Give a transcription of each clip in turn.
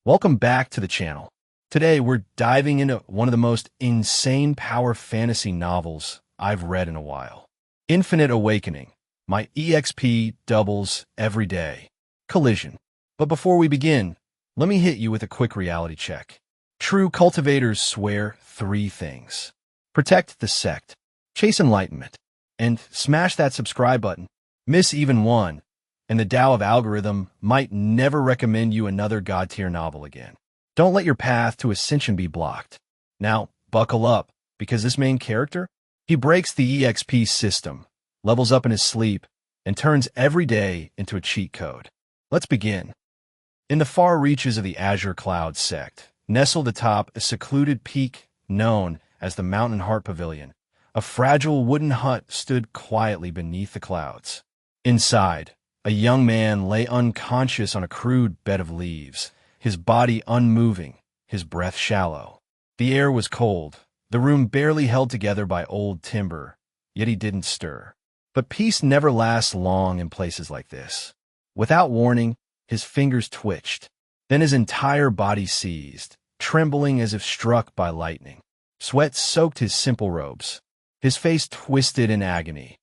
Welcome back to the channel. Today we're diving into one of the most insane power fantasy novels I've read in a while. Infinite Awakening. My EXP doubles every day. Collision. But before we begin, let me hit you with a quick reality check. True cultivators swear 3 things. Protect the sect, chase enlightenment, and smash that subscribe button. Miss even one, and the Tao of algorithm might never recommend you another god-tier novel again. Don't let your path to ascension be blocked. Now, buckle up, because this main character, he breaks the EXP system, levels up in his sleep, and turns every day into a cheat code. Let's begin. In the far reaches of the Azure Cloud sect, nestled atop a secluded peak known as the Mountain Heart Pavilion, a fragile wooden hut stood quietly beneath the clouds. Inside, a young man lay unconscious on a crude bed of leaves, his body unmoving, his breath shallow. The air was cold, the room barely held together by old timber, yet he didn't stir. But peace never lasts long in places like this. Without warning, his fingers twitched. Then his entire body seized, trembling as if struck by lightning. Sweat soaked his simple robes. His face twisted in agony.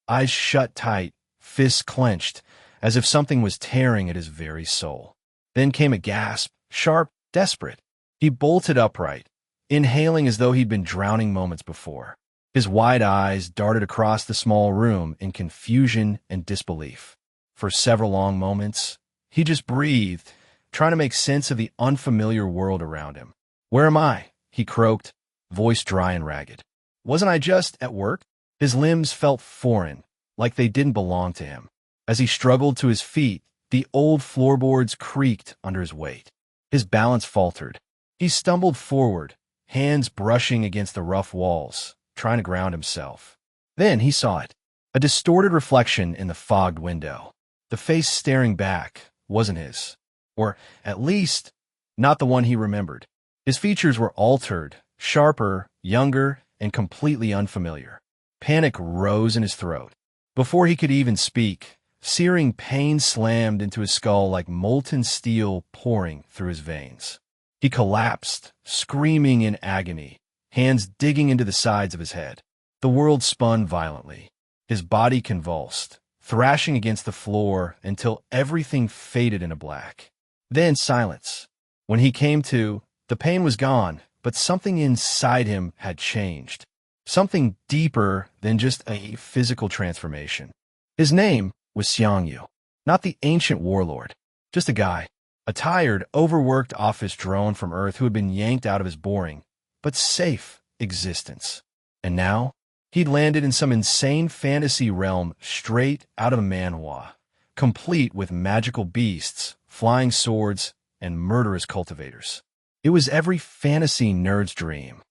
Eyes shut tight, fists clenched, as if something was tearing at his very soul. Then came a gasp, sharp, desperate. He bolted upright, inhaling as though he'd been drowning moments before. His wide eyes darted across the small room in confusion and disbelief. For several long moments, he just breathed, trying to make sense of the unfamiliar world around him. "Where am I?" he croaked, voice dry and ragged. "Wasn't I just at work?" His limbs felt foreign, like they didn't belong to him. As he struggled to his feet, the old floorboards creaked under his weight. His balance faltered. He stumbled forward, hands brushing against the rough walls, trying to ground himself. Then he saw it, a distorted reflection in the fogged window. The face staring back wasn't his, or at least not the one he remembered. His features were altered, sharper, younger, and completely unfamiliar. Panic rose in his throat. Before he could even speak, searing pain slammed into his skull like molten steel pouring through his veins. He collapsed, screaming in agony, hands digging into the sides of his head. The world spun violently. His body convulsed, thrashing against the floor until everything faded into black. Then silence. When he came to, the pain was gone, but something inside him had changed. Something deeper than just a physical transformation. His name was Xiang Yu, not the ancient warlord, just a guy, a tired, overworked office drone from Earth who had been yanked out of his boring, but safe existence. And now, he'd landed in some insane fantasy realm straight out of a manhwa, complete with magical beasts, flying swords, and murderous cultivators. It was every fantasy nerd's dream,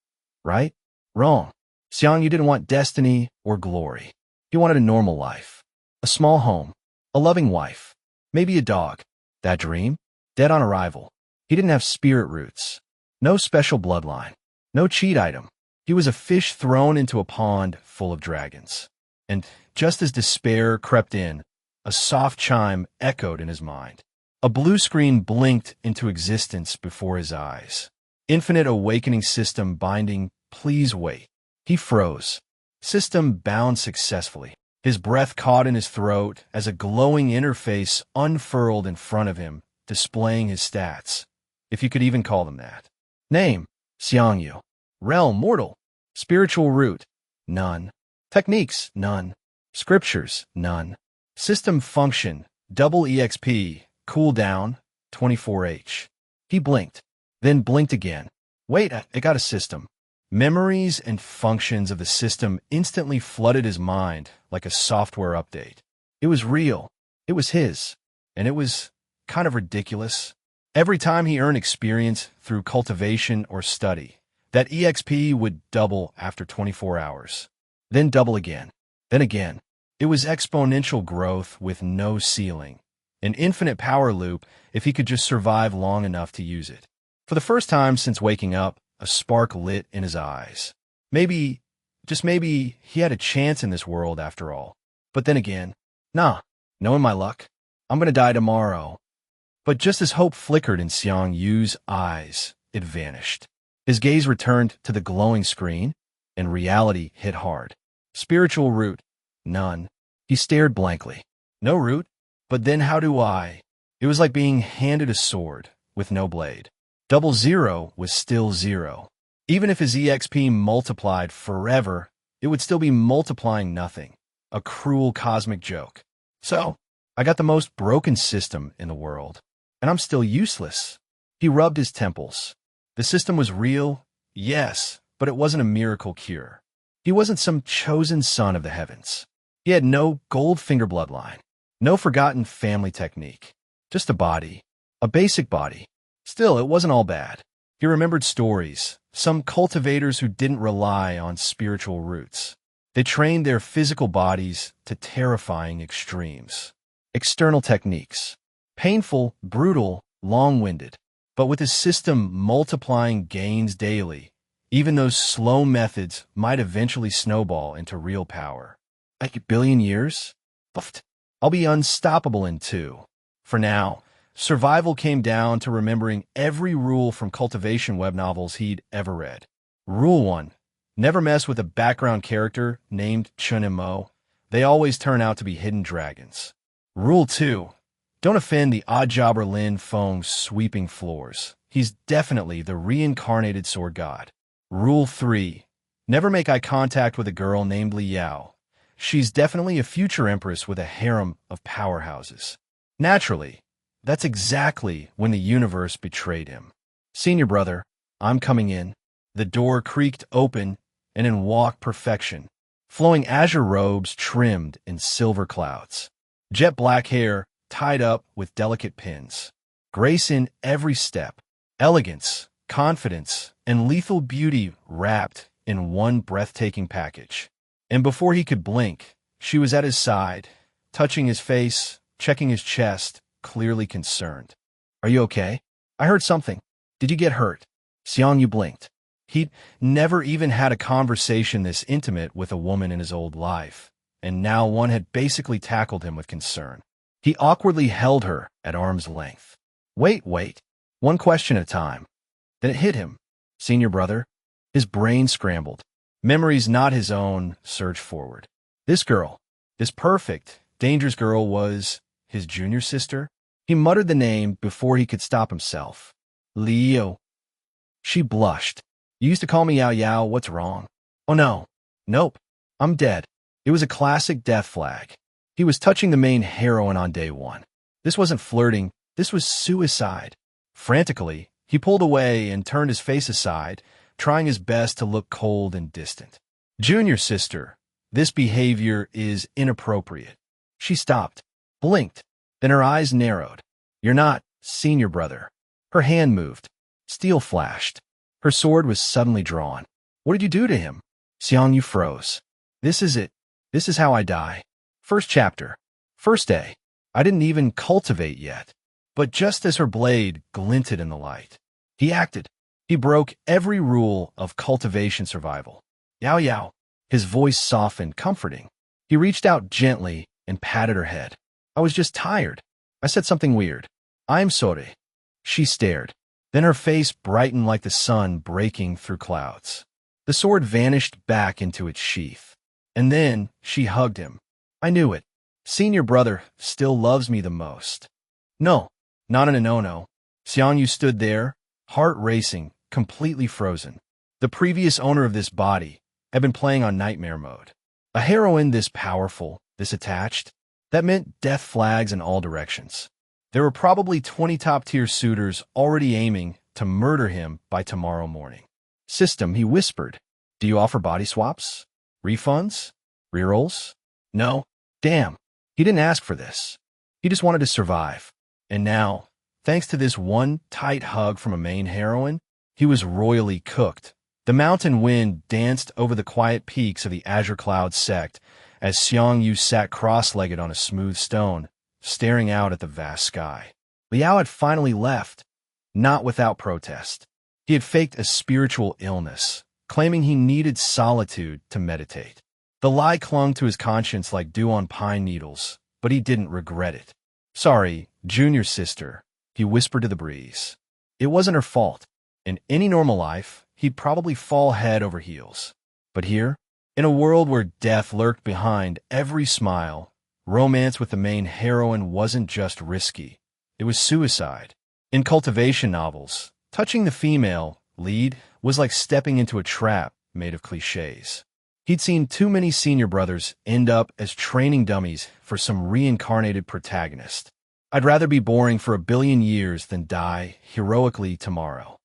right? Wrong. Xiang Yu didn't want destiny or glory. He wanted a normal life. A small home, a loving wife, maybe a dog. That dream? Dead on arrival. He didn't have spirit roots. No special bloodline. No cheat item. He was a fish thrown into a pond full of dragons. And just as despair crept in, a soft chime echoed in his mind. A blue screen blinked into existence before his eyes. Infinite Awakening System binding, please wait. He froze. System bound successfully. His breath caught in his throat as a glowing interface unfurled in front of him, displaying his stats, if you could even call them that. Name, Xiang Yu. Realm, mortal. Spiritual root, none. Techniques, none. Scriptures, none. System function, double EXP, cooldown, 24H. He blinked, then blinked again. Wait, I got a system. Memories and functions of the system instantly flooded his mind like a software update. It was real. It was his. And it was kind of ridiculous. Every time he earned experience through cultivation or study, that EXP would double after 24 hours. Then double again. Then again. It was exponential growth with no ceiling. An infinite power loop if he could just survive long enough to use it. For the first time since waking up, a spark lit in his eyes. Maybe, just maybe, he had a chance in this world after all. But then again, nah, knowing my luck, I'm gonna die tomorrow. But just as hope flickered in Xiang Yu's eyes, it vanished. His gaze returned to the glowing screen, and reality hit hard. Spiritual root, none. He stared blankly. No root? But then how do I? It was like being handed a sword with no blade. 00 was still 0. Even if his EXP multiplied forever, it would still be multiplying nothing. A cruel cosmic joke. So, I got the most broken system in the world, and I'm still useless. He rubbed his temples. The system was real, yes, but it wasn't a miracle cure. He wasn't some chosen son of the heavens. He had no Goldfinger bloodline, no forgotten family technique, just a body, a basic body. Still, it wasn't all bad. He remembered stories, some cultivators who didn't rely on spiritual roots. They trained their physical bodies to terrifying extremes. External techniques. Painful, brutal, long-winded. But with his system multiplying gains daily, even those slow methods might eventually snowball into real power. Like a billion years? Buffed. I'll be unstoppable in 2. For now, survival came down to remembering every rule from Cultivation web novels he'd ever read. Rule 1. Never mess with a background character named Chun and Mo. They always turn out to be hidden dragons. Rule 2. Don't offend the oddjobber Lin Feng's sweeping floors. He's definitely the reincarnated sword god. Rule 3. Never make eye contact with a girl named Liao. She's definitely a future empress with a harem of powerhouses. Naturally, that's exactly when the universe betrayed him. Senior brother, I'm coming in. The door creaked open, and in walked Perfection, flowing azure robes trimmed in silver clouds. Jet black hair tied up with delicate pins. Grace in every step. Elegance, confidence, and lethal beauty wrapped in one breathtaking package. And before he could blink, she was at his side, touching his face, checking his chest, clearly concerned. Are you okay? I heard something. Did you get hurt? Xiang Yu blinked. He'd never even had a conversation this intimate with a woman in his old life, and now one had basically tackled him with concern. He awkwardly held her at arm's length. Wait. One question at a time. Then it hit him. Senior brother. His brain scrambled. Memories not his own surged forward. This girl, this perfect, dangerous girl was his junior sister? He muttered the name before he could stop himself. Leo. She blushed. You used to call me Yao Yao, what's wrong? Oh no. Nope. I'm dead. It was a classic death flag. He was touching the main heroine on day 1. This wasn't flirting, this was suicide. Frantically, he pulled away and turned his face aside, trying his best to look cold and distant. Junior sister, this behavior is inappropriate. She stopped, blinked, then her eyes narrowed. You're not, senior brother. Her hand moved. Steel flashed. Her sword was suddenly drawn. What did you do to him? Xiang Yu froze. This is it. This is how I die. First chapter. First day. I didn't even cultivate yet. But just as her blade glinted in the light, he acted. He broke every rule of cultivation survival. Yao Yao. His voice softened, comforting. He reached out gently and patted her head. I was just tired. I said something weird. I'm sorry. She stared. Then her face brightened like the sun breaking through clouds. The sword vanished back into its sheath. And then she hugged him. I knew it. Senior brother still loves me the most. No, not in a no-no. Xiang Yu stood there, heart racing, completely frozen. The previous owner of this body had been playing on nightmare mode. A heroine this powerful, this attached, that meant death flags in all directions. There were probably 20 top-tier suitors already aiming to murder him by tomorrow morning. System, he whispered. Do you offer body swaps? Refunds? Rerolls? No. Damn. He didn't ask for this. He just wanted to survive. And now, thanks to this one tight hug from a main heroine, he was royally cooked. The mountain wind danced over the quiet peaks of the Azure Cloud sect as Xiang Yu sat cross-legged on a smooth stone, staring out at the vast sky. Liao had finally left, not without protest. He had faked a spiritual illness, claiming he needed solitude to meditate. The lie clung to his conscience like dew on pine needles, but he didn't regret it. Sorry, junior sister. he whispered to the breeze. It wasn't her fault. In any normal life, he'd probably fall head over heels. But here, in a world where death lurked behind every smile, romance with the main heroine wasn't just risky. It was suicide. In Cultivation novels, touching the female lead was like stepping into a trap made of cliches. He'd seen too many senior brothers end up as training dummies for some reincarnated protagonist. I'd rather be boring for 1,000,000,000 years than die heroically tomorrow.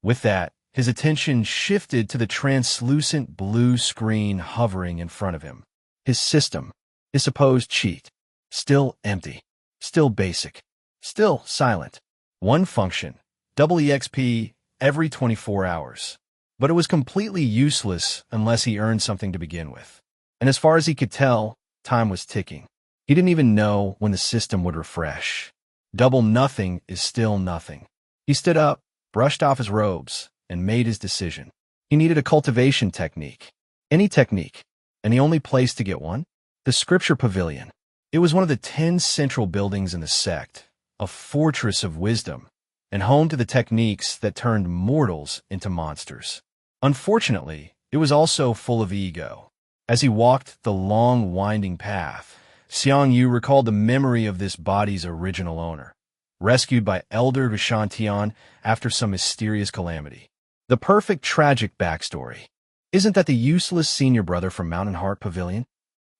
With that, his attention shifted to the translucent blue screen hovering in front of him. His system, his supposed cheat, still empty, still basic, still silent. One function, double EXP every 24 hours. But it was completely useless unless he earned something to begin with. And as far as he could tell, time was ticking. He didn't even know when the system would refresh. Double nothing is still nothing. He stood up, brushed off his robes, and made his decision. He needed a cultivation technique. Any technique. And the only place to get one? The Scripture Pavilion. It was one of the 10 central buildings in the sect, a fortress of wisdom, and home to the techniques that turned mortals into monsters. Unfortunately, it was also full of ego. As he walked the long, winding path, Xiang Yu recalled the memory of this body's original owner, rescued by Elder Vishantian after some mysterious calamity. The perfect tragic backstory. Isn't that the useless senior brother from Mountain Heart Pavilion?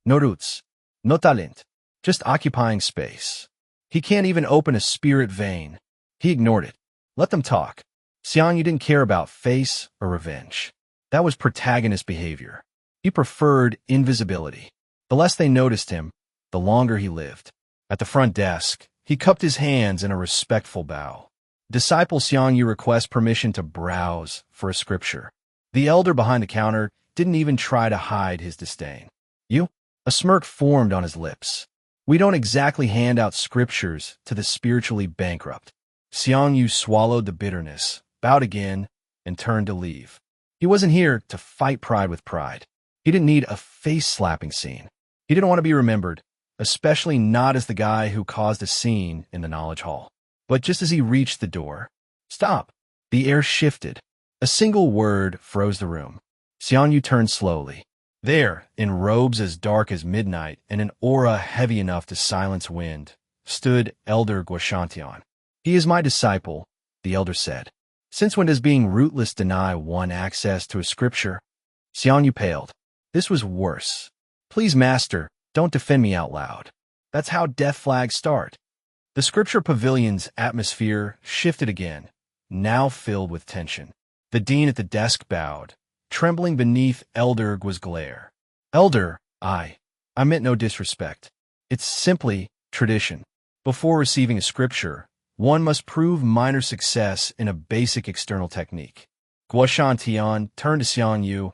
No roots, no talent, just occupying space. He can't even open a spirit vein. He ignored it. Let them talk. Xiang Yu didn't care about face or revenge. That was protagonist behavior. He preferred invisibility. The less they noticed him, the longer he lived. At the front desk, he cupped his hands in a respectful bow. Disciple Xiang Yu requests permission to browse for a scripture. The elder behind the counter didn't even try to hide his disdain. You? A smirk formed on his lips. We don't exactly hand out scriptures to the spiritually bankrupt. Xiang Yu swallowed the bitterness, bowed again, and turned to leave. He wasn't here to fight pride with pride. He didn't need a face-slapping scene. He didn't want to be remembered, especially not as the guy who caused a scene in the knowledge hall. But just as he reached the door, stop! The air shifted. A single word froze the room. Xiang Yu turned slowly. There, in robes as dark as midnight and an aura heavy enough to silence wind, stood Elder Guoshantian. He is my disciple, the elder said. Since when does being rootless deny one access to a scripture? Xiang Yu paled. This was worse. Please, master, don't defend me out loud. That's how death flags start. The Scripture Pavilion's atmosphere shifted again, now filled with tension. The dean at the desk bowed, trembling beneath Elder Guo's glare. Elder, I meant no disrespect. It's simply tradition. Before receiving a scripture, one must prove minor success in a basic external technique. Guoshantian turned to Xiang Yu,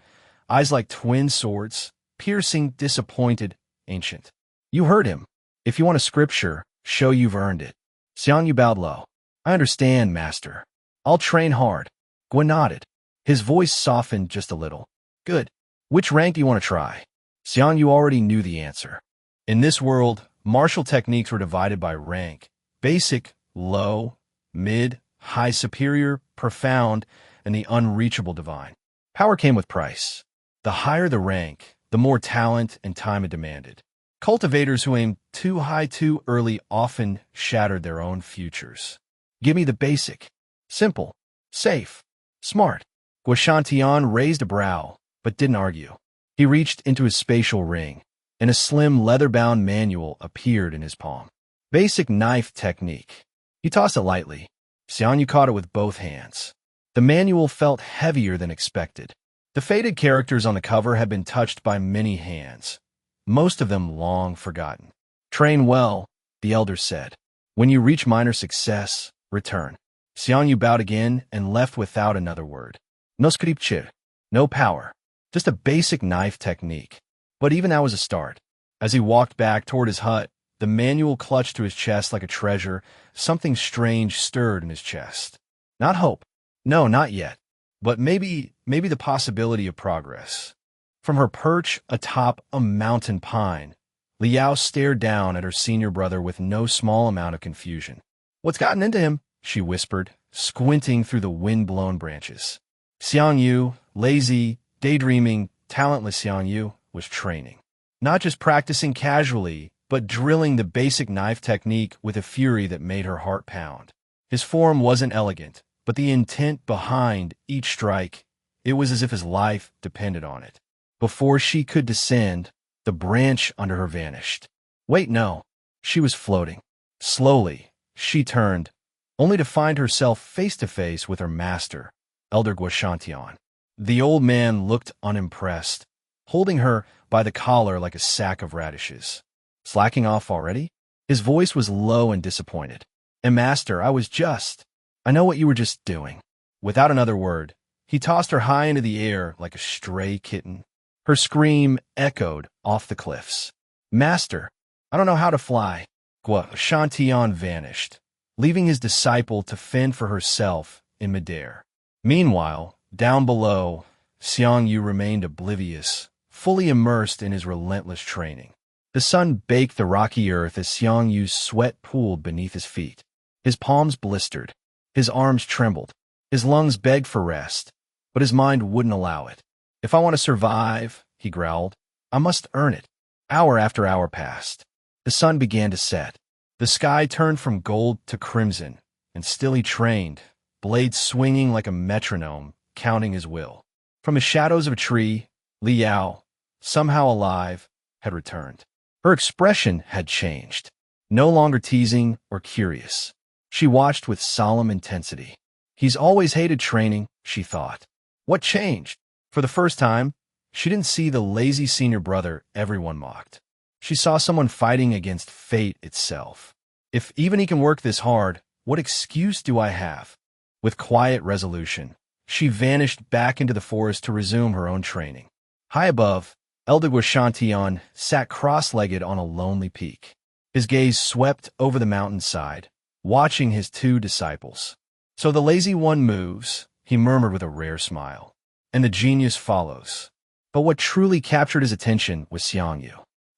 eyes like twin swords, piercing, disappointed, ancient. You heard him. If you want a scripture, show you've earned it. Xiang Yu bowed low. I understand, master. I'll train hard. Guo nodded. His voice softened just a little. Good. Which rank do you want to try? Xiang Yu already knew the answer. In this world, martial techniques were divided by rank. Basic, low, mid, high superior, profound, and the unreachable divine. Power came with price. The higher the rank, the more talent and time it demanded. Cultivators who aimed too high too early often shattered their own futures. Give me the basic. Simple. Safe. Smart. Guoshantian raised a brow, but didn't argue. He reached into his spatial ring, and a slim leather-bound manual appeared in his palm. Basic knife technique. He tossed it lightly. Xiang Yu caught it with both hands. The manual felt heavier than expected. The faded characters on the cover had been touched by many hands, most of them long forgotten. Train well, the elder said. When you reach minor success, return. Xiang Yu bowed again and left without another word. No scripture, no power, just a basic knife technique. But even that was a start. As he walked back toward his hut, the manual clutched to his chest like a treasure. Something strange stirred in his chest. Not hope. No, not yet. But maybe the possibility of progress. From her perch atop a mountain pine, Liao stared down at her senior brother with no small amount of confusion. What's gotten into him? She whispered, squinting through the wind-blown branches. Xiang Yu, lazy, daydreaming, talentless Xiang Yu, was training. Not just practicing casually, but drilling the basic knife technique with a fury that made her heart pound. His form wasn't elegant, but the intent behind each strike, it was as if his life depended on it. Before she could descend, the branch under her vanished. Wait, no. She was floating. Slowly, she turned, only to find herself face-to-face with her master, Elder Guoshantian. The old man looked unimpressed, holding her by the collar like a sack of radishes. Slacking off already? His voice was low and disappointed. And master, I know what you were just doing. Without another word, he tossed her high into the air like a stray kitten. Her scream echoed off the cliffs. Master, I don't know how to fly. Guoshantian vanished, leaving his disciple to fend for herself in midair. Meanwhile, down below, Xiang Yu remained oblivious, fully immersed in his relentless training. The sun baked the rocky earth as Xiang Yu's sweat pooled beneath his feet. His palms blistered, his arms trembled, his lungs begged for rest, but his mind wouldn't allow it. If I want to survive, he growled, I must earn it. Hour after hour passed. The sun began to set. The sky turned from gold to crimson, and still he trained, blade swinging like a metronome, counting his will. From the shadows of a tree, Li Yao, somehow alive, had returned. Her expression had changed, no longer teasing or curious. She watched with solemn intensity. He's always hated training, she thought. What changed? For the first time, she didn't see the lazy senior brother everyone mocked. She saw someone fighting against fate itself. If even he can work this hard, what excuse do I have? With quiet resolution, she vanished back into the forest to resume her own training. High above, Elder Guoshantian sat cross-legged on a lonely peak. His gaze swept over the mountainside, watching his two disciples. So the lazy one moves, he murmured with a rare smile, and the genius follows. But what truly captured his attention was Xiang Yu.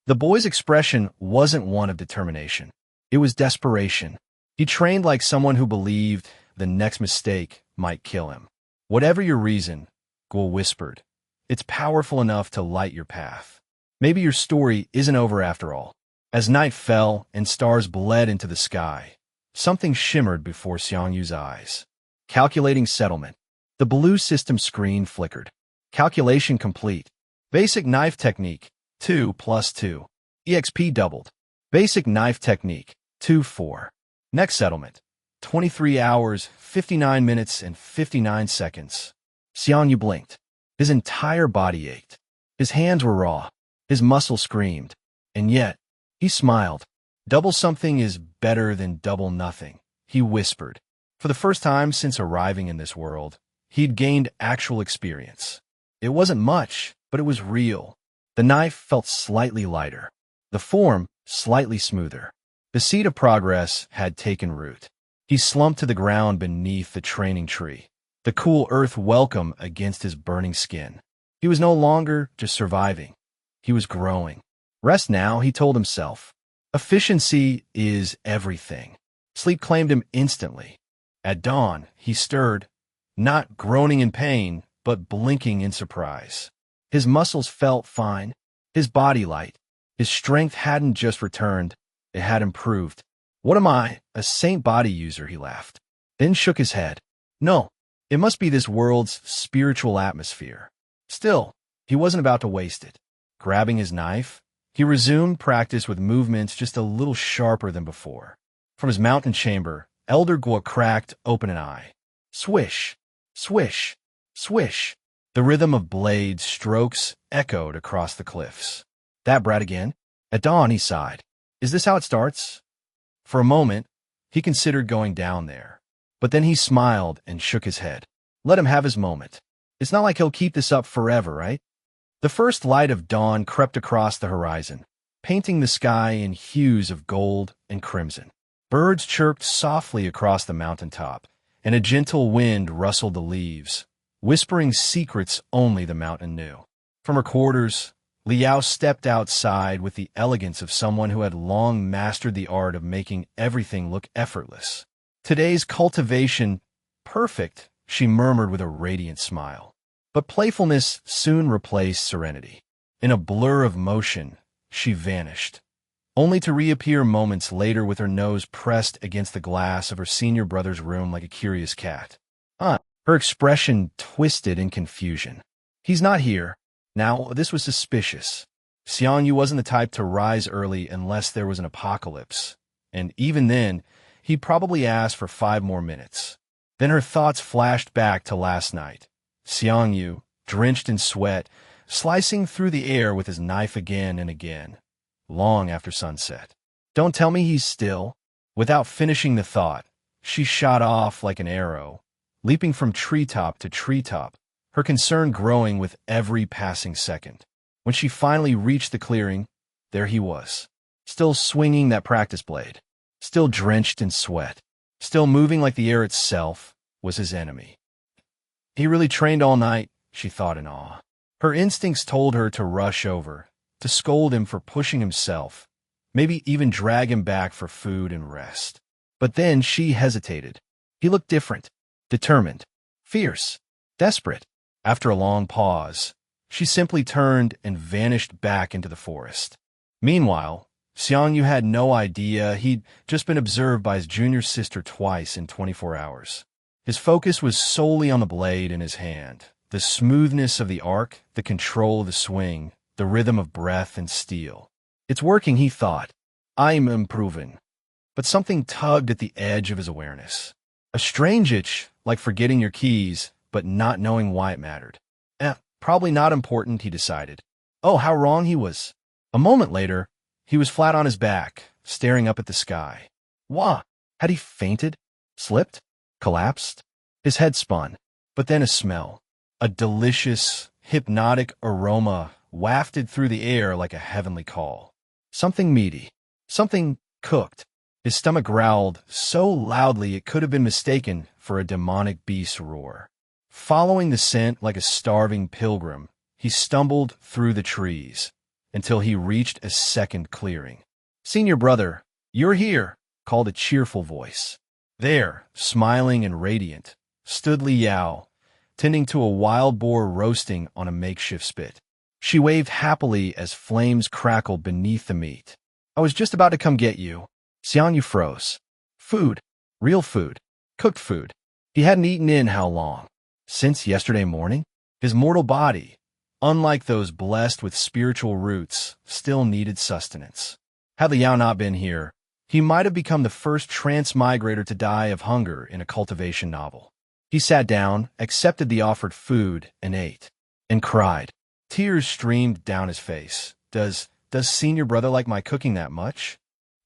The boy's expression wasn't one of determination. It was desperation. He trained like someone who believed the next mistake might kill him. Whatever your reason, Guo whispered, it's powerful enough to light your path. Maybe your story isn't over after all. As night fell and stars bled into the sky, something shimmered before Xiang Yu's eyes. Calculating settlement. The blue system screen flickered. Calculation complete. Basic knife technique, 2 + 2. EXP doubled. Basic knife technique, 2-4. Next settlement, 23 hours, 59 minutes, and 59 seconds. Xiang Yu blinked. His entire body ached. His hands were raw. His muscles screamed. And yet, he smiled. Double something is better than double nothing, he whispered. For the first time since arriving in this world, he'd gained actual experience. It wasn't much, but it was real. The knife felt slightly lighter. The form slightly smoother. The seed of progress had taken root. He slumped to the ground beneath the training tree, the cool earth welcome against his burning skin. He was no longer just surviving. He was growing. Rest now, he told himself. Efficiency is everything. Sleep claimed him instantly. At dawn, he stirred, not groaning in pain, but blinking in surprise. His muscles felt fine, his body light. His strength hadn't just returned, it had improved. What am I, a saint body user, he laughed. Then shook his head. No, it must be this world's spiritual atmosphere. Still, he wasn't about to waste it. Grabbing his knife, he resumed practice with movements just a little sharper than before. From his mountain chamber, Elder Guo cracked open an eye. Swish, swish, swish. The rhythm of blade strokes echoed across the cliffs. That brat again? At dawn, he sighed. Is this how it starts? For a moment, he considered going down there. But then he smiled and shook his head. Let him have his moment. It's not like he'll keep this up forever, right? The first light of dawn crept across the horizon, painting the sky in hues of gold and crimson. Birds chirped softly across the mountaintop, and a gentle wind rustled the leaves, whispering secrets only the mountain knew. From her quarters, Liao stepped outside with the elegance of someone who had long mastered the art of making everything look effortless. Today's cultivation, perfect, she murmured with a radiant smile. But playfulness soon replaced serenity. In a blur of motion, she vanished, only to reappear moments later with her nose pressed against the glass of her senior brother's room like a curious cat. Her expression twisted in confusion. He's not here. Now, this was suspicious. Xiang Yu wasn't the type to rise early unless there was an apocalypse, and even then, he'd probably ask for 5 more minutes. Then her thoughts flashed back to last night. Xiang Yu, drenched in sweat, slicing through the air with his knife again and again, long after sunset. Don't tell me he's still. Without finishing the thought, she shot off like an arrow, leaping from treetop to treetop, her concern growing with every passing second. When she finally reached the clearing, there he was, still swinging that practice blade, still drenched in sweat, still moving like the air itself was his enemy. He really trained all night, she thought in awe. Her instincts told her to rush over, to scold him for pushing himself, maybe even drag him back for food and rest. But then she hesitated. He looked different, determined, fierce, desperate. After a long pause, she simply turned and vanished back into the forest. Meanwhile, Xiang Yu had no idea he'd just been observed by his junior sister twice in 24 hours. His focus was solely on the blade in his hand, the smoothness of the arc, the control of the swing, the rhythm of breath and steel. It's working, he thought. I'm improving. But something tugged at the edge of his awareness. A strange itch, like forgetting your keys, but not knowing why it mattered. Probably not important, he decided. Oh, how wrong he was. A moment later, he was flat on his back, staring up at the sky. Wah! Had he fainted? Slipped? Collapsed? His head spun, but then a smell. A delicious, hypnotic aroma wafted through the air like a heavenly call. Something meaty. Something cooked. His stomach growled so loudly it could have been mistaken for a demonic beast's roar. Following the scent like a starving pilgrim, he stumbled through the trees until he reached a second clearing. Senior brother, you're here, called a cheerful voice. There, smiling and radiant, stood Liao, tending to a wild boar roasting on a makeshift spit. She waved happily as flames crackled beneath the meat. I was just about to come get you. Xiang Yu froze. Food. Real food. Cooked food. He hadn't eaten in how long? Since yesterday morning? His mortal body, unlike those blessed with spiritual roots, still needed sustenance. Had Liao not been here, he might have become the first transmigrator to die of hunger in a cultivation novel. He sat down, accepted the offered food, and ate. And cried. Tears streamed down his face. Does senior brother like my cooking that much?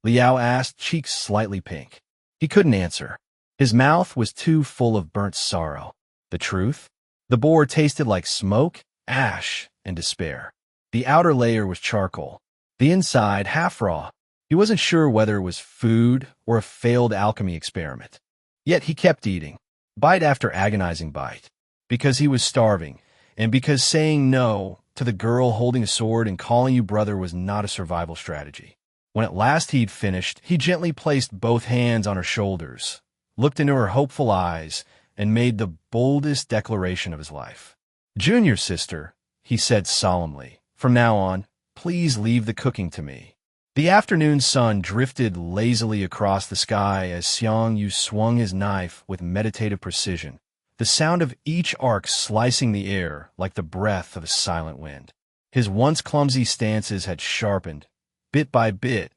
Liao asked, cheeks slightly pink. He couldn't answer. His mouth was too full of burnt sorrow. The truth? The boar tasted like smoke, ash, and despair. The outer layer was charcoal. The inside half raw. He wasn't sure whether it was food or a failed alchemy experiment. Yet he kept eating, bite after agonizing bite, because he was starving, and because saying no to the girl holding a sword and calling you brother was not a survival strategy. When at last he'd finished, he gently placed both hands on her shoulders, looked into her hopeful eyes, and made the boldest declaration of his life. Junior sister, he said solemnly, from now on, please leave the cooking to me. The afternoon sun drifted lazily across the sky as Xiang Yu swung his knife with meditative precision, the sound of each arc slicing the air like the breath of a silent wind. His once clumsy stances had sharpened, bit by bit,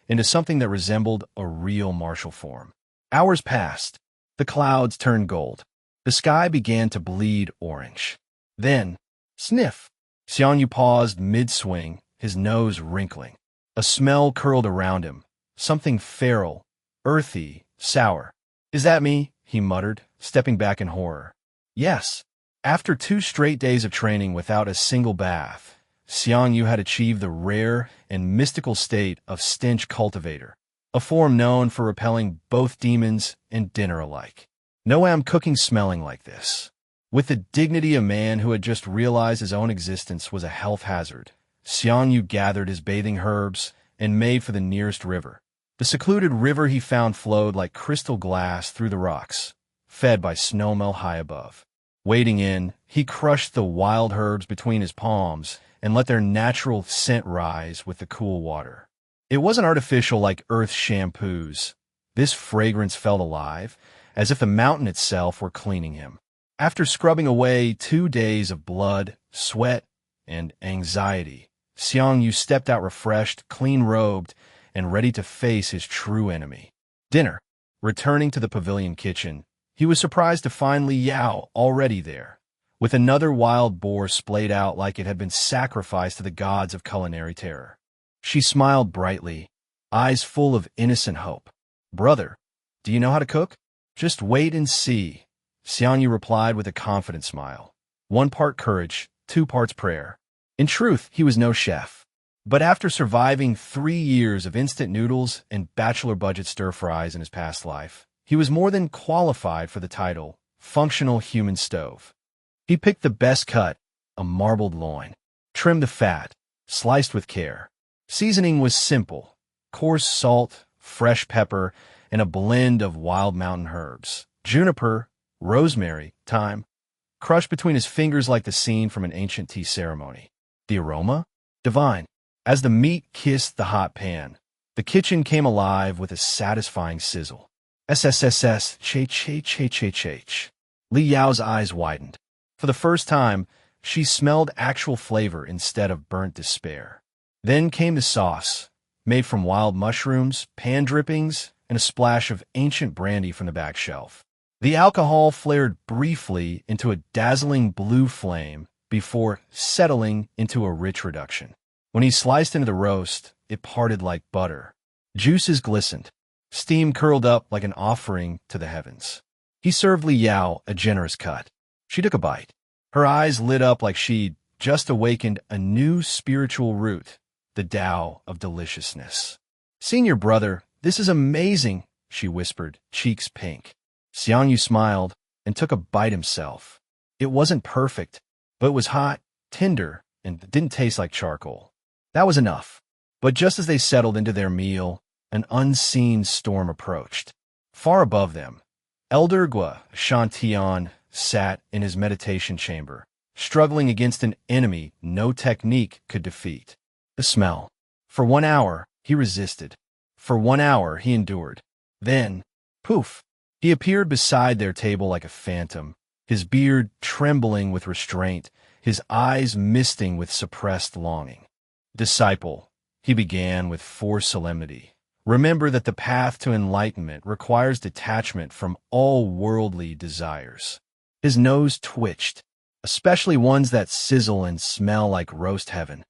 into something that resembled a real martial form. Hours passed. The clouds turned gold. The sky began to bleed orange. Then, sniff! Xiang Yu paused mid-swing, his nose wrinkling. A smell curled around him, something feral, earthy, sour. Is that me? He muttered, stepping back in horror. Yes. After 2 straight days of training without a single bath, Xiang Yu had achieved the rare and mystical state of stench cultivator, a form known for repelling both demons and dinner alike. No way I'm cooking smelling like this. With the dignity of a man who had just realized his own existence was a health hazard, Xiang Yu gathered his bathing herbs and made for the nearest river, The secluded river he found flowed like crystal glass through the rocks, fed by snowmelt high above. Wading in, he crushed the wild herbs between his palms and let their natural scent rise with the cool water. It wasn't artificial like Earth's shampoos. This fragrance felt alive, as if the mountain itself were cleaning him. After scrubbing away 2 days of blood, sweat, and anxiety, Xiang Yu stepped out refreshed, clean-robed, and ready to face his true enemy. Dinner. Returning to the pavilion kitchen, he was surprised to find Li Yao already there, with another wild boar splayed out like it had been sacrificed to the gods of culinary terror. She smiled brightly, eyes full of innocent hope. "Brother, do you know how to cook?" "Just wait and see," Xiang Yu replied with a confident smile. 1 part courage, 2 parts prayer. In truth, he was no chef. But after surviving 3 years of instant noodles and bachelor-budget stir-fries in his past life, he was more than qualified for the title, Functional Human Stove. He picked the best cut, a marbled loin, trimmed the fat, sliced with care. Seasoning was simple, coarse salt, fresh pepper, and a blend of wild mountain herbs. Juniper, rosemary, thyme, crushed between his fingers like the scene from an ancient tea ceremony. The aroma? Divine. As the meat kissed the hot pan, the kitchen came alive with a satisfying sizzle. SSS-Rank. Li Yao's eyes widened. For the first time, she smelled actual flavor instead of burnt despair. Then came the sauce, made from wild mushrooms, pan drippings, and a splash of ancient brandy from the back shelf. The alcohol flared briefly into a dazzling blue flame before settling into a rich reduction. When he sliced into the roast, it parted like butter. Juices glistened. Steam curled up like an offering to the heavens. He served Li Yao a generous cut. She took a bite. Her eyes lit up like she'd just awakened a new spiritual root, the Tao of deliciousness. "Senior brother, this is amazing," she whispered, cheeks pink. Xiang Yu smiled and took a bite himself. It wasn't perfect, but it was hot, tender, and didn't taste like charcoal. That was enough. But just as they settled into their meal, an unseen storm approached. Far above them, Elder Xiang sat in his meditation chamber, struggling against an enemy no technique could defeat. The smell. For 1 hour, he resisted. For 1 hour, he endured. Then, poof, he appeared beside their table like a phantom, his beard trembling with restraint, his eyes misting with suppressed longing. "Disciple," he began with forced solemnity, "remember that the path to enlightenment requires detachment from all worldly desires." His nose twitched, especially ones that sizzle and smell like roast heaven.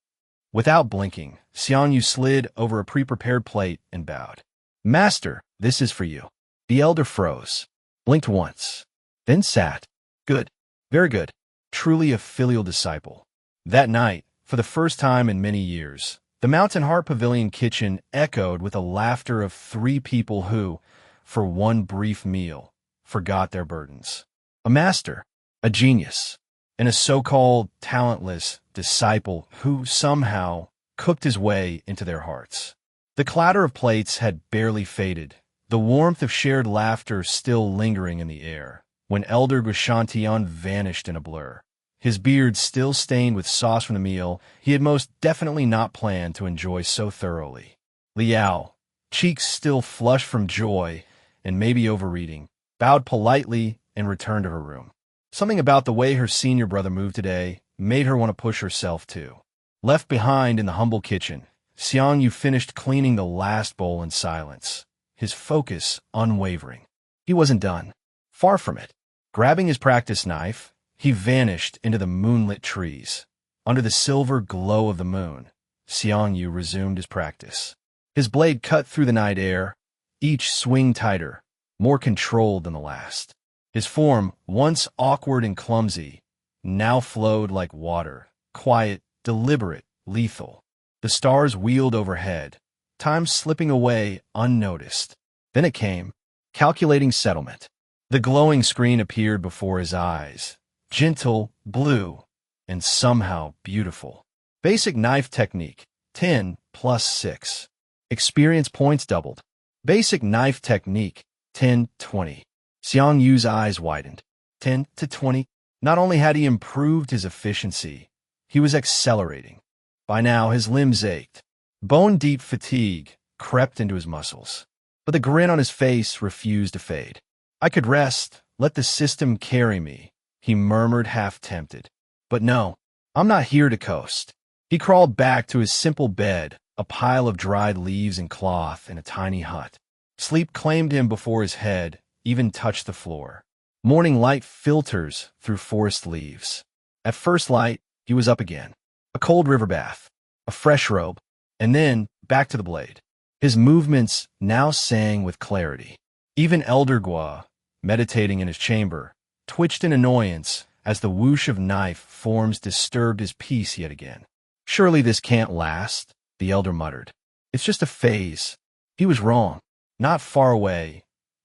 Without blinking, Xiang Yu slid over a pre-prepared plate and bowed. "Master, this is for you." The elder froze, blinked once, then sat. "Good, very good. Truly a filial disciple." That night, for the first time in many years, the Mountain Heart Pavilion kitchen echoed with the laughter of 3 people who, for one brief meal, forgot their burdens. A master, a genius, and a so-called talentless disciple who somehow cooked his way into their hearts. The clatter of plates had barely faded, the warmth of shared laughter still lingering in the air, when Elder Xiang vanished in a blur. His beard still stained with sauce from the meal he had most definitely not planned to enjoy so thoroughly. Li Yao, cheeks still flushed from joy and maybe overeating, bowed politely and returned to her room. Something about the way her senior brother moved today made her want to push herself too. Left behind in the humble kitchen, Xiang Yu finished cleaning the last bowl in silence, his focus unwavering. He wasn't done. Far from it. Grabbing his practice knife, he vanished into the moonlit trees. Under the silver glow of the moon, Xiang Yu resumed his practice. His blade cut through the night air, each swing tighter, more controlled than the last. His form, once awkward and clumsy, now flowed like water, quiet, deliberate, lethal. The stars wheeled overhead, time slipping away unnoticed. Then it came, calculating settlement. The glowing screen appeared before his eyes, gentle, blue, and somehow beautiful. Basic knife technique, 10 plus 6. Experience points doubled. Basic knife technique, 10-20. Xiang Yu's eyes widened. 10-20. Not only had he improved his efficiency, he was accelerating. By now, his limbs ached. Bone-deep fatigue crept into his muscles. But the grin on his face refused to fade. I could rest, let the system carry me, he murmured, half-tempted. But no, I'm not here to coast. He crawled back to his simple bed, a pile of dried leaves and cloth in a tiny hut. Sleep claimed him before his head even touched the floor. Morning light filters through forest leaves. At first light, he was up again. A cold river bath, a fresh robe, and then back to the blade. His movements now sang with clarity. Even Elder Gua, meditating in his chamber, twitched in annoyance as the whoosh of knife forms disturbed his peace yet again. Surely this can't last, the elder muttered. It's just a phase. He was wrong. Not far away,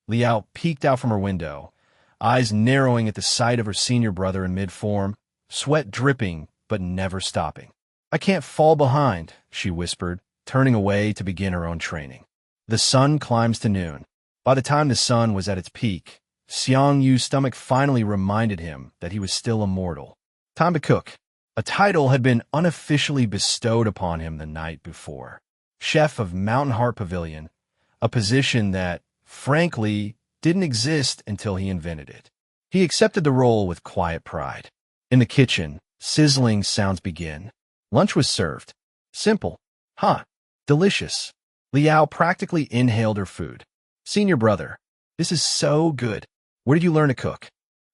Liao peeked out from her window, eyes narrowing at the sight of her senior brother in mid-form, sweat dripping but never stopping. I can't fall behind, she whispered, turning away to begin her own training. The sun climbs to noon. By the time the sun was at its peak, Xiang Yu's stomach finally reminded him that he was still immortal. Time to cook. A title had been unofficially bestowed upon him the night before. Chef of Mountain Heart Pavilion, a position that, frankly, didn't exist until he invented it. He accepted the role with quiet pride. In the kitchen, sizzling sounds begin. Lunch was served. Simple. Delicious. Liao practically inhaled her food. Senior brother, this is so good. Where did you learn to cook?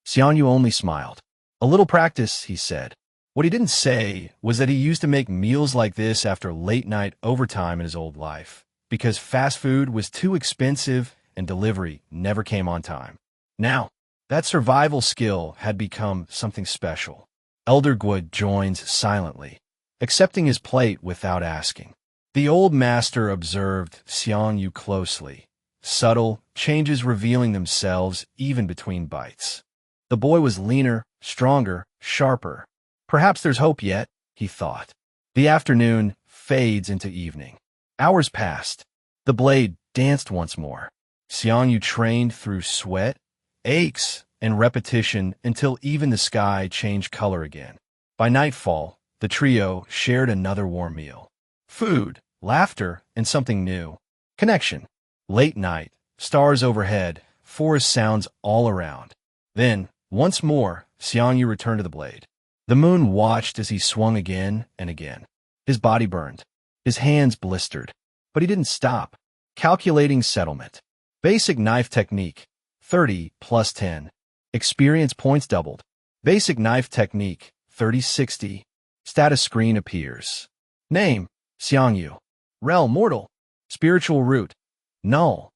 Xiang Yu only smiled. A little practice, he said. What he didn't say was that he used to make meals like this after late-night overtime in his old life, because fast food was too expensive and delivery never came on time. Now, that survival skill had become something special. Elder Gua joins silently, accepting his plate without asking. The old master observed Xiang Yu closely, subtle changes revealing themselves even between bites. The boy was leaner, stronger, sharper. Perhaps there's hope yet, he thought. The afternoon fades into evening. Hours passed. The blade danced once more. Xiang Yu trained through sweat, aches, and repetition until even the sky changed color again. By nightfall, the trio shared another warm meal. Food, laughter, and something new. Connection. Late night, stars overhead, forest sounds all around. Then, once more, Xiang Yu returned to the blade. The moon watched as he swung again and again. His body burned. His hands blistered. But he didn't stop. Calculating settlement. Basic knife technique, 30 plus 10. Experience points doubled. Basic knife technique, 30-60. Status screen appears. Name, Xiang Yu. Realm, mortal. Spiritual root, null.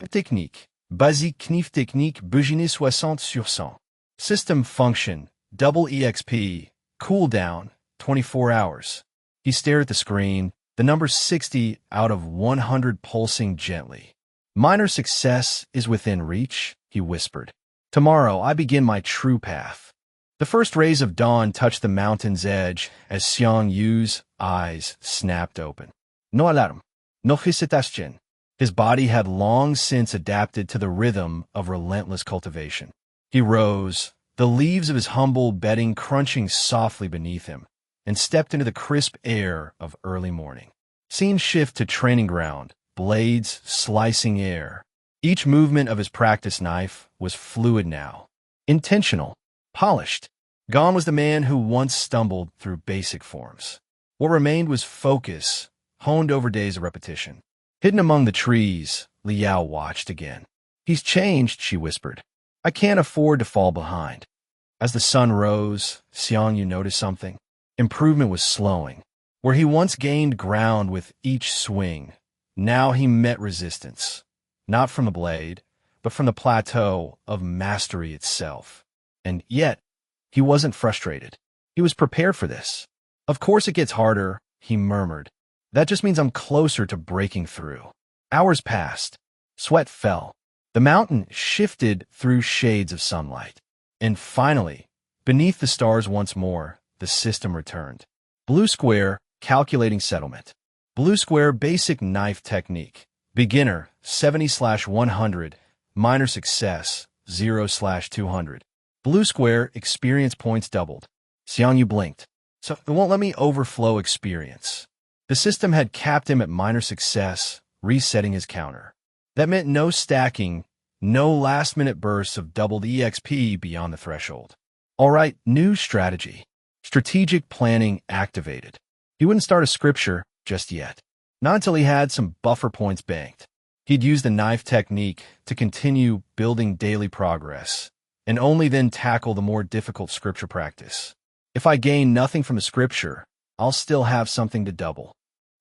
Technique, basique knife technique, bugine 60/100. System function, Double EXP, cooldown, 24 hours. He stared at the screen, the number 60 out of 100 pulsing gently. Minor success is within reach, he whispered. Tomorrow I begin my true path. The first rays of dawn touched the mountain's edge as Xiang Yu's eyes snapped open. No alarm. No hesitation. His body had long since adapted to the rhythm of relentless cultivation. He rose, the leaves of his humble bedding crunching softly beneath him, and stepped into the crisp air of early morning. Scene shift to training ground, blades slicing air. Each movement of his practice knife was fluid now, intentional, polished. Gone was the man who once stumbled through basic forms. What remained was focus, honed over days of repetition. Hidden among the trees, Liao watched again. He's changed, she whispered. I can't afford to fall behind. As the sun rose, Xiang Yu noticed something. Improvement was slowing. Where he once gained ground with each swing, now he met resistance. Not from the blade, but from the plateau of mastery itself. And yet, he wasn't frustrated. He was prepared for this. Of course it gets harder, he murmured. That just means I'm closer to breaking through. Hours passed. Sweat fell. The mountain shifted through shades of sunlight. And finally, beneath the stars once more, the system returned. Blue square, calculating settlement. Blue square, basic knife technique. Beginner, 70/100. Minor success, 0/200. Blue square, experience points doubled. Xiang Yu blinked. So it won't let me overflow experience. The system had capped him at minor success, resetting his counter. That meant no stacking, no last-minute bursts of doubled EXP beyond the threshold. All right, new strategy. Strategic planning activated. He wouldn't start a scripture just yet. Not until he had some buffer points banked. He'd use the knife technique to continue building daily progress, and only then tackle the more difficult scripture practice. If I gain nothing from the scripture, I'll still have something to double.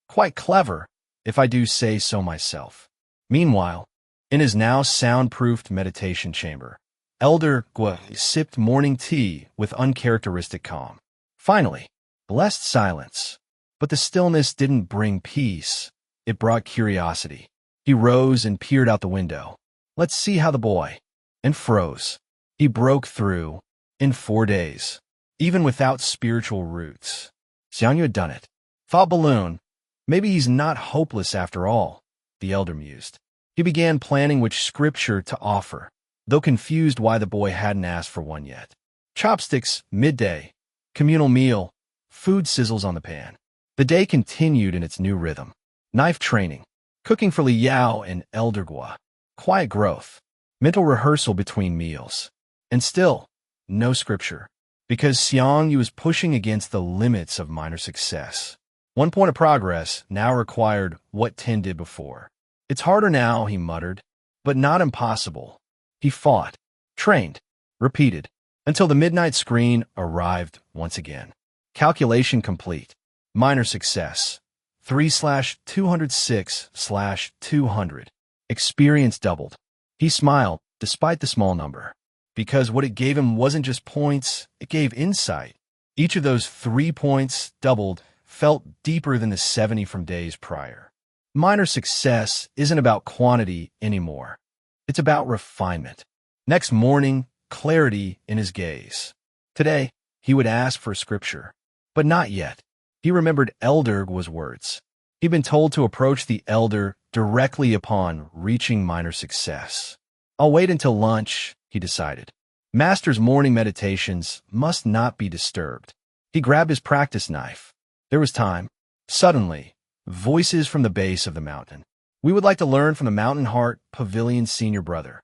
Quite clever, if I do say so myself. Meanwhile, in his now soundproofed meditation chamber, Elder Gua sipped morning tea with uncharacteristic calm. Finally, blessed silence. But the stillness didn't bring peace. It brought curiosity. He rose and peered out the window. Let's see how the boy... And froze. He broke through in 4 days, even without spiritual roots. Xiang Yu had done it. Thought balloon. Maybe he's not hopeless after all, the elder mused. He began planning which scripture to offer, though confused why the boy hadn't asked for one yet. Chopsticks, midday, communal meal, food sizzles on the pan. The day continued in its new rhythm. Knife training, cooking for Li Yao and Elder Gua, quiet growth, mental rehearsal between meals. And still, no scripture, because Xiang Yu was pushing against the limits of minor success. 1 point of progress now required what 10 did before. It's harder now, he muttered, but not impossible. He fought, trained, repeated, until the midnight screen arrived once again. Calculation complete. Minor success. 3/206/200. Experience doubled. He smiled, despite the small number, because what it gave him wasn't just points, it gave insight. Each of those 3 points, doubled, felt deeper than the 70 from days prior. Minor success isn't about quantity anymore. It's about refinement. Next morning, clarity in his gaze. Today, he would ask for scripture, but not yet. He remembered Elder Gua's words. He'd been told to approach the elder directly upon reaching minor success. I'll wait until lunch, he decided. Master's morning meditations must not be disturbed. He grabbed his practice knife. There was time. Suddenly, voices from the base of the mountain. We would like to learn from the Mountain Heart Pavilion's senior brother.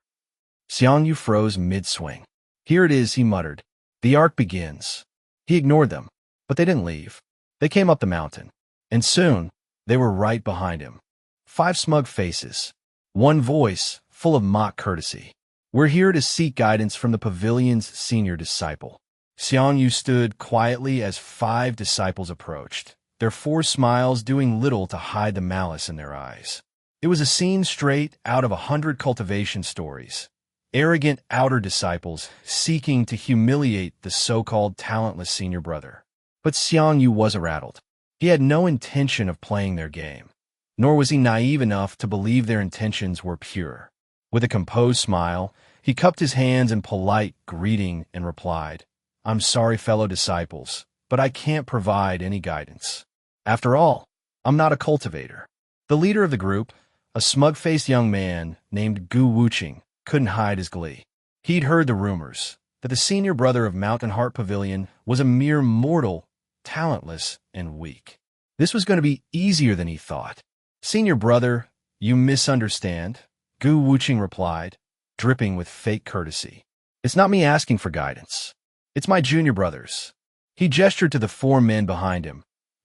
Xiang Yu froze mid-swing. Here it is, he muttered. The arc begins. He ignored them, but they didn't leave. They came up the mountain, and soon they were right behind him. 5 smug faces. One voice, full of mock courtesy. We're here to seek guidance from the pavilion's senior disciple. Xiang Yu stood quietly as 5 disciples approached, their 4 smiles doing little to hide the malice in their eyes. It was a scene straight out of 100 cultivation stories. Arrogant outer disciples seeking to humiliate the so-called talentless senior brother. But Xiang Yu wasn't rattled. He had no intention of playing their game, nor was he naive enough to believe their intentions were pure. With a composed smile, he cupped his hands in polite greeting and replied, I'm sorry, fellow disciples, but I can't provide any guidance. After all, I'm not a cultivator. The leader of the group, a smug-faced young man named Gu Wuqing, couldn't hide his glee. He'd heard the rumors that the senior brother of Mountain Heart Pavilion was a mere mortal, talentless, and weak. This was going to be easier than he thought. Senior brother, you misunderstand, Gu Wuqing replied, dripping with fake courtesy. It's not me asking for guidance. It's my junior brothers. He gestured to the 4 men behind him,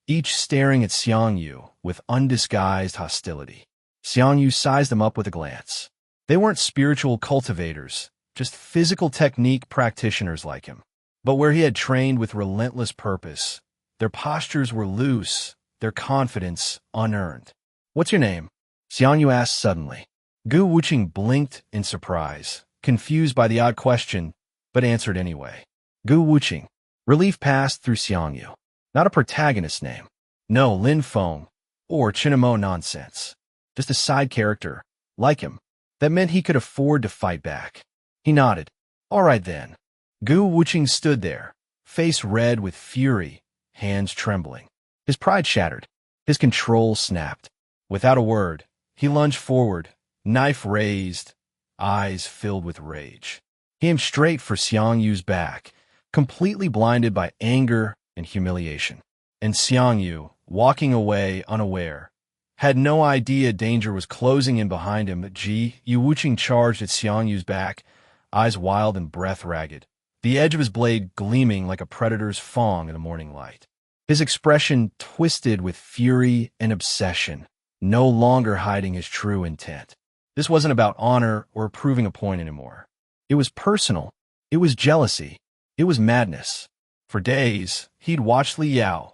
each staring at Xiang Yu with undisguised hostility. Xiang Yu sized them up with a glance. They weren't spiritual cultivators, just physical technique practitioners like him. But where he had trained with relentless purpose, their postures were loose, their confidence unearned. What's your name? Xiang Yu asked suddenly. Gu Wuqing blinked in surprise, confused by the odd question, but answered anyway. Gu Wuqing. Relief passed through Xiang Yu. Not a protagonist name. No Lin Feng or Chinamo nonsense. Just a side character, like him. That meant he could afford to fight back. He nodded. All right then. Gu Wuqing stood there, face red with fury, hands trembling. His pride shattered. His control snapped. Without a word, He lunged forward, knife raised, eyes filled with rage. He aimed straight for Xiang Yu's back, completely blinded by anger and humiliation. And Xiang Yu, walking away unaware, had no idea danger was closing in behind him. Yu Wuqing charged at Xiang Yu's back, eyes wild and breath ragged, the edge of his blade gleaming like a predator's fang in the morning light. His expression twisted with fury and obsession, no longer hiding his true intent. This wasn't about honor or proving a point anymore. It was personal. It was jealousy. It was madness. For days, he'd watched Li Yao,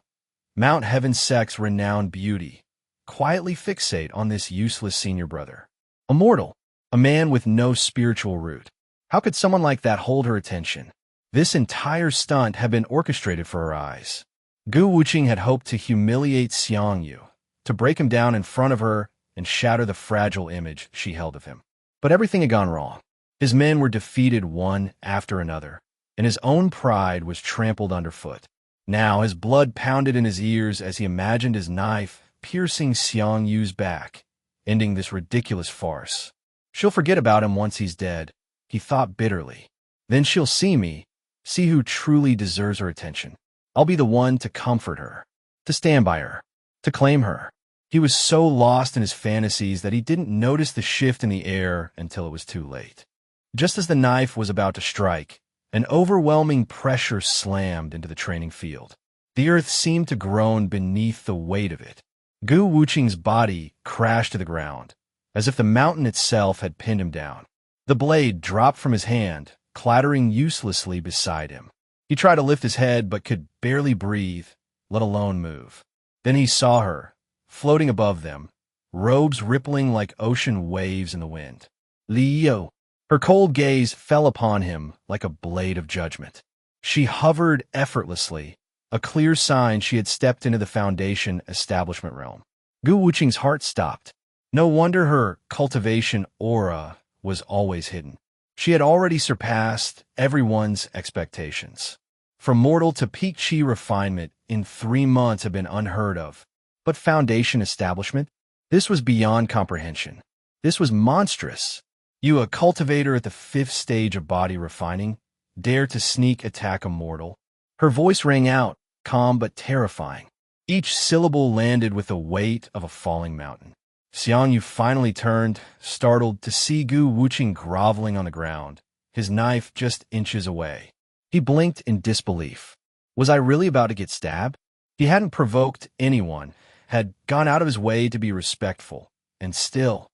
Mount Heaven Sect's renowned beauty, quietly fixate on this useless senior brother. A mortal, a man with no spiritual root. How could someone like that hold her attention? This entire stunt had been orchestrated for her eyes. Gu Wuqing had hoped to humiliate Xiang Yu, to break him down in front of her and shatter the fragile image she held of him. But everything had gone wrong. His men were defeated one after another, and his own pride was trampled underfoot. Now his blood pounded in his ears as he imagined his knife piercing Xiang Yu's back, ending this ridiculous farce. She'll forget about him once he's dead, he thought bitterly. Then she'll see me, see who truly deserves her attention. I'll be the one to comfort her, to stand by her, to claim her. He was so lost in his fantasies that he didn't notice the shift in the air until it was too late. Just as the knife was about to strike, an overwhelming pressure slammed into the training field. The earth seemed to groan beneath the weight of it. Gu Wuqing's body crashed to the ground, as if the mountain itself had pinned him down. The blade dropped from his hand, clattering uselessly beside him. He tried to lift his head but could barely breathe, let alone move. Then he saw her, floating above them, robes rippling like ocean waves in the wind. Li Yao. Her cold gaze fell upon him like a blade of judgment. She hovered effortlessly, a clear sign she had stepped into the Foundation establishment realm. Gu Wuqing's heart stopped. No wonder her cultivation aura was always hidden. She had already surpassed everyone's expectations. From mortal to peak chi refinement in 3 months had been unheard of. But Foundation establishment? This was beyond comprehension. This was monstrous. You, a cultivator at the 5th stage of body refining, dare to sneak attack a mortal? Her voice rang out, calm but terrifying. Each syllable landed with the weight of a falling mountain. Xiang Yu finally turned, startled to see Gu Wuqing groveling on the ground, his knife just inches away. He blinked in disbelief. Was I really about to get stabbed? He hadn't provoked anyone, had gone out of his way to be respectful, and still,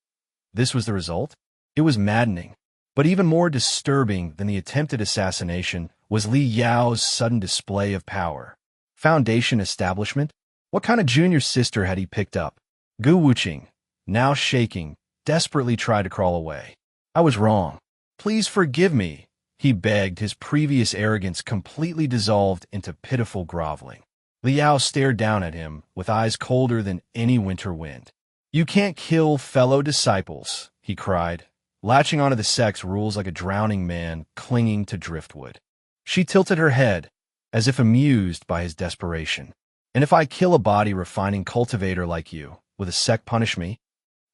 this was the result? It was maddening, but even more disturbing than the attempted assassination was Li Yao's sudden display of power. Foundation establishment? What kind of junior sister had he picked up? Gu Wuqing, now shaking, desperately tried to crawl away. I was wrong. Please forgive me, he begged, his previous arrogance completely dissolved into pitiful groveling. Li Yao stared down at him, with eyes colder than any winter wind. You can't kill fellow disciples, he cried, latching onto the sect's rules like a drowning man clinging to driftwood. She tilted her head, as if amused by his desperation. And if I kill a body-refining cultivator like you, will the sect punish me?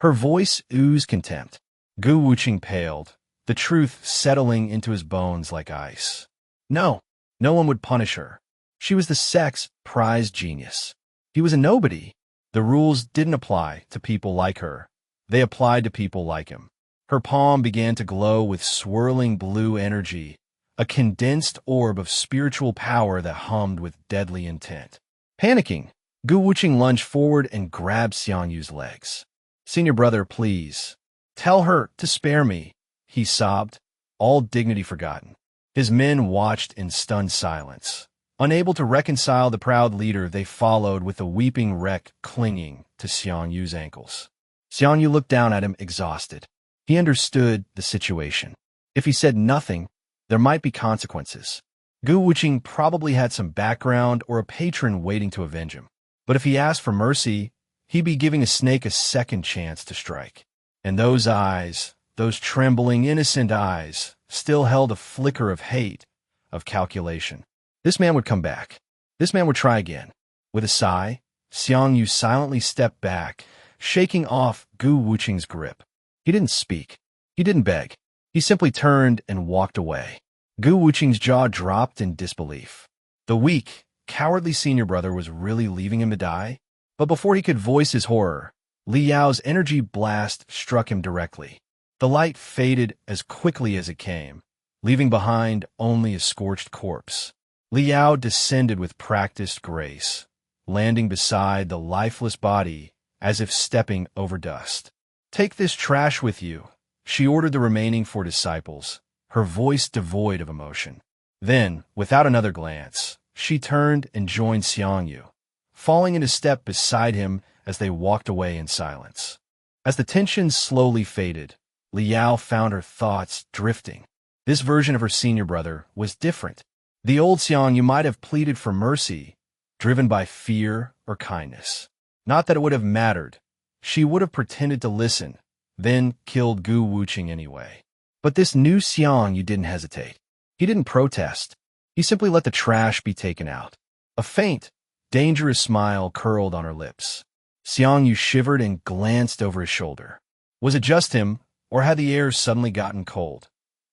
Her voice oozed contempt. Gu Wuqing paled, the truth settling into his bones like ice. No, no one would punish her. She was the sect's prized genius. He was a nobody. The rules didn't apply to people like her. They applied to people like him. Her palm began to glow with swirling blue energy, a condensed orb of spiritual power that hummed with deadly intent. Panicking, Gu Wuqing lunged forward and grabbed Xiang Yu's legs. Senior brother, please. Tell her to spare me, he sobbed, all dignity forgotten. His men watched in stunned silence, unable to reconcile the proud leader they followed with the weeping wreck clinging to Xiang Yu's ankles. Xiang Yu looked down at him, exhausted. He understood the situation. If he said nothing, there might be consequences. Gu Wuqing probably had some background or a patron waiting to avenge him. But if he asked for mercy, he'd be giving a snake a second chance to strike. And those eyes, those trembling, innocent eyes, still held a flicker of hate, of calculation. This man would come back. This man would try again. With a sigh, Xiang Yu silently stepped back, shaking off Gu Wuqing's grip. He didn't speak. He didn't beg. He simply turned and walked away. Gu Wuqing's jaw dropped in disbelief. The weak, cowardly senior brother was really leaving him to die? But before he could voice his horror, Li Yao's energy blast struck him directly. The light faded as quickly as it came, leaving behind only a scorched corpse. Li Yao descended with practiced grace, landing beside the lifeless body as if stepping over dust. "Take this trash with you," she ordered the remaining 4 disciples, her voice devoid of emotion. Then, without another glance, she turned and joined Xiang Yu, falling into step beside him as they walked away in silence. As the tension slowly faded, Li Yao found her thoughts drifting. This version of her senior brother was different. The old Xiang Yu might have pleaded for mercy, driven by fear or kindness. Not that it would have mattered. She would have pretended to listen, then killed Gu Wuqing anyway. But this new Xiang Yu didn't hesitate. He didn't protest. He simply let the trash be taken out. A faint, dangerous smile curled on her lips. Xiang Yu shivered and glanced over his shoulder. Was it just him, or had the air suddenly gotten cold?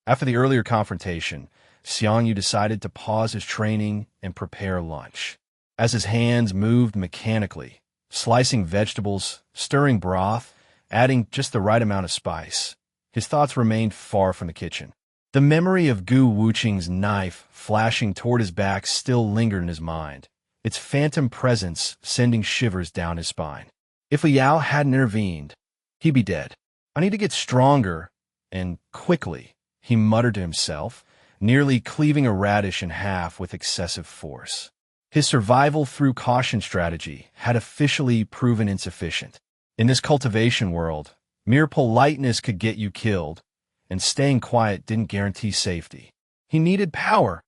After the earlier confrontation, Xiang Yu decided to pause his training and prepare lunch. As his hands moved mechanically, slicing vegetables, stirring broth, adding just the right amount of spice, his thoughts remained far from the kitchen. The memory of Gu Wuqing's knife flashing toward his back still lingered in his mind, its phantom presence sending shivers down his spine. If Li Yao hadn't intervened, he'd be dead. "I need to get stronger, and quickly," he muttered to himself, nearly cleaving a radish in half with excessive force. His survival through caution strategy had officially proven insufficient. In this cultivation world, mere politeness could get you killed, and staying quiet didn't guarantee safety. He needed power,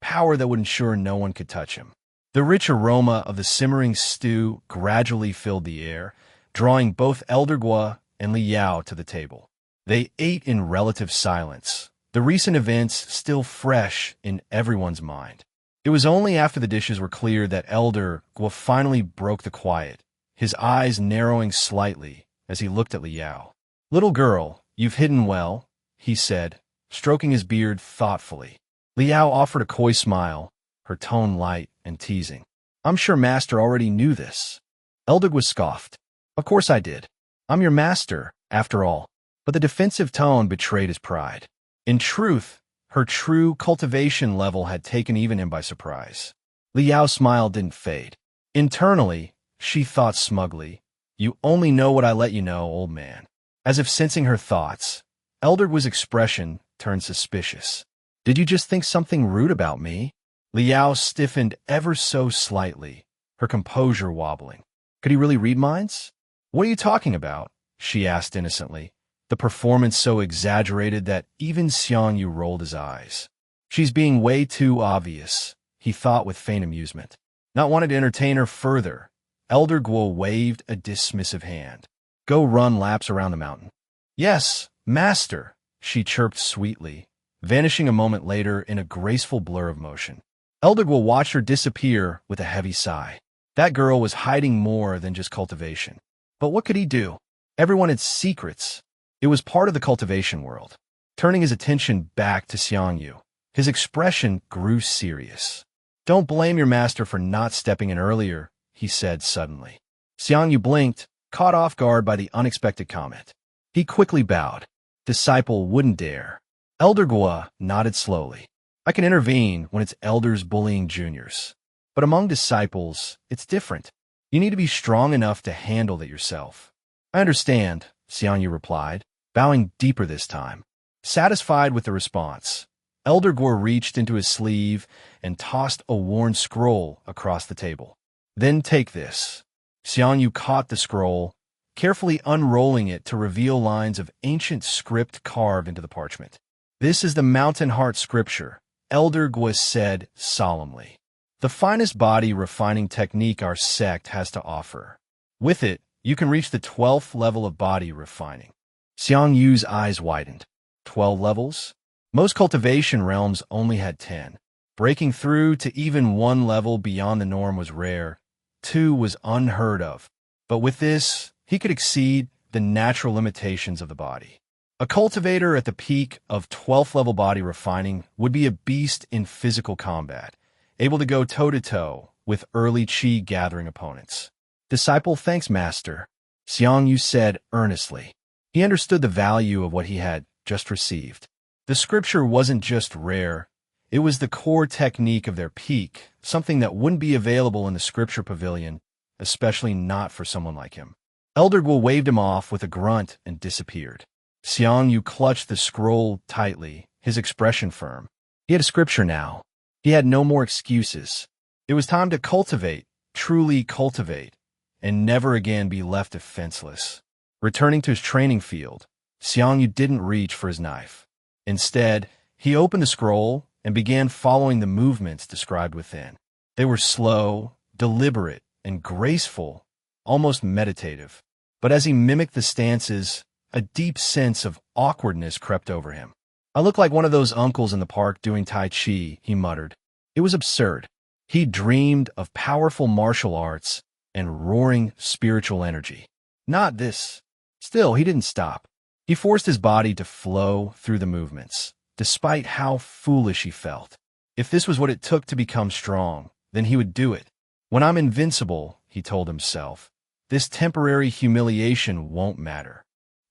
power that would ensure no one could touch him. The rich aroma of the simmering stew gradually filled the air, drawing both Elder Guo and Li Yao to the table. They ate in relative silence, the recent events still fresh in everyone's mind. It was only after the dishes were cleared that Elder Guo finally broke the quiet, his eyes narrowing slightly as he looked at Li Yao. "Little girl, you've hidden well," he said, stroking his beard thoughtfully. Li Yao offered a coy smile, her tone light and teasing. "I'm sure Master already knew this." Elder Guo scoffed. "Of course I did. I'm your master, after all." But the defensive tone betrayed his pride. In truth, her true cultivation level had taken even him by surprise. Li Yao's smile didn't fade. Internally, she thought smugly, "You only know what I let you know, old man." As if sensing her thoughts, Elder Guo's expression turned suspicious. "Did you just think something rude about me?" Li Yao stiffened ever so slightly, her composure wobbling. Could he really read minds? "What are you talking about?" she asked innocently, the performance so exaggerated that even Xiang Yu rolled his eyes. "She's being way too obvious," he thought with faint amusement. Not wanting to entertain her further, Elder Guo waved a dismissive hand. "Go run laps around the mountain." "Yes, master," she chirped sweetly, vanishing a moment later in a graceful blur of motion. Elder Guo watched her disappear with a heavy sigh. That girl was hiding more than just cultivation. But what could he do? Everyone had secrets. It was part of the cultivation world. Turning his attention back to Xiang Yu, his expression grew serious. "Don't blame your master for not stepping in earlier," he said suddenly. Xiang Yu blinked, caught off guard by the unexpected comment. He quickly bowed. Disciple wouldn't dare. Elder Guo nodded slowly. "I can intervene when it's elders bullying juniors. But among disciples, it's different. You need to be strong enough to handle it yourself." "I understand," Xiang Yu replied, bowing deeper this time. Satisfied with the response, Elder Guo reached into his sleeve and tossed a worn scroll across the table. "Then take this." Xiang Yu caught the scroll, carefully unrolling it to reveal lines of ancient script carved into the parchment. "This is the Mountain Heart Scripture," Elder Guo said solemnly. "The finest body refining technique our sect has to offer. With it, you can reach the 12th level of body refining." Xiang Yu's eyes widened. 12 levels? Most cultivation realms only had 10. Breaking through to even one level beyond the norm was rare. 2 was unheard of. But with this, he could exceed the natural limitations of the body. A cultivator at the peak of 12th level body refining would be a beast in physical combat, able to go toe-to-toe with early chi gathering opponents. Disciple, thanks, Master, Xiang Yu said earnestly. He understood the value of what he had just received. The scripture wasn't just rare, it was the core technique of their peak, something that wouldn't be available in the scripture pavilion, especially not for someone like him. Elder Guo waved him off with a grunt and disappeared. Xiang Yu clutched the scroll tightly, his expression firm. He had a scripture now. He had no more excuses. It was time to cultivate, truly cultivate, and never again be left defenseless. Returning to his training field, Xiang Yu didn't reach for his knife. Instead, he opened the scroll and began following the movements described within. They were slow, deliberate, and graceful, almost meditative. But as he mimicked the stances, a deep sense of awkwardness crept over him. I look like one of those uncles in the park doing Tai Chi, he muttered. It was absurd. He dreamed of powerful martial arts and roaring spiritual energy. Not this. Still, he didn't stop. He forced his body to flow through the movements, despite how foolish he felt. If this was what it took to become strong, then he would do it. When I'm invincible, he told himself, this temporary humiliation won't matter.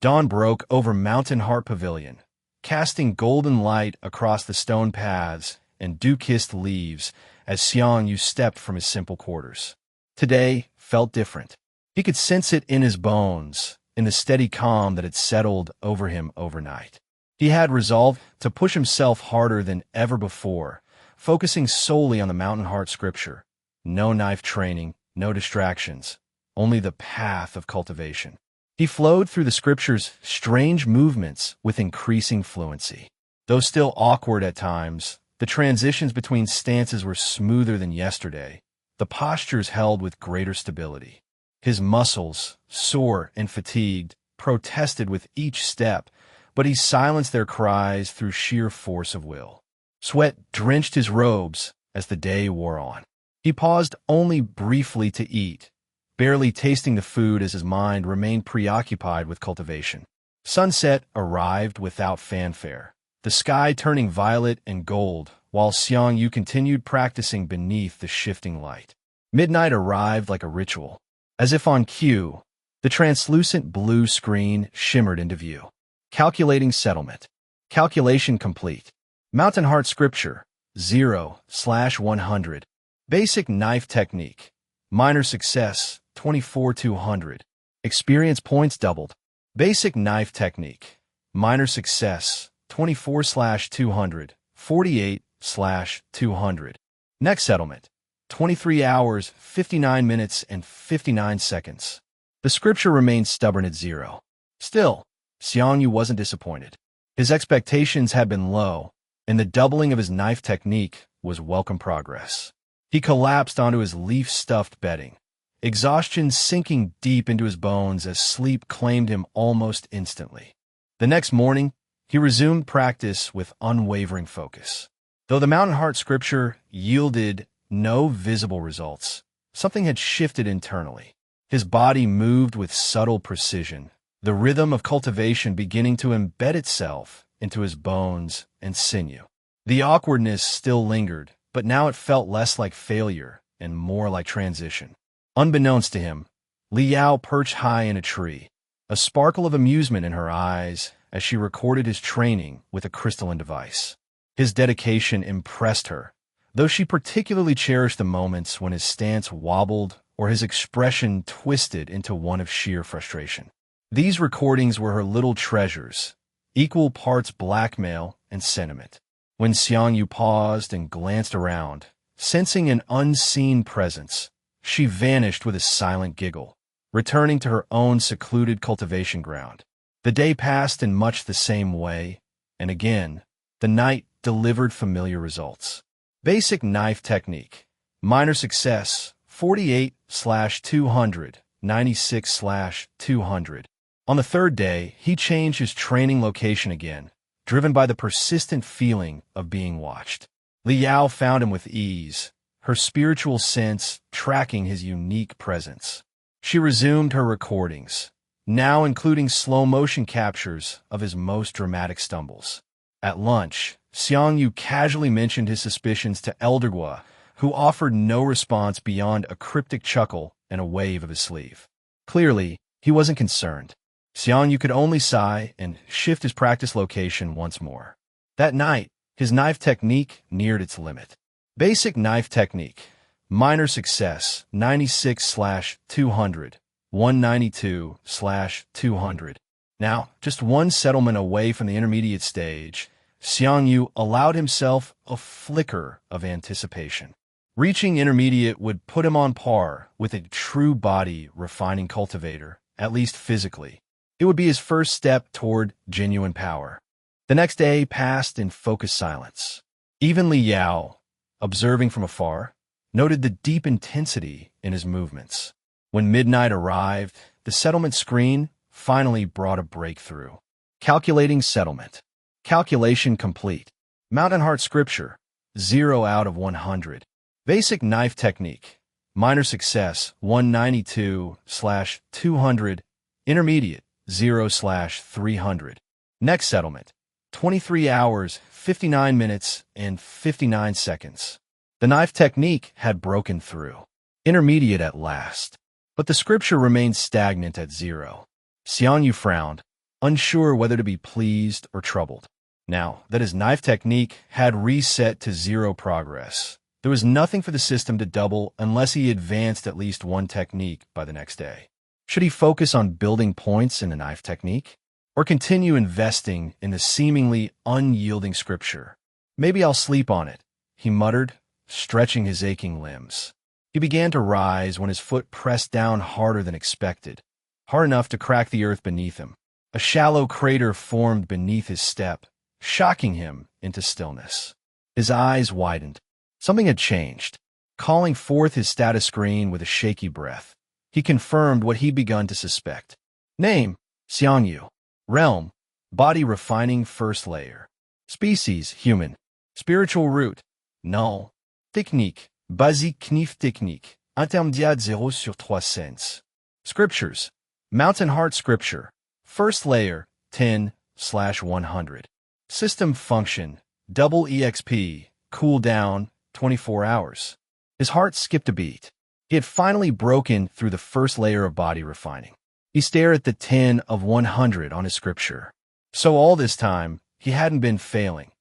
Dawn broke over Mountain Heart Pavilion, casting golden light across the stone paths and dew-kissed leaves as Xiang Yu stepped from his simple quarters. Today felt different. He could sense it in his bones, in the steady calm that had settled over him overnight. He had resolved to push himself harder than ever before, focusing solely on the Mountain Heart scripture. No knife training, no distractions, only the path of cultivation. He flowed through the scripture's strange movements with increasing fluency. Though still awkward at times, the transitions between stances were smoother than yesterday, the postures held with greater stability. His muscles, sore and fatigued, protested with each step, but he silenced their cries through sheer force of will. Sweat drenched his robes as the day wore on. He paused only briefly to eat, barely tasting the food as his mind remained preoccupied with cultivation. Sunset arrived without fanfare, the sky turning violet and gold, while Xiang Yu continued practicing beneath the shifting light. Midnight arrived like a ritual. As if on cue, the translucent blue screen shimmered into view. Calculating settlement. Calculation complete. Mountain Heart Scripture, 0/100. Basic knife technique. Minor success, 24,200. Experience points doubled. Basic knife technique. Minor success, 24/200. 48/200. Next settlement. 23 hours, 59 minutes, and 59 seconds. The scripture remained stubborn at 0. Still, Xiang Yu wasn't disappointed. His expectations had been low, and the doubling of his knife technique was welcome progress. He collapsed onto his leaf-stuffed bedding, exhaustion sinking deep into his bones as sleep claimed him almost instantly. The next morning, he resumed practice with unwavering focus. Though the Mountain Heart scripture yielded no visible results, something had shifted internally. His body moved with subtle precision, the rhythm of cultivation beginning to embed itself into his bones and sinew. The awkwardness still lingered, but now it felt less like failure and more like transition. Unbeknownst to him, Li Yao perched high in a tree, a sparkle of amusement in her eyes as she recorded his training with a crystalline device. His dedication impressed her, though she particularly cherished the moments when his stance wobbled or his expression twisted into one of sheer frustration. These recordings were her little treasures, equal parts blackmail and sentiment. When Xiang Yu paused and glanced around, sensing an unseen presence, she vanished with a silent giggle, returning to her own secluded cultivation ground. The day passed in much the same way, and again, the night delivered familiar results. Basic knife technique. Minor success, 48/200, 96/200. On the third day, he changed his training location again, driven by the persistent feeling of being watched. Li Yao found him with ease, her spiritual sense tracking his unique presence. She resumed her recordings, now including slow-motion captures of his most dramatic stumbles. At lunch, Xiang Yu casually mentioned his suspicions to Eldergua, who offered no response beyond a cryptic chuckle and a wave of his sleeve. Clearly, he wasn't concerned. Xiang Yu could only sigh and shift his practice location once more. That night, his knife technique neared its limit. Basic knife technique. Minor success, 96/200, 192/200. Now, just one settlement away from the intermediate stage, Xiang Yu allowed himself a flicker of anticipation. Reaching intermediate would put him on par with a true body refining cultivator, at least physically. It would be his first step toward genuine power. The next day passed in focused silence. Even Li Yao, observing from afar, noted the deep intensity in his movements. When midnight arrived, the settlement screen finally brought a breakthrough. Calculating settlement. Calculation complete. Mountain Heart Scripture, 0 out of 100. Basic knife technique. Minor success, 192/200. Intermediate, 0/300. Next settlement, 23 hours, 59 minutes, and 59 seconds. The knife technique had broken through. Intermediate at last. But the scripture remained stagnant at 0. Xiang Yu frowned, unsure whether to be pleased or troubled. Now that his knife technique had reset to 0 progress, there was nothing for the system to double unless he advanced at least one technique by the next day. Should he focus on building points in the knife technique? Or continue investing in the seemingly unyielding scripture? Maybe I'll sleep on it, he muttered, stretching his aching limbs. He began to rise when his foot pressed down harder than expected, hard enough to crack the earth beneath him. A shallow crater formed beneath his step, shocking him into stillness. His eyes widened. Something had changed. Calling forth his status screen with a shaky breath, he confirmed what he'd begun to suspect. Name, Xiang Yu. Realm, body refining first layer. Species, human. Spiritual root, null. Technique, basique knife technique, intermédiate 0/300. Scriptures, Mountain Heart Scripture, first layer, 10/100. System function, Double EXP, cooldown, 24 hours. His heart skipped a beat. He had finally broken through the first layer of body refining. He stared at the 10/100 on his scripture. So all this time, he hadn't been failing.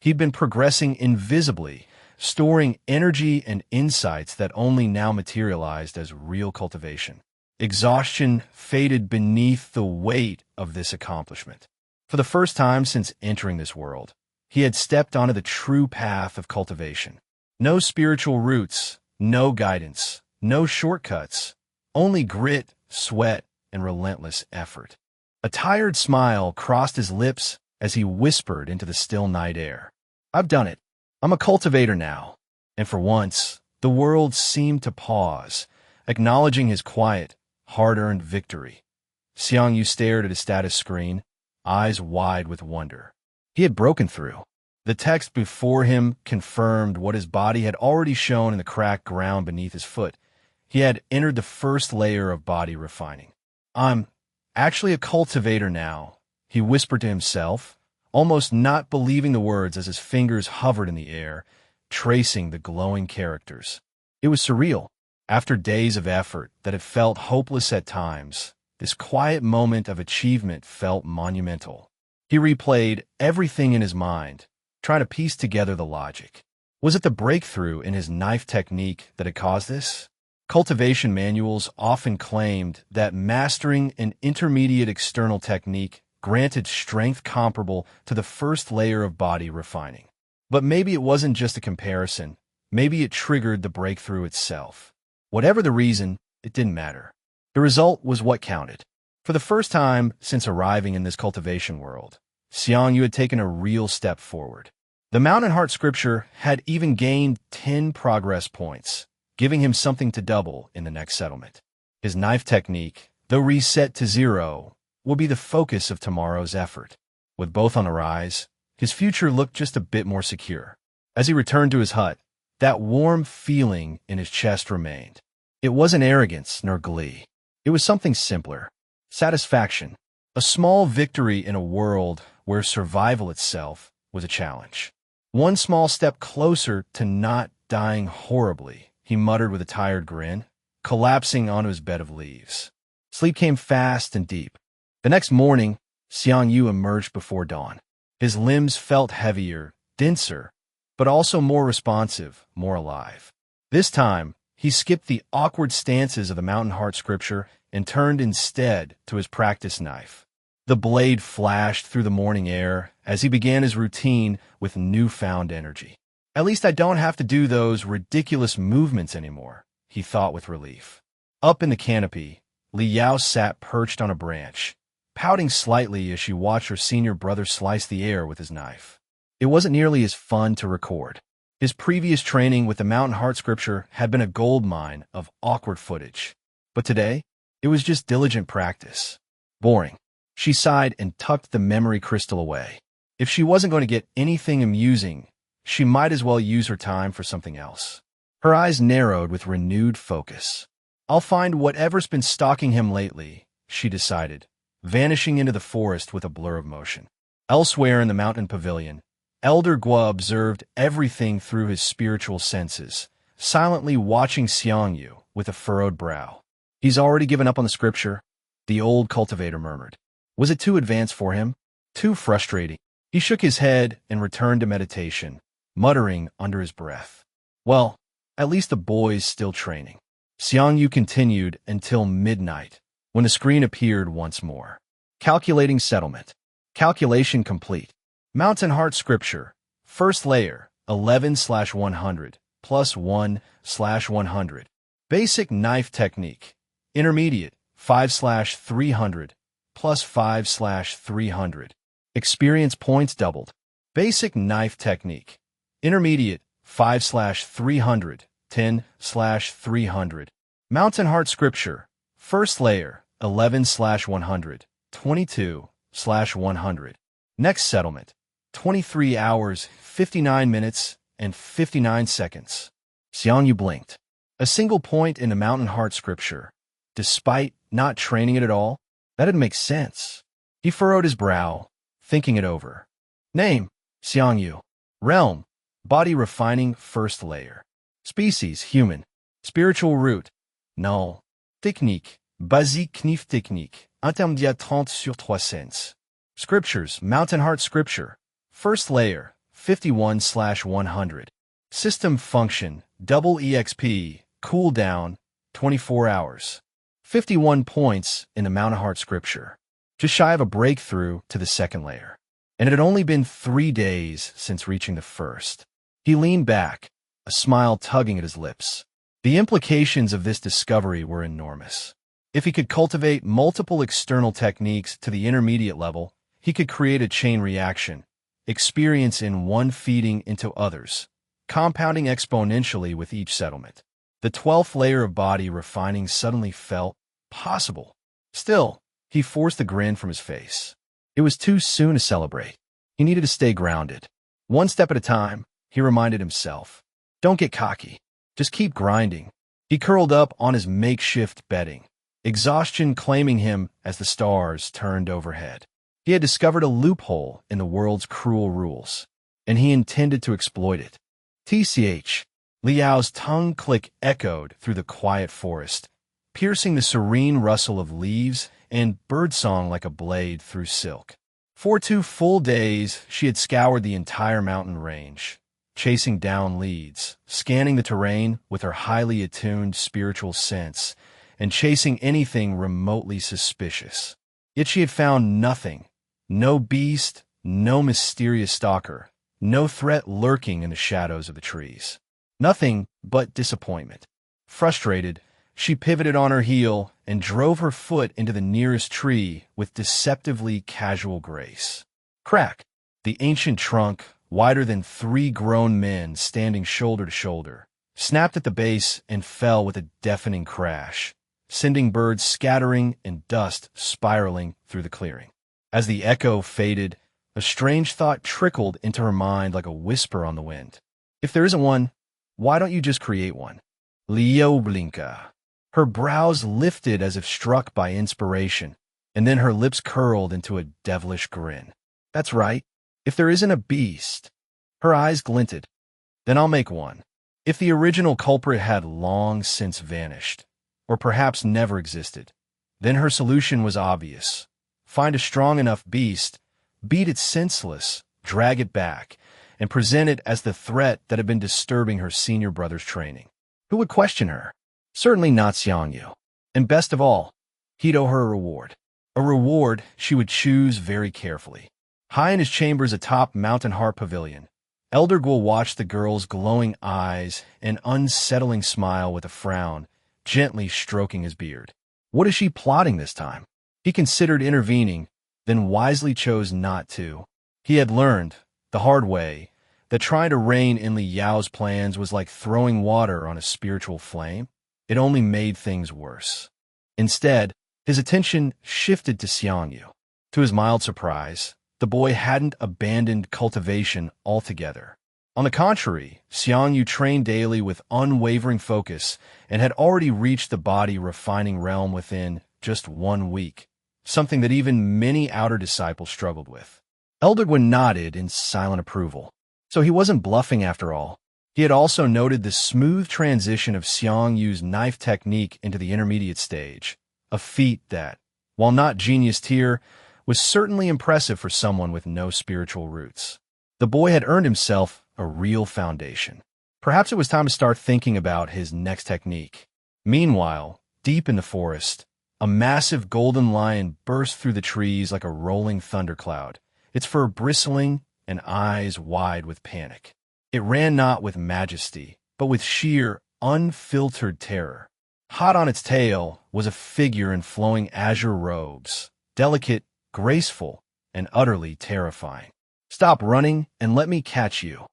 He'd been progressing invisibly, storing energy and insights that only now materialized as real cultivation. Exhaustion faded beneath the weight of this accomplishment. For the first time since entering this world, he had stepped onto the true path of cultivation. No spiritual roots, no guidance, no shortcuts, only grit, sweat, and relentless effort. A tired smile crossed his lips as he whispered into the still night air. I've done it. I'm a cultivator now. And for once, the world seemed to pause, acknowledging his quiet, hard-earned victory. Xiang Yu stared at his status screen, eyes wide with wonder. He had broken through. The text before him confirmed what his body had already shown in the cracked ground beneath his foot. He had entered the first layer of body refining. I'm actually a cultivator now, he whispered to himself, almost not believing the words as his fingers hovered in the air, tracing the glowing characters. It was surreal. After days of effort that had felt hopeless at times, this quiet moment of achievement felt monumental. He replayed everything in his mind, trying to piece together the logic. Was it the breakthrough in his knife technique that had caused this? Cultivation manuals often claimed that mastering an intermediate external technique granted strength comparable to the first layer of body refining. But maybe it wasn't just a comparison. Maybe it triggered the breakthrough itself. Whatever the reason, it didn't matter. The result was what counted. For the first time since arriving in this cultivation world, Xiang Yu had taken a real step forward. The Mountain Heart Scripture had even gained 10 progress points, giving him something to double in the next settlement. His knife technique, though reset to 0, will be the focus of tomorrow's effort. With both on the rise, his future looked just a bit more secure. As he returned to his hut, that warm feeling in his chest remained. It wasn't arrogance nor glee. It was something simpler. Satisfaction. A small victory in a world where survival itself was a challenge. One small step closer to not dying horribly, he muttered with a tired grin, collapsing onto his bed of leaves. Sleep came fast and deep. The next morning, Xiang Yu emerged before dawn. His limbs felt heavier, denser, but also more responsive, more alive. This time, he skipped the awkward stances of the Mountain Heart scripture and turned instead to his practice knife. The blade flashed through the morning air as he began his routine with newfound energy. At least I don't have to do those ridiculous movements anymore, he thought with relief. Up in the canopy, Li Yao sat perched on a branch, pouting slightly as she watched her senior brother slice the air with his knife. It wasn't nearly as fun to record. His previous training with the Mountain Heart scripture had been a goldmine of awkward footage. But today, it was just diligent practice. Boring. She sighed and tucked the memory crystal away. If she wasn't going to get anything amusing, she might as well use her time for something else. Her eyes narrowed with renewed focus. I'll find whatever's been stalking him lately, she decided, vanishing into the forest with a blur of motion. Elsewhere in the mountain pavilion, Elder Gua observed everything through his spiritual senses, silently watching Xiang Yu with a furrowed brow. He's already given up on the scripture, the old cultivator murmured. Was it too advanced for him? Too frustrating? He shook his head and returned to meditation, muttering under his breath. Well, at least the boy's still training. Xiang Yu continued until midnight, when the screen appeared once more. Calculating settlement. Calculation complete. Mountain Heart Scripture. First layer, 11/100, plus 1/100. Basic knife technique. Intermediate, 5/300, plus 5/300. Experience points doubled. Basic knife technique. Intermediate, 5/300, 10/300. Mountain Heart Scripture. First layer, 11/100, 22/100. Next settlement, 23 hours, 59 minutes, and 59 seconds. Xiang Yu blinked. A single point in the Mountain Heart Scripture. Despite not training it at all, that didn't make sense. He furrowed his brow, thinking it over. Name, Xiang Yu. Realm, body refining first layer. Species, human. Spiritual root, null. Technique, basique knif technique, intermédiaire 30/300. Scriptures, Mountain Heart Scripture. First layer, 51/100. System function, Double EXP, cooldown, 24 hours. 51 points in the Mountain Heart Scripture. Just shy of a breakthrough to the second layer. And it had only been 3 days since reaching the first. He leaned back, a smile tugging at his lips. The implications of this discovery were enormous. If he could cultivate multiple external techniques to the intermediate level, he could create a chain reaction, experience in one feeding into others, compounding exponentially with each settlement. The 12th layer of body refining suddenly felt possible. Still, he forced a grin from his face. It was too soon to celebrate. He needed to stay grounded. One step at a time, he reminded himself. Don't get cocky. Just keep grinding. He curled up on his makeshift bedding, exhaustion claiming him as the stars turned overhead. He had discovered a loophole in the world's cruel rules, and he intended to exploit it. TCH. Liao's tongue click echoed through the quiet forest, piercing the serene rustle of leaves and birdsong like a blade through silk. For 2 full days, she had scoured the entire mountain range, chasing down leads, scanning the terrain with her highly attuned spiritual sense, and chasing anything remotely suspicious. Yet she had found nothing. No beast, no mysterious stalker, no threat lurking in the shadows of the trees. Nothing but disappointment. Frustrated, she pivoted on her heel and drove her foot into the nearest tree with deceptively casual grace. Crack! The ancient trunk, wider than 3 grown men standing shoulder to shoulder, snapped at the base and fell with a deafening crash, sending birds scattering and dust spiraling through the clearing. As the echo faded, a strange thought trickled into her mind like a whisper on the wind. If there isn't one, why don't you just create one? Leo Blinka. Her brows lifted as if struck by inspiration, and then her lips curled into a devilish grin. That's right. If there isn't a beast. Her eyes glinted. Then I'll make one. If the original culprit had long since vanished, or perhaps never existed, then her solution was obvious. Find a strong enough beast, beat it senseless, drag it back, and present it as the threat that had been disturbing her senior brother's training. Who would question her? Certainly not Xiang Yu. And best of all, he'd owe her a reward. A reward she would choose very carefully. High in his chambers atop Mountain Heart Pavilion, Elder Guo watched the girl's glowing eyes and unsettling smile with a frown, gently stroking his beard. What is she plotting this time? He considered intervening, then wisely chose not to. He had learned, the hard way, that trying to rein in Li Yao's plans was like throwing water on a spiritual flame. It only made things worse. Instead, his attention shifted to Xiang Yu. To his mild surprise, the boy hadn't abandoned cultivation altogether. On the contrary, Xiang Yu trained daily with unwavering focus and had already reached the body-refining realm within just 1 week, something that even many outer disciples struggled with. Elder Guo nodded in silent approval. So he wasn't bluffing after all. He had also noted the smooth transition of Xiang Yu's knife technique into the intermediate stage, a feat that, while not genius tier, was certainly impressive for someone with no spiritual roots. The boy had earned himself a real foundation. Perhaps it was time to start thinking about his next technique. Meanwhile, deep in the forest, a massive golden lion burst through the trees like a rolling thundercloud, its fur bristling and eyes wide with panic. It ran not with majesty, but with sheer, unfiltered terror. Hot on its tail was a figure in flowing azure robes, delicate, graceful, and utterly terrifying. Stop running and let me catch you.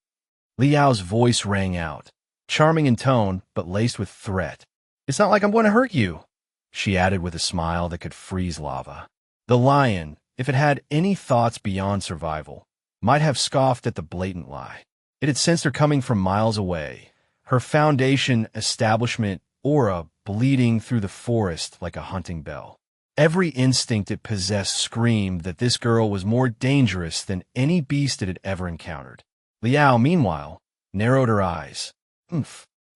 Li Yao's voice rang out, charming in tone but laced with threat. It's not like I'm going to hurt you, she added with a smile that could freeze lava. The lion, if it had any thoughts beyond survival, might have scoffed at the blatant lie. It had sensed her coming from miles away, her foundation establishment aura bleeding through the forest like a hunting bell. Every instinct it possessed screamed that this girl was more dangerous than any beast it had ever encountered. Liao, meanwhile, narrowed her eyes.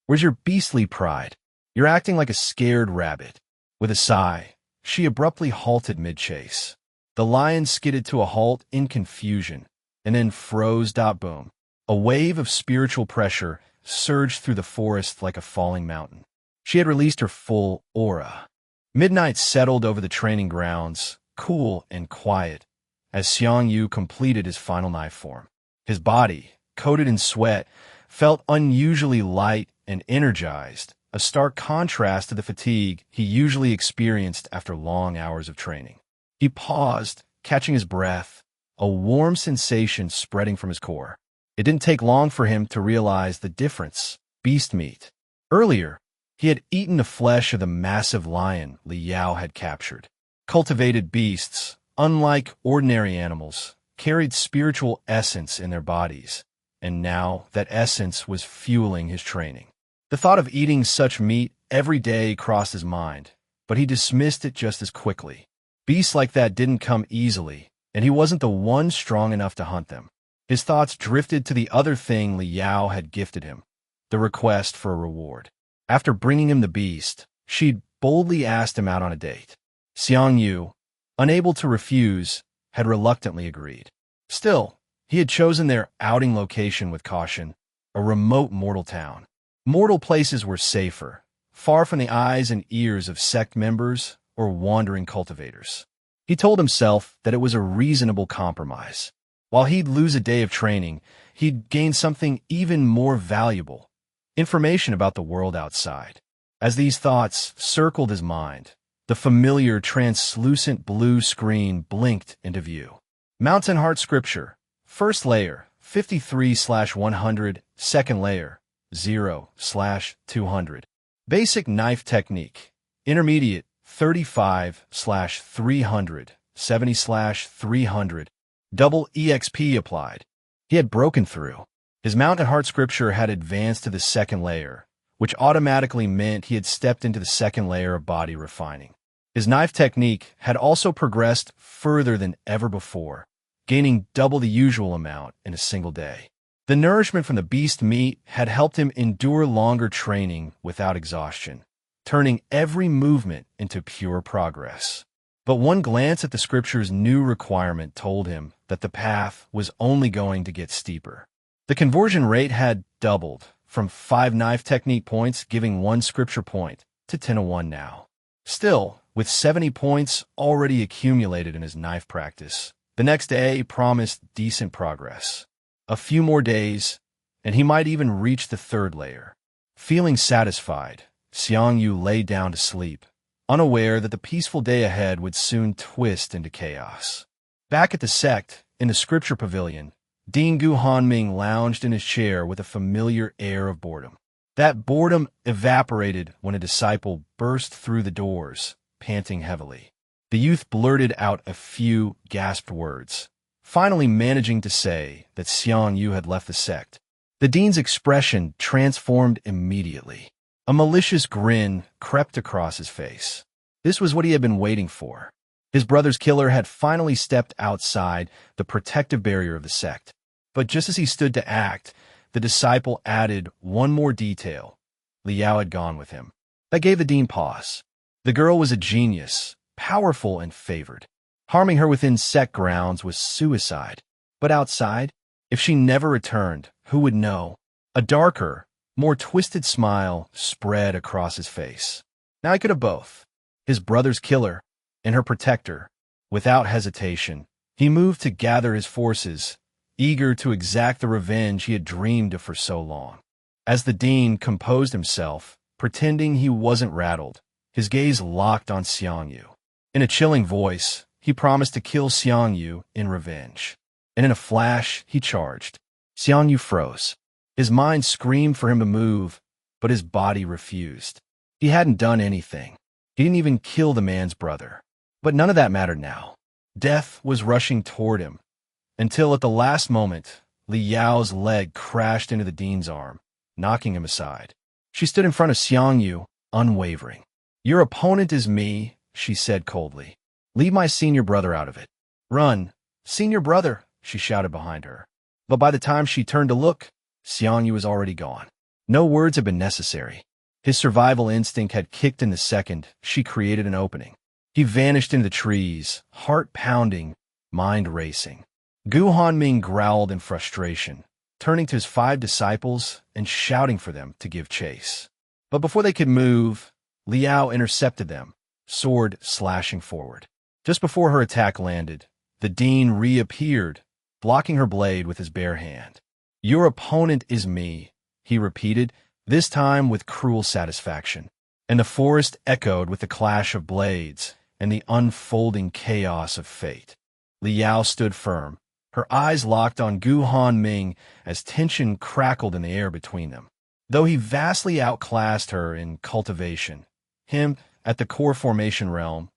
Where's your beastly pride? You're acting like a scared rabbit. With a sigh, she abruptly halted mid-chase. The lion skidded to a halt in confusion, and then froze. Boom. A wave of spiritual pressure surged through the forest like a falling mountain. She had released her full aura. Midnight settled over the training grounds, cool and quiet, as Xiang Yu completed his final knife form. His body, coated in sweat, felt unusually light and energized, a stark contrast to the fatigue he usually experienced after long hours of training. He paused, catching his breath, a warm sensation spreading from his core. It didn't take long for him to realize the difference: beast meat. Earlier, he had eaten the flesh of the massive lion Li Yao had captured. Cultivated beasts, unlike ordinary animals, carried spiritual essence in their bodies, and now that essence was fueling his training. The thought of eating such meat every day crossed his mind, but he dismissed it just as quickly. Beasts like that didn't come easily, and he wasn't the one strong enough to hunt them. His thoughts drifted to the other thing Li Yao had gifted him, the request for a reward. After bringing him the beast, she'd boldly asked him out on a date. Xiang Yu, unable to refuse, had reluctantly agreed. Still, he had chosen their outing location with caution, a remote mortal town. Mortal places were safer, far from the eyes and ears of sect members or wandering cultivators. He told himself that it was a reasonable compromise. While he'd lose a day of training, he'd gain something even more valuable: information about the world outside. As these thoughts circled his mind, the familiar translucent blue screen blinked into view. Mountain Heart Scripture, first layer, 53/100, second layer, 0/200. Basic knife technique, intermediate, 35/300, 70/300. Double EXP applied. He had broken through. His Mountain Heart Scripture had advanced to the second layer, which automatically meant he had stepped into the second layer of body refining. His knife technique had also progressed further than ever before, gaining double the usual amount in a single day. The nourishment from the beast meat had helped him endure longer training without exhaustion, turning every movement into pure progress. But one glance at the scripture's new requirement told him that the path was only going to get steeper. The conversion rate had doubled, from 5 knife technique points giving 1 scripture point to 10-1 now. Still, with 70 points already accumulated in his knife practice, the next day promised decent progress. A few more days, and he might even reach the 3rd layer. Feeling satisfied, Xiang Yu lay down to sleep, unaware that the peaceful day ahead would soon twist into chaos. Back at the sect, in the scripture pavilion, Dean Gu Hanming lounged in his chair with a familiar air of boredom. That boredom evaporated when a disciple burst through the doors, panting heavily. The youth blurted out a few gasped words, finally managing to say that Xiang Yu had left the sect. The dean's expression transformed immediately. A malicious grin crept across his face. This was what he had been waiting for. His brother's killer had finally stepped outside the protective barrier of the sect. But just as he stood to act, the disciple added one more detail. Liao had gone with him. That gave the dean pause. The girl was a genius, powerful and favored. Harming her within sect grounds was suicide. But outside, if she never returned, who would know? A darker, more twisted smile spread across his face. Now he could have both. His brother's killer and her protector. Without hesitation, he moved to gather his forces, eager to exact the revenge he had dreamed of for so long. As the dean composed himself, pretending he wasn't rattled, his gaze locked on Xiang Yu. In a chilling voice, he promised to kill Xiang Yu in revenge. And in a flash, he charged. Xiang Yu froze. His mind screamed for him to move, but his body refused. He hadn't done anything. He didn't even kill the man's brother. But none of that mattered now. Death was rushing toward him, until at the last moment, Li Yao's leg crashed into the dean's arm, knocking him aside. She stood in front of Xiang Yu, unwavering. "Your opponent is me," she said coldly. "Leave my senior brother out of it." "Run, senior brother," she shouted behind her. But by the time she turned to look, Xiang Yu was already gone. No words had been necessary. His survival instinct had kicked in the second she created an opening. He vanished into the trees, heart pounding, mind racing. Gu Hanming growled in frustration, turning to his 5 disciples and shouting for them to give chase. But before they could move, Liao intercepted them, sword slashing forward. Just before her attack landed, the dean reappeared, blocking her blade with his bare hand. "Your opponent is me," he repeated, this time with cruel satisfaction. And the forest echoed with the clash of blades and the unfolding chaos of fate. Liao stood firm, her eyes locked on Gu Hanming as tension crackled in the air between them. Though he vastly outclassed her in cultivation, him at the core formation realm,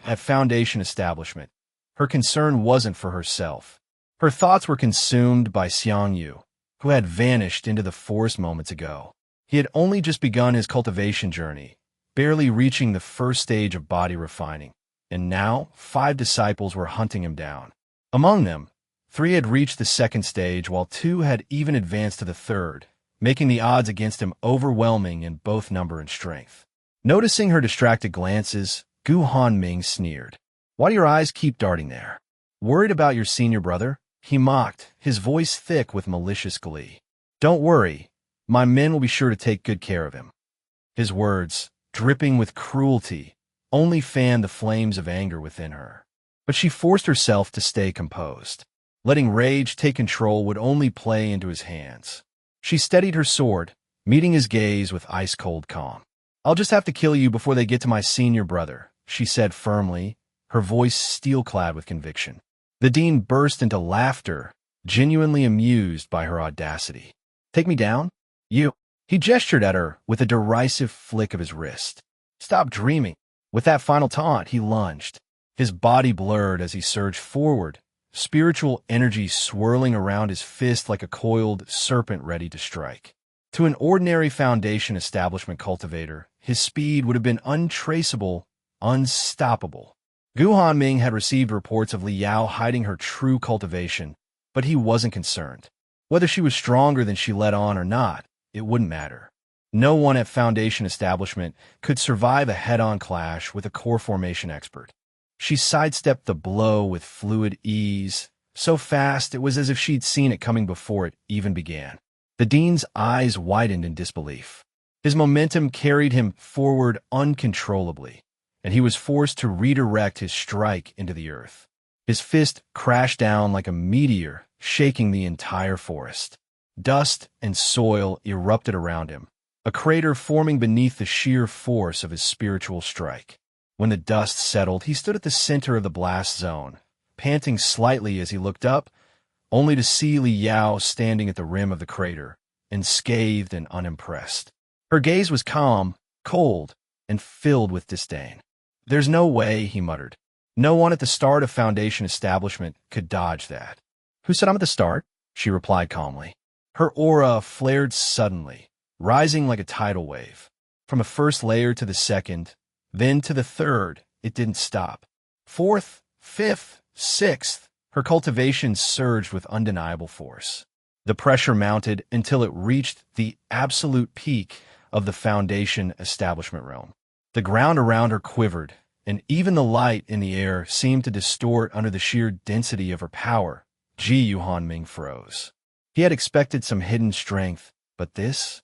at foundation establishment, her concern wasn't for herself. Her thoughts were consumed by Xiang Yu, who had vanished into the forest moments ago. He had only just begun his cultivation journey, barely reaching the first stage of body refining, and now 5 disciples were hunting him down. Among them, 3 had reached the second stage, while 2 had even advanced to the third, making the odds against him overwhelming in both number and strength. Noticing her distracted glances, Gu Hanming sneered. "Why do your eyes keep darting there? Worried about your senior brother?" he mocked, his voice thick with malicious glee. "Don't worry, my men will be sure to take good care of him." His words, dripping with cruelty, only fanned the flames of anger within her. But she forced herself to stay composed. Letting rage take control would only play into his hands. She steadied her sword, meeting his gaze with ice-cold calm. "I'll just have to kill you before they get to my senior brother," she said firmly, her voice steel-clad with conviction. The dean burst into laughter, genuinely amused by her audacity. "Take me down? You?" He gestured at her with a derisive flick of his wrist. "Stop dreaming." With that final taunt, he lunged. His body blurred as he surged forward, spiritual energy swirling around his fist like a coiled serpent ready to strike. To an ordinary Foundation establishment cultivator, his speed would have been untraceable, unstoppable. Gu Hanming had received reports of Li Yao hiding her true cultivation, but he wasn't concerned. Whether she was stronger than she let on or not, it wouldn't matter. No one at Foundation establishment could survive a head-on clash with a core formation expert. She sidestepped the blow with fluid ease, so fast it was as if she'd seen it coming before it even began. The dean's eyes widened in disbelief. His momentum carried him forward uncontrollably, and he was forced to redirect his strike into the earth. His fist crashed down like a meteor, shaking the entire forest. Dust and soil erupted around him, a crater forming beneath the sheer force of his spiritual strike. When the dust settled, he stood at the center of the blast zone, panting slightly as he looked up, only to see Li Yao standing at the rim of the crater, unscathed and unimpressed. Her gaze was calm, cold, and filled with disdain. "There's no way," he muttered. "No one at the start of Foundation establishment could dodge that." "Who said I'm at the start?" she replied calmly. Her aura flared suddenly, rising like a tidal wave. From a first layer to the second, then to the third, it didn't stop. Fourth, fifth, sixth, her cultivation surged with undeniable force. The pressure mounted until it reached the absolute peak of the Foundation establishment realm. The ground around her quivered, and even the light in the air seemed to distort under the sheer density of her power. Ji Yuhanming froze. He had expected some hidden strength, but this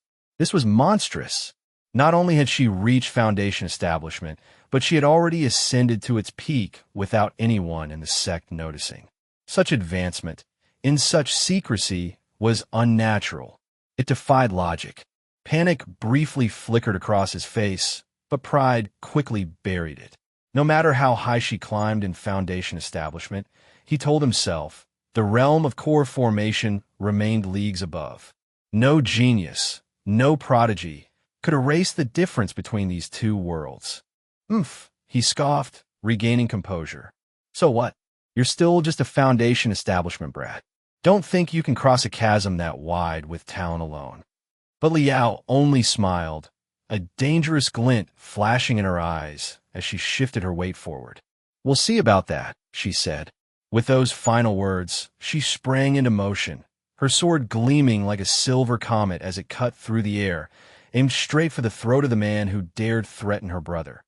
was monstrous. Not only had she reached Foundation establishment, but she had already ascended to its peak without anyone in the sect noticing. Such advancement, in such secrecy, was unnatural. It defied logic. Panic briefly flickered across his face, but pride quickly buried it. No matter how high she climbed in Foundation establishment, he told himself, the realm of core formation remained leagues above. No genius, no prodigy, could erase the difference between these two worlds. "Oomph," he scoffed, regaining composure. "So what? You're still just a Foundation establishment brat. Don't think you can cross a chasm that wide with talent alone." But Li Yao only smiled, a dangerous glint flashing in her eyes as she shifted her weight forward. "We'll see about that," she said. With those final words, she sprang into motion, her sword gleaming like a silver comet as it cut through the air, aimed straight for the throat of the man who dared threaten her brother.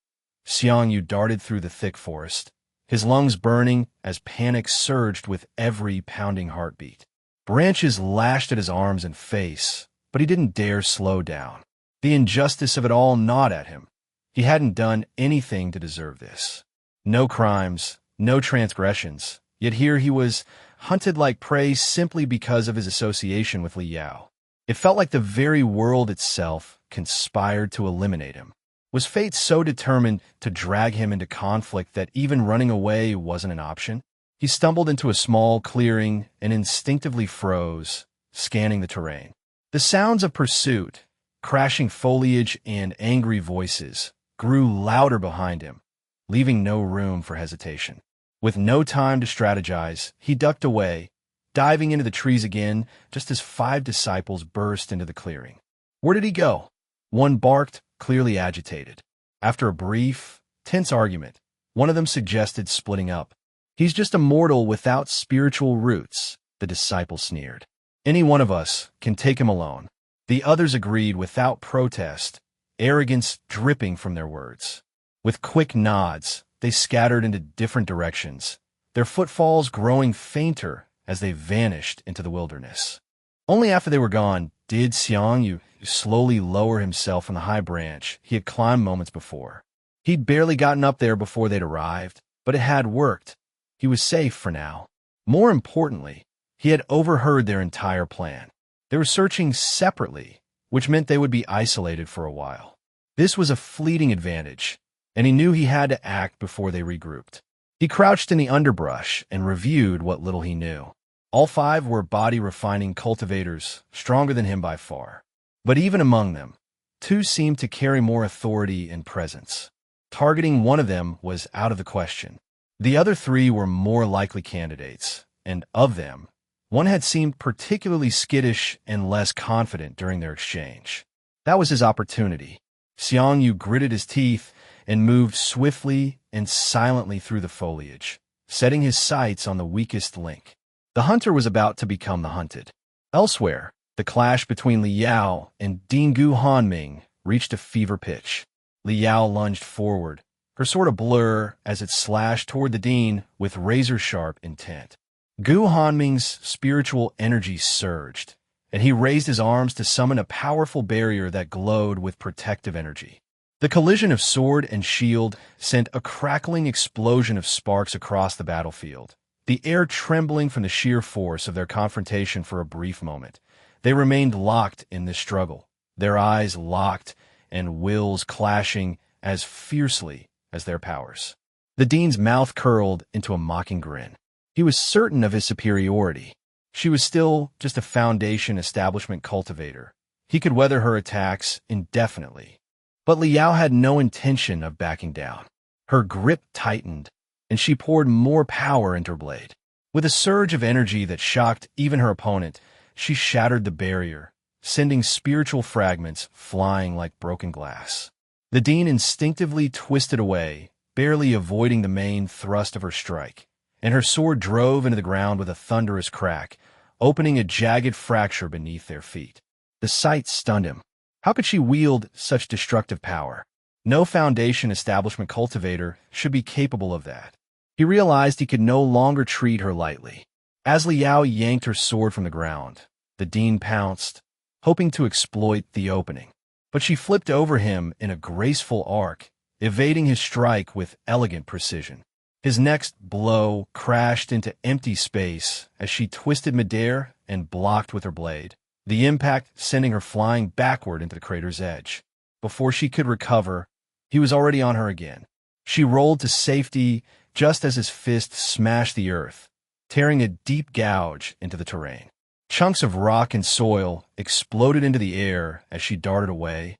Xiang Yu darted through the thick forest, his lungs burning as panic surged with every pounding heartbeat. Branches lashed at his arms and face, but he didn't dare slow down. The injustice of it all gnawed at him. He hadn't done anything to deserve this. No crimes, no transgressions, yet here he was, hunted like prey simply because of his association with Li Yao. It felt like the very world itself conspired to eliminate him. Was fate so determined to drag him into conflict that even running away wasn't an option? He stumbled into a small clearing and instinctively froze, scanning the terrain. The sounds of pursuit, crashing foliage and angry voices, grew louder behind him, leaving no room for hesitation. With no time to strategize, he ducked away, diving into the trees again just as 5 disciples burst into the clearing. Where did he go? One barked, clearly agitated. After a brief, tense argument, one of them suggested splitting up. "He's just a mortal without spiritual roots," the disciple sneered. "Any one of us can take him alone." The others agreed without protest, arrogance dripping from their words. With quick nods, they scattered into different directions, their footfalls growing fainter as they vanished into the wilderness. Only after they were gone did Xiang Yu slowly lower himself from the high branch he had climbed moments before. He'd barely gotten up there before they'd arrived, but it had worked. He was safe for now. More importantly, he had overheard their entire plan. They were searching separately, which meant they would be isolated for a while. This was a fleeting advantage, and he knew he had to act before they regrouped. He crouched in the underbrush and reviewed what little he knew. All 5 were body-refining cultivators, stronger than him by far. But even among them, 2 seemed to carry more authority and presence. Targeting one of them was out of the question. The other 3 were more likely candidates, and of them, One had seemed particularly skittish and less confident during their exchange. That was his opportunity. Xiang Yu gritted his teeth and moved swiftly and silently through the foliage, setting his sights on the weakest link. The hunter was about to become the hunted. Elsewhere, the clash between Li Yao and Dingu Hanming reached a fever pitch. Li Yao lunged forward, her sword ablur as it slashed toward the Dean with razor-sharp intent. Gu Hanming's spiritual energy surged, and he raised his arms to summon a powerful barrier that glowed with protective energy. The collision of sword and shield sent a crackling explosion of sparks across the battlefield, the air trembling from the sheer force of their confrontation for a brief moment. They remained locked in this struggle, their eyes locked and wills clashing as fiercely as their powers. The Dean's mouth curled into a mocking grin. He was certain of his superiority. She was still just a Foundation establishment cultivator. He could weather her attacks indefinitely. But Li Yao had no intention of backing down. Her grip tightened, and she poured more power into her blade. With a surge of energy that shocked even her opponent, she shattered the barrier, sending spiritual fragments flying like broken glass. The Dean instinctively twisted away, barely avoiding the main thrust of her strike, and her sword drove into the ground with a thunderous crack, opening a jagged fracture beneath their feet. The sight stunned him. How could she wield such destructive power? No Foundation establishment cultivator should be capable of that. He realized he could no longer treat her lightly. As Li Yao yanked her sword from the ground, the Dean pounced, hoping to exploit the opening. But she flipped over him in a graceful arc, evading his strike with elegant precision. His next blow crashed into empty space as she twisted midair and blocked with her blade, the impact sending her flying backward into the crater's edge. Before she could recover, he was already on her again. She rolled to safety just as his fist smashed the earth, tearing a deep gouge into the terrain. Chunks of rock and soil exploded into the air as she darted away,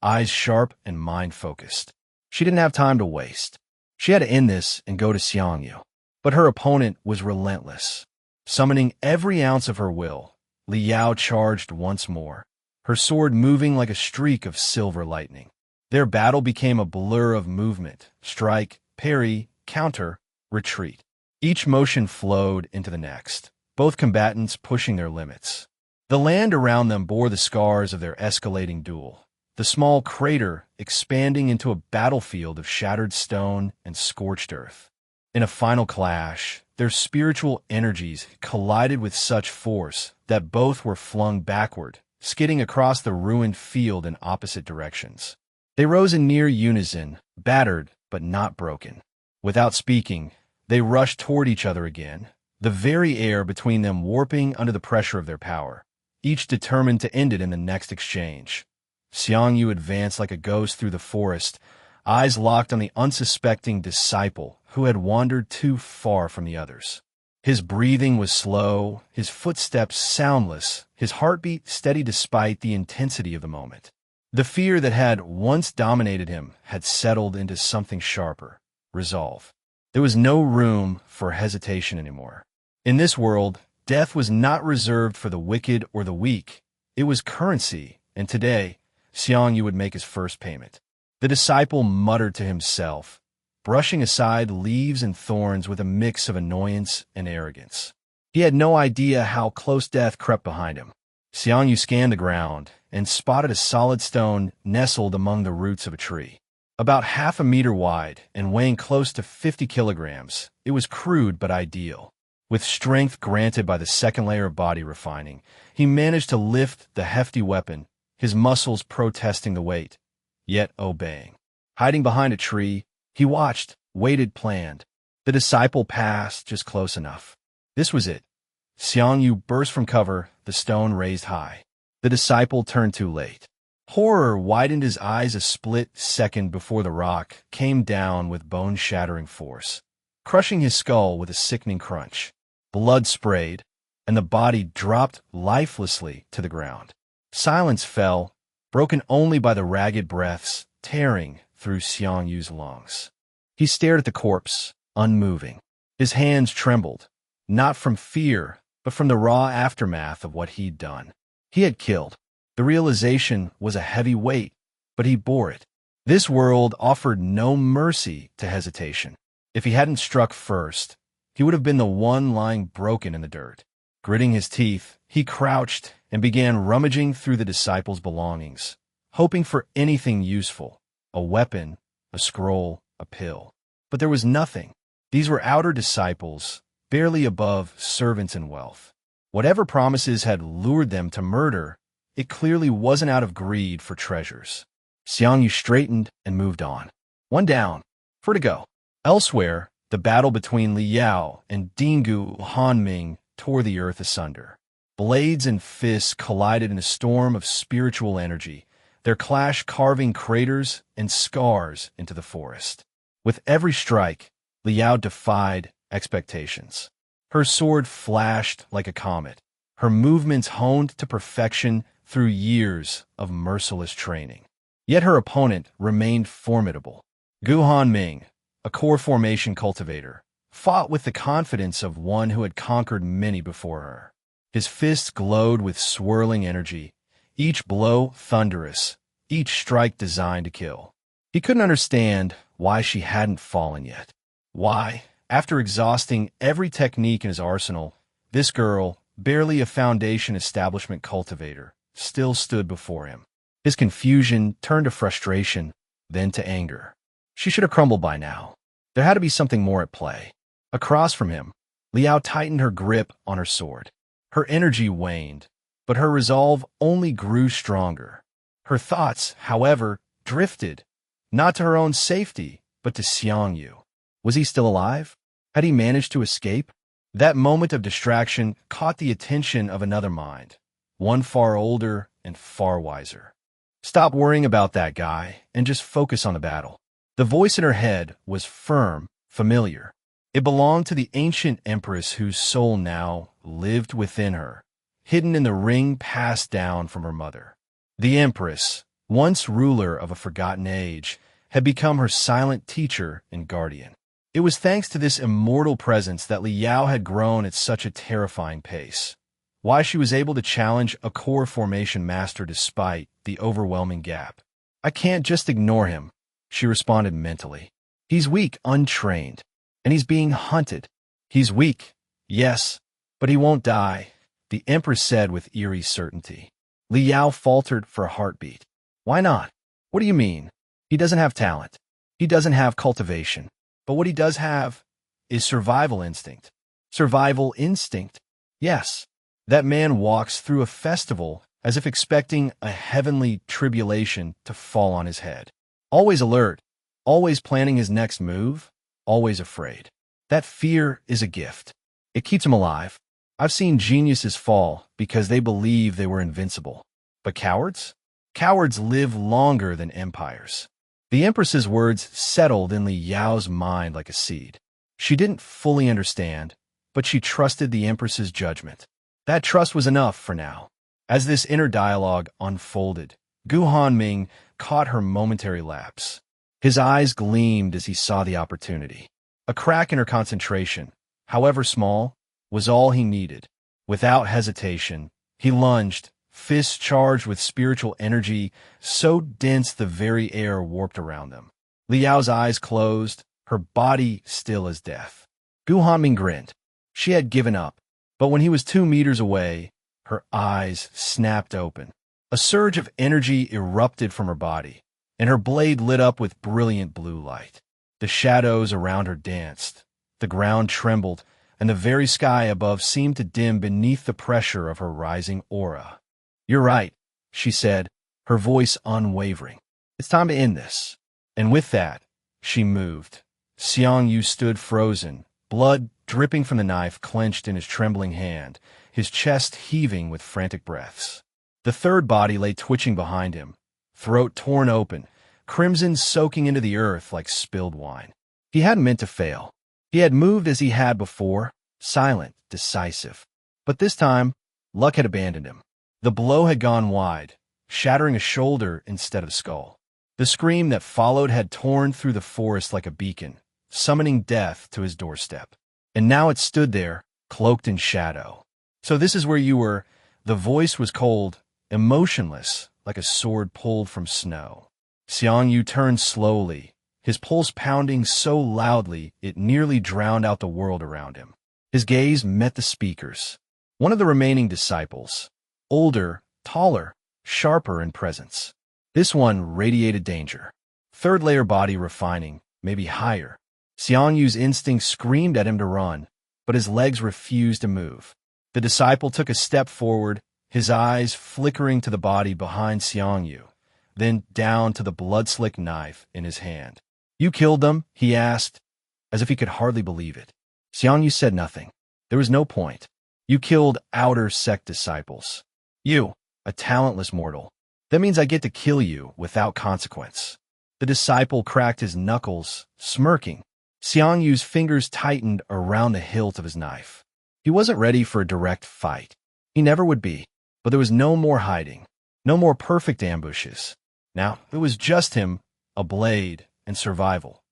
eyes sharp and mind focused. She didn't have time to waste. She had to end this and go to Xiang Yu. But her opponent was relentless. Summoning every ounce of her will, Li Yao charged once more, her sword moving like a streak of silver lightning. Their battle became a blur of movement, strike, parry, counter, retreat. Each motion flowed into the next, both combatants pushing their limits. The land around them bore the scars of their escalating duel, the small crater expanding into a battlefield of shattered stone and scorched earth. In a final clash, their spiritual energies collided with such force that both were flung backward, skidding across the ruined field in opposite directions. They rose in near unison, battered but not broken. Without speaking, they rushed toward each other again, the very air between them warping under the pressure of their power, each determined to end it in the next exchange. Xiang Yu advanced like a ghost through the forest, eyes locked on the unsuspecting disciple who had wandered too far from the others. His breathing was slow, his footsteps soundless, his heartbeat steady despite the intensity of the moment. The fear that had once dominated him had settled into something sharper, resolve. There was no room for hesitation anymore. In this world, death was not reserved for the wicked or the weak. It was currency, and today, Xiang Yu would make his first payment. The disciple muttered to himself, brushing aside leaves and thorns with a mix of annoyance and arrogance. He had no idea how close death crept behind him. Xiang Yu scanned the ground and spotted a solid stone nestled among the roots of a tree. About half a meter wide and weighing close to 50 kilograms, it was crude but ideal. With strength granted by the second layer of body refining, he managed to lift the hefty weapon, his muscles protesting the weight, yet obeying. Hiding behind a tree, he watched, waited, planned. The disciple passed just close enough. This was it. Xiang Yu burst from cover, the stone raised high. The disciple turned too late. Horror widened his eyes a split second before the rock came down with bone-shattering force, crushing his skull with a sickening crunch. Blood sprayed, and the body dropped lifelessly to the ground. Silence fell, broken only by the ragged breaths tearing through Xiang Yu's lungs. He stared at the corpse, unmoving. His hands trembled, not from fear, but from the raw aftermath of what he'd done. He had killed. The realization was a heavy weight, but he bore it. This world offered no mercy to hesitation. If he hadn't struck first, he would have been the one lying broken in the dirt. Gritting his teeth, he crouched and began rummaging through the disciples' belongings, hoping for anything useful, a weapon, a scroll, a pill. But there was nothing. These were outer disciples, barely above servants in wealth. Whatever promises had lured them to murder, it clearly wasn't out of greed for treasures. Xiang Yu straightened and moved on. One down. 4 to go. Elsewhere, the battle between Li Yao and Dingu Hanming tore the earth asunder. Blades and fists collided in a storm of spiritual energy, their clash carving craters and scars into the forest. With every strike, Li Yao defied expectations. Her sword flashed like a comet, her movements honed to perfection through years of merciless training. Yet her opponent remained formidable. Gu Hanming, a core formation cultivator, fought with the confidence of one who had conquered many before her. His fists glowed with swirling energy, each blow thunderous, each strike designed to kill. He couldn't understand why she hadn't fallen yet. Why, after exhausting every technique in his arsenal, this girl, barely a foundation establishment cultivator, still stood before him. His confusion turned to frustration, then to anger. She should have crumbled by now. There had to be something more at play. Across from him, Liao tightened her grip on her sword. Her energy waned, but her resolve only grew stronger. Her thoughts, however, drifted, not to her own safety, but to Xiang Yu. Was he still alive? Had he managed to escape? That moment of distraction caught the attention of another mind, one far older and far wiser. Stop worrying about that guy and just focus on the battle. The voice in her head was firm, familiar. It belonged to the ancient empress whose soul now lived within her, hidden in the ring passed down from her mother. The empress, once ruler of a forgotten age, had become her silent teacher and guardian. It was thanks to this immortal presence that Li Yao had grown at such a terrifying pace. Why she was able to challenge a core formation master despite the overwhelming gap. I can't just ignore him, she responded mentally. He's weak, untrained, and he's being hunted. He's weak, yes, but he won't die, the Empress said with eerie certainty. Li Yao faltered for a heartbeat. Why not? What do you mean? He doesn't have talent. He doesn't have cultivation. But what he does have is survival instinct. Survival instinct? Yes. That man walks through a festival as if expecting a heavenly tribulation to fall on his head. Always alert, always planning his next move, always afraid. That fear is a gift. It keeps him alive. I've seen geniuses fall because they believe they were invincible. But cowards? Cowards live longer than empires. The Empress's words settled in Li Yao's mind like a seed. She didn't fully understand, but she trusted the Empress's judgment. That trust was enough for now. As this inner dialogue unfolded, Gu Hanming caught her momentary lapse. His eyes gleamed as he saw the opportunity. A crack in her concentration, however small, was all he needed. Without hesitation, he lunged, fists charged with spiritual energy so dense the very air warped around them. Li Yao's eyes closed, her body still as death. Gu Hanming grinned. She had given up, but when he was 2 meters away, her eyes snapped open. A surge of energy erupted from her body, and her blade lit up with brilliant blue light. The shadows around her danced. The ground trembled, and the very sky above seemed to dim beneath the pressure of her rising aura. You're right, she said, her voice unwavering. It's time to end this. And with that, she moved. Xiang Yu stood frozen, blood dripping from the knife clenched in his trembling hand, his chest heaving with frantic breaths. The third body lay twitching behind him, throat torn open, crimson soaking into the earth like spilled wine. He hadn't meant to fail. He had moved as he had before, silent, decisive. But this time, luck had abandoned him. The blow had gone wide, shattering a shoulder instead of skull. The scream that followed had torn through the forest like a beacon, summoning death to his doorstep. And now it stood there, cloaked in shadow. So this is where you were. The voice was cold, emotionless, like a sword pulled from snow. Xiang Yu turned slowly, his pulse pounding so loudly it nearly drowned out the world around him. His gaze met the speaker's. One of the remaining disciples. Older, taller, sharper in presence. This one radiated danger. Third layer body refining, maybe higher. Xiang Yu's instinct screamed at him to run, but his legs refused to move. The disciple took a step forward, his eyes flickering to the body behind Xiang Yu, then down to the blood-slick knife in his hand. "You killed them?" he asked, as if he could hardly believe it. Xiang Yu said nothing. There was no point. "You killed outer sect disciples. You, a talentless mortal. That means I get to kill you without consequence." The disciple cracked his knuckles, smirking. Xiang Yu's fingers tightened around the hilt of his knife. He wasn't ready for a direct fight. He never would be. But there was no more hiding, no more perfect ambushes. Now, it was just him, a blade, and survival.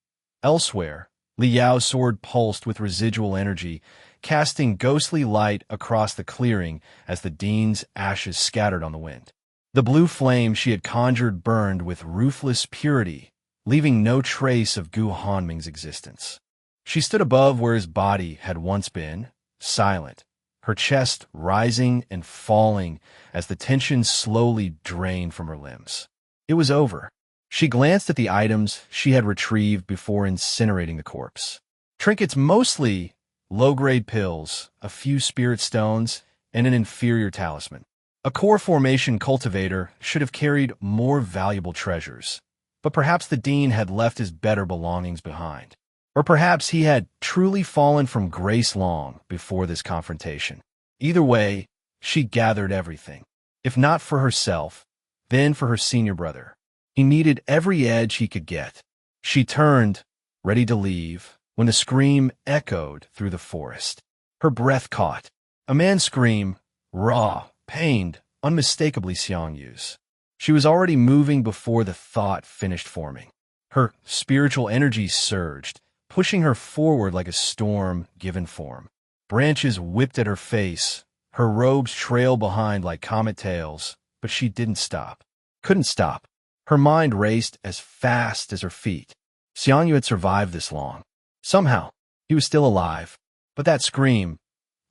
Elsewhere, Li Yao's sword pulsed with residual energy, casting ghostly light across the clearing as the dean's ashes scattered on the wind. The blue flame she had conjured burned with ruthless purity, leaving no trace of Gu Hanming's existence. She stood above where his body had once been, silent, her chest rising and falling as the tension slowly drained from her limbs. It was over. She glanced at the items she had retrieved before incinerating the corpse. Trinkets mostly low-grade pills, a few spirit stones, and an inferior talisman. A core formation cultivator should have carried more valuable treasures, but perhaps the dean had left his better belongings behind. Or perhaps he had truly fallen from grace long before this confrontation. Either way, she gathered everything. If not for herself, then for her senior brother. He needed every edge he could get. She turned, ready to leave, when the scream echoed through the forest. Her breath caught. A man's scream, raw, pained, unmistakably Xiang Yu's. She was already moving before the thought finished forming. Her spiritual energy surged, pushing her forward like a storm given form. Branches whipped at her face, her robes trailed behind like comet tails, but she didn't stop. Couldn't stop. Her mind raced as fast as her feet. Xiang Yu had survived this long. Somehow, he was still alive. But that scream,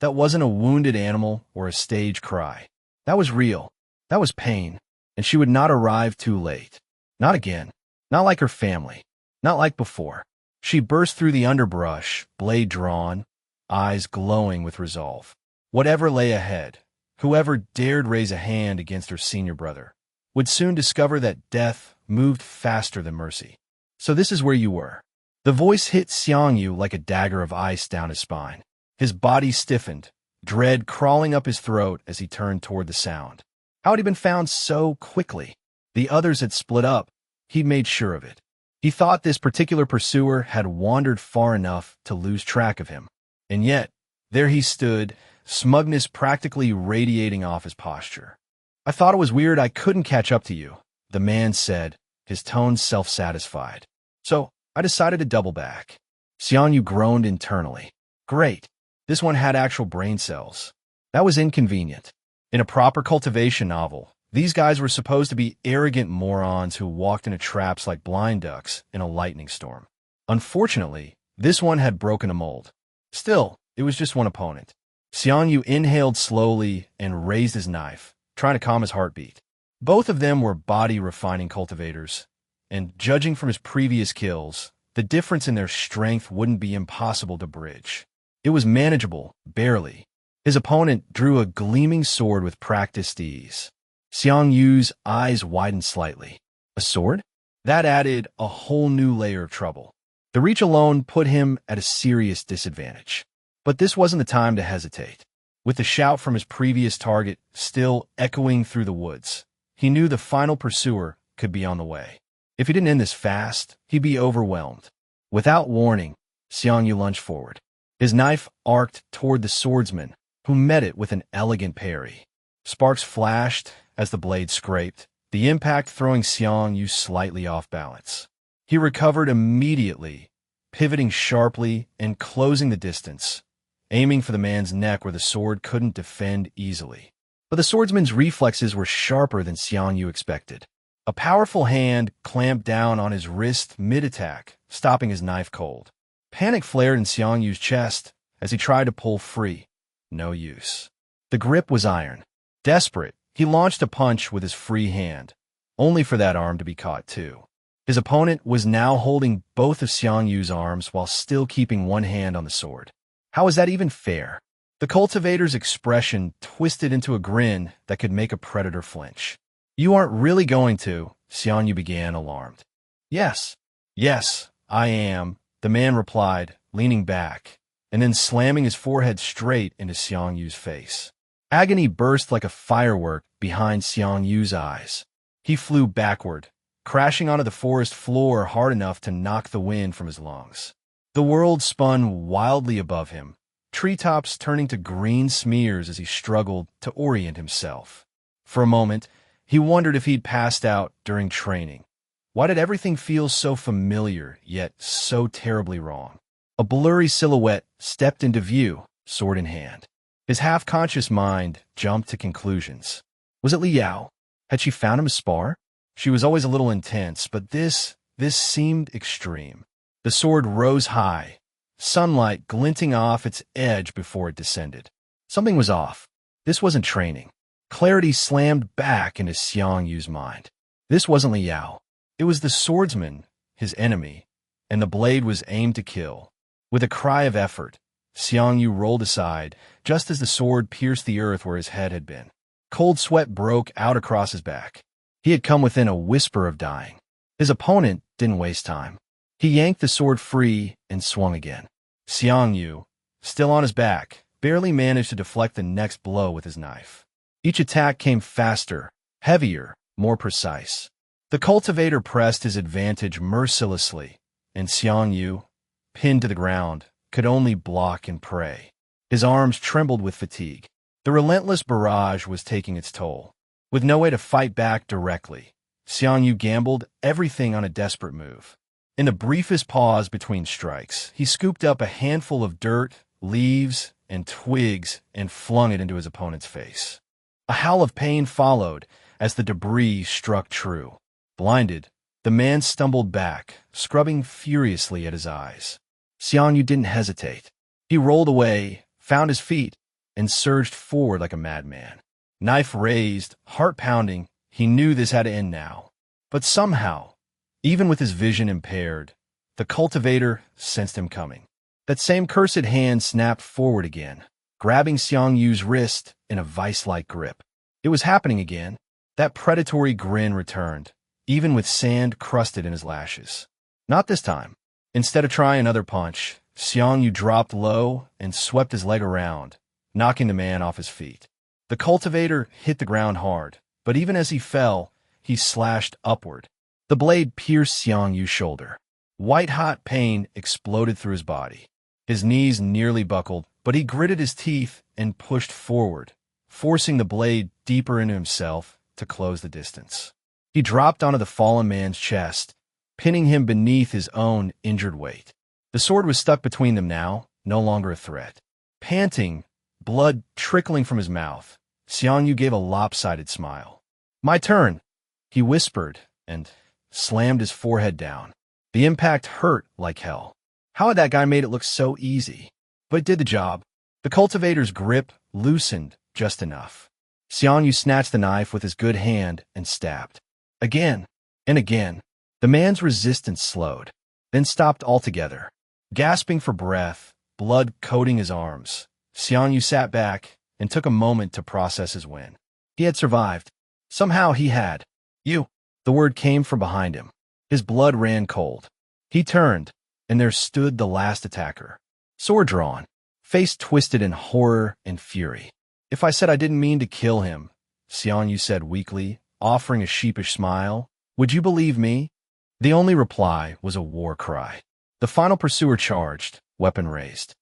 that wasn't a wounded animal or a stage cry. That was real. That was pain. And she would not arrive too late. Not again. Not like her family. Not like before. She burst through the underbrush, blade drawn, eyes glowing with resolve. Whatever lay ahead, whoever dared raise a hand against her senior brother, would soon discover that death moved faster than mercy. So this is where you were. The voice hit Xiang Yu like a dagger of ice down his spine. His body stiffened, dread crawling up his throat as he turned toward the sound. How had he been found so quickly? The others had split up. He made sure of it. He thought this particular pursuer had wandered far enough to lose track of him. And yet, there he stood, smugness practically radiating off his posture. "I thought it was weird I couldn't catch up to you," the man said, his tone self-satisfied. "So, I decided to double back." Xiang Yu groaned internally. Great. This one had actual brain cells. That was inconvenient. In a proper cultivation novel, these guys were supposed to be arrogant morons who walked into traps like blind ducks in a lightning storm. Unfortunately, this one had broken a mold. Still, it was just one opponent. Xiang Yu inhaled slowly and raised his knife, trying to calm his heartbeat. Both of them were body-refining cultivators, and judging from his previous kills, the difference in their strength wouldn't be impossible to bridge. It was manageable, barely. His opponent drew a gleaming sword with practiced ease. Xiang Yu's eyes widened slightly. A sword? That added a whole new layer of trouble. The reach alone put him at a serious disadvantage. But this wasn't the time to hesitate. With the shout from his previous target still echoing through the woods, he knew the final pursuer could be on the way. If he didn't end this fast, he'd be overwhelmed. Without warning, Xiang Yu lunged forward. His knife arced toward the swordsman, who met it with an elegant parry. Sparks flashed as the blade scraped, the impact throwing Xiang Yu slightly off balance. He recovered immediately, pivoting sharply and closing the distance, aiming for the man's neck where the sword couldn't defend easily. But the swordsman's reflexes were sharper than Xiang Yu expected. A powerful hand clamped down on his wrist mid-attack, stopping his knife cold. Panic flared in Xiang Yu's chest as he tried to pull free. No use. The grip was iron. Desperate, he launched a punch with his free hand, only for that arm to be caught too. His opponent was now holding both of Xiang Yu's arms while still keeping one hand on the sword. How is that even fair? The cultivator's expression twisted into a grin that could make a predator flinch. You aren't really going to, Xiang Yu began, alarmed. Yes, I am, the man replied, leaning back, and then slamming his forehead straight into Xiang Yu's face. Agony burst like a firework behind Xiang Yu's eyes. He flew backward, crashing onto the forest floor hard enough to knock the wind from his lungs. The world spun wildly above him, treetops turning to green smears as he struggled to orient himself. For a moment, he wondered if he'd passed out during training. Why did everything feel so familiar, yet so terribly wrong? A blurry silhouette stepped into view, sword in hand. His half-conscious mind jumped to conclusions. Was it Li Yao? Had she found him a spar? She was always a little intense, but this seemed extreme. The sword rose high, sunlight glinting off its edge before it descended. Something was off. This wasn't training. Clarity slammed back into Xiang Yu's mind. This wasn't Li Yao. It was the swordsman, his enemy, and the blade was aimed to kill. With a cry of effort, Xiang Yu rolled aside, just as the sword pierced the earth where his head had been. Cold sweat broke out across his back. He had come within a whisper of dying. His opponent didn't waste time. He yanked the sword free and swung again. Xiang Yu, still on his back, barely managed to deflect the next blow with his knife. Each attack came faster, heavier, more precise. The cultivator pressed his advantage mercilessly, and Xiang Yu, pinned to the ground, could only block and pray. His arms trembled with fatigue. The relentless barrage was taking its toll. With no way to fight back directly, Xiang Yu gambled everything on a desperate move. In the briefest pause between strikes, he scooped up a handful of dirt, leaves, and twigs and flung it into his opponent's face. A howl of pain followed as the debris struck true. Blinded, the man stumbled back, scrubbing furiously at his eyes. Xiang Yu didn't hesitate. He rolled away, found his feet, and surged forward like a madman. Knife raised, heart pounding, he knew this had to end now. But somehow, even with his vision impaired, the cultivator sensed him coming. That same cursed hand snapped forward again, grabbing Xiang Yu's wrist in a vice-like grip. It was happening again. That predatory grin returned, even with sand crusted in his lashes. Not this time. Instead of trying another punch, Xiang Yu dropped low and swept his leg around, knocking the man off his feet. The cultivator hit the ground hard, but even as he fell, he slashed upward. The blade pierced Xiang Yu's shoulder. White-hot pain exploded through his body. His knees nearly buckled, but he gritted his teeth and pushed forward, forcing the blade deeper into himself to close the distance. He dropped onto the fallen man's chest, pinning him beneath his own injured weight. The sword was stuck between them now, no longer a threat. Panting, blood trickling from his mouth, Xiang Yu gave a lopsided smile. "My turn," he whispered, and slammed his forehead down. The impact hurt like hell. How had that guy made it look so easy? But it did the job. The cultivator's grip loosened just enough. Xiang Yu snatched the knife with his good hand and stabbed. Again and again. The man's resistance slowed, then stopped altogether. Gasping for breath, blood coating his arms, Xiang Yu sat back and took a moment to process his win. He had survived. Somehow he had. "You." The word came from behind him. His blood ran cold. He turned, and there stood the last attacker. Sword drawn, face twisted in horror and fury. "If I said I didn't mean to kill him," Xiang Yu said weakly, offering a sheepish smile, "would you believe me?" The only reply was a war cry. The final pursuer charged, weapon raised.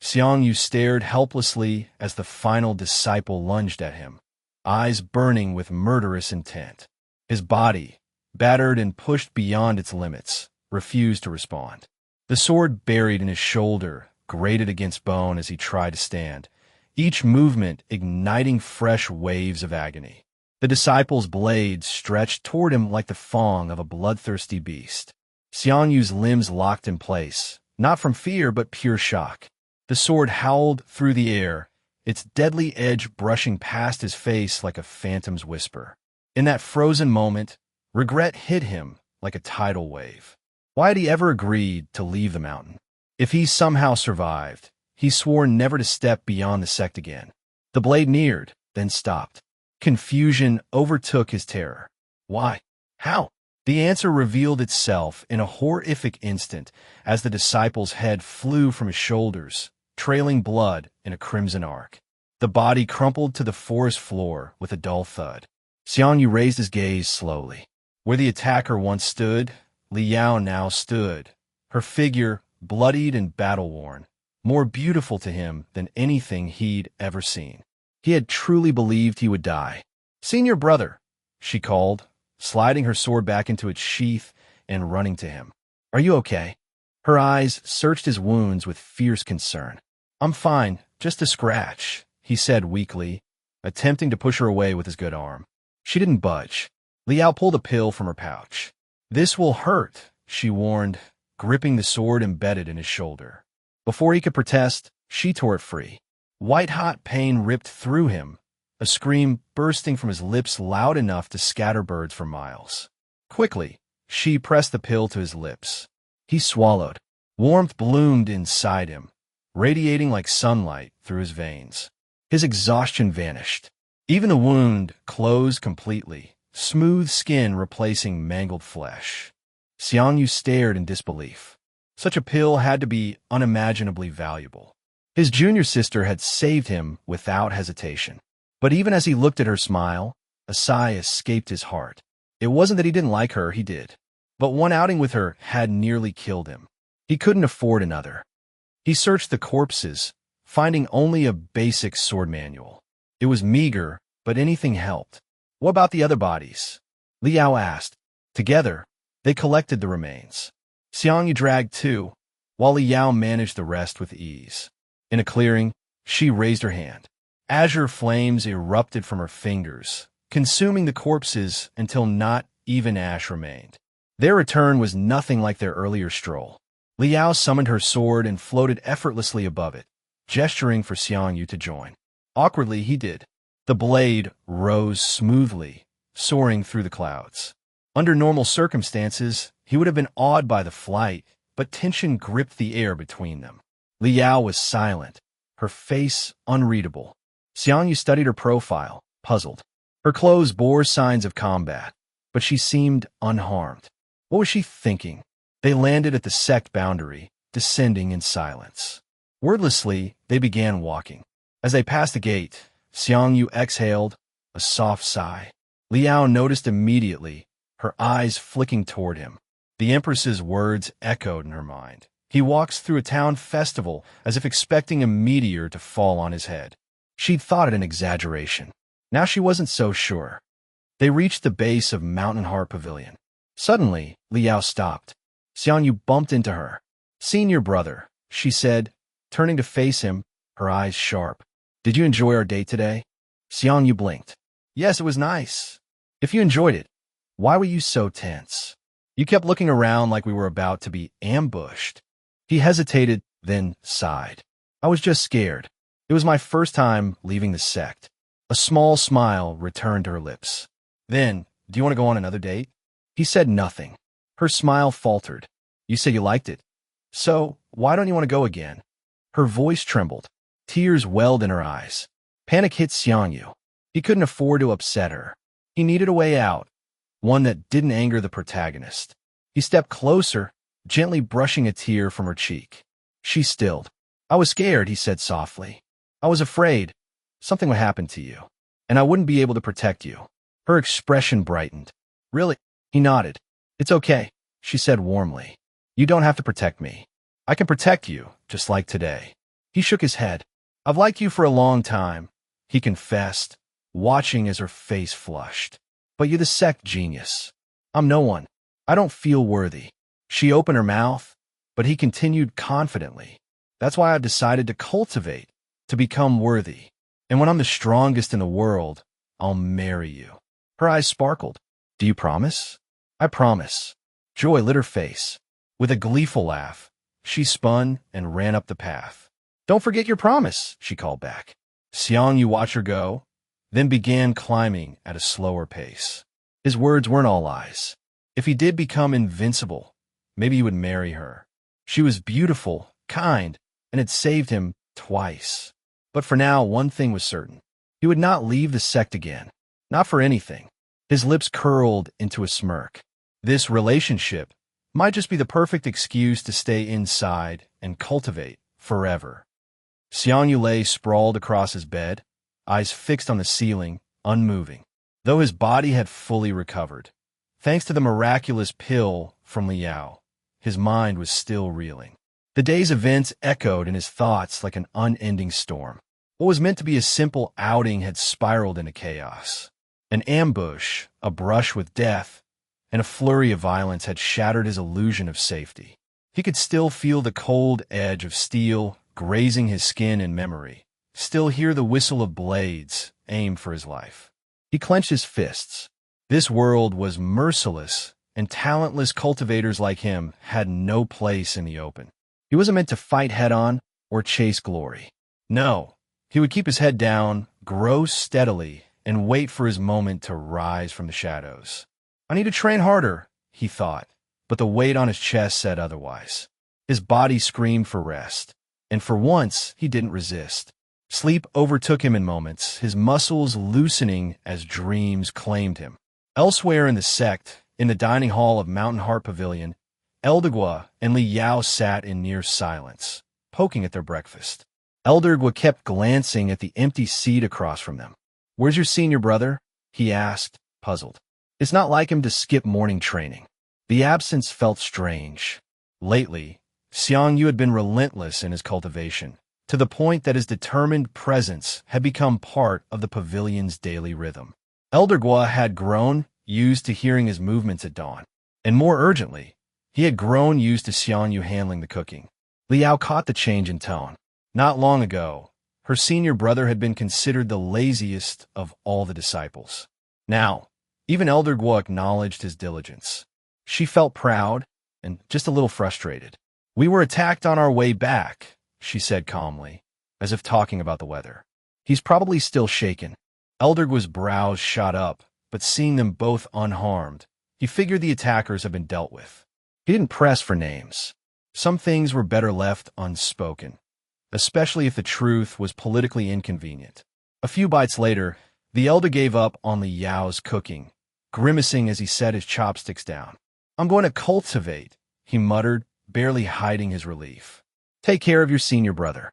Xiang Yu stared helplessly as the final disciple lunged at him, eyes burning with murderous intent. His body, battered and pushed beyond its limits, refused to respond. The sword buried in his shoulder, grated against bone as he tried to stand, each movement igniting fresh waves of agony. The disciple's blade stretched toward him like the fang of a bloodthirsty beast. Xiang Yu's limbs locked in place, not from fear but pure shock. The sword howled through the air, its deadly edge brushing past his face like a phantom's whisper. In that frozen moment, regret hit him like a tidal wave. Why had he ever agreed to leave the mountain? If he somehow survived, he swore never to step beyond the sect again. The blade neared, then stopped. Confusion overtook his terror. Why? How? The answer revealed itself in a horrific instant as the disciple's head flew from his shoulders, trailing blood in a crimson arc. The body crumpled to the forest floor with a dull thud. Xiang Yu raised his gaze slowly. Where the attacker once stood, Liao now stood, her figure bloodied and battle-worn, more beautiful to him than anything he'd ever seen. He had truly believed he would die. "Senior brother," she called, sliding her sword back into its sheath and running to him. "Are you okay?" Her eyes searched his wounds with fierce concern. "I'm fine, just a scratch," he said weakly, attempting to push her away with his good arm. She didn't budge. Liao pulled a pill from her pouch. "This will hurt," she warned, gripping the sword embedded in his shoulder. Before he could protest, she tore it free. White-hot pain ripped through him, a scream bursting from his lips loud enough to scatter birds for miles. Quickly, she pressed the pill to his lips. He swallowed. Warmth bloomed inside him, radiating like sunlight through his veins. His exhaustion vanished. Even the wound closed completely, smooth skin replacing mangled flesh. Xiang Yu stared in disbelief. Such a pill had to be unimaginably valuable. His junior sister had saved him without hesitation. But even as he looked at her smile, a sigh escaped his heart. It wasn't that he didn't like her, he did. But one outing with her had nearly killed him. He couldn't afford another. He searched the corpses, finding only a basic sword manual. It was meager, but anything helped. "What about the other bodies?" Liao asked. Together, they collected the remains. Xiang Yu dragged two, while Liao managed the rest with ease. In a clearing, she raised her hand. Azure flames erupted from her fingers, consuming the corpses until not even ash remained. Their return was nothing like their earlier stroll. Liao summoned her sword and floated effortlessly above it, gesturing for Xiang Yu to join. Awkwardly, he did. The blade rose smoothly, soaring through the clouds. Under normal circumstances, he would have been awed by the flight, but tension gripped the air between them. Liao was silent, her face unreadable. Xiang Yu studied her profile, puzzled. Her clothes bore signs of combat, but she seemed unharmed. What was she thinking? They landed at the sect boundary, descending in silence. Wordlessly, they began walking. As they passed the gate, Xiang Yu exhaled, a soft sigh. Liao noticed immediately, her eyes flicking toward him. The Empress's words echoed in her mind. He walks through a town festival as if expecting a meteor to fall on his head. She'd thought it an exaggeration. Now she wasn't so sure. They reached the base of Mountain Heart Pavilion. Suddenly, Liao stopped. Xiang Yu bumped into her. "Senior brother," she said, turning to face him, her eyes sharp. "Did you enjoy our date today?" Xiang Yu blinked. "Yes, it was nice." "If you enjoyed it, why were you so tense? You kept looking around like we were about to be ambushed." He hesitated, then sighed. "I was just scared. It was my first time leaving the sect." A small smile returned to her lips. "Then, do you want to go on another date?" He said nothing. Her smile faltered. "You said you liked it. So, why don't you want to go again?" Her voice trembled. Tears welled in her eyes. Panic hit Xiang Yu. He couldn't afford to upset her. He needed a way out, one that didn't anger the protagonist. He stepped closer, gently brushing a tear from her cheek. She stilled. "I was scared," he said softly. "I was afraid something would happen to you, and I wouldn't be able to protect you." Her expression brightened. "Really?" He nodded. "It's okay," she said warmly. "You don't have to protect me. I can protect you, just like today." He shook his head. "I've liked you for a long time," he confessed, watching as her face flushed. "But you're the sect genius. I'm no one. I don't feel worthy." She opened her mouth, but he continued confidently. That's why I've decided to cultivate, to become worthy. And when I'm the strongest in the world, I'll marry you." Her eyes sparkled. "Do you promise?" "I promise." Joy lit her face. With a gleeful laugh, she spun and ran up the path. "Don't forget your promise," she called back. Xiang Yu watched her go, then began climbing at a slower pace. His words weren't all lies. If he did become invincible, maybe he would marry her. She was beautiful, kind, and had saved him twice. But for now, one thing was certain. He would not leave the sect again. Not for anything. His lips curled into a smirk. This relationship might just be the perfect excuse to stay inside and cultivate forever. Xiang Yu lay sprawled across his bed, eyes fixed on the ceiling, unmoving. Though his body had fully recovered, thanks to the miraculous pill from Liao, his mind was still reeling. The day's events echoed in his thoughts like an unending storm. What was meant to be a simple outing had spiraled into chaos. An ambush, a brush with death, and a flurry of violence had shattered his illusion of safety. He could still feel the cold edge of steel grazing his skin and memory, still hear the whistle of blades aimed for his life. He clenched his fists. This world was merciless, and talentless cultivators like him had no place in the open. He wasn't meant to fight head-on or chase glory. No, he would keep his head down, grow steadily, and wait for his moment to rise from the shadows. "I need to train harder," he thought, but the weight on his chest said otherwise. His body screamed for rest, and for once he didn't resist. Sleep overtook him in moments, his muscles loosening as dreams claimed him. Elsewhere in the sect, in the dining hall of Mountain Heart Pavilion, Eldegua and Li Yao sat in near silence, poking at their breakfast. Eldegua kept glancing at the empty seat across from them. "Where's your senior brother?" he asked, puzzled. It's not like him to skip morning training. The absence felt strange. Lately, Xiang Yu had been relentless in his cultivation, to the point that his determined presence had become part of the pavilion's daily rhythm. Eldegua had grown used to hearing his movements at dawn, and more urgently, he had grown used to Xiang Yu handling the cooking. Liao caught the change in tone. Not long ago, her senior brother had been considered the laziest of all the disciples. Now, even Eldegua acknowledged his diligence. She felt proud and just a little frustrated. "We were attacked on our way back," she said calmly, as if talking about the weather. "He's probably still shaken." Eldegua's brows shot up, but seeing them both unharmed, he figured the attackers had been dealt with. He didn't press for names. Some things were better left unspoken, especially if the truth was politically inconvenient. A few bites later, the elder gave up on Li Yao's cooking, grimacing as he set his chopsticks down. "I'm going to cultivate," he muttered, barely hiding his relief. "Take care of your senior brother."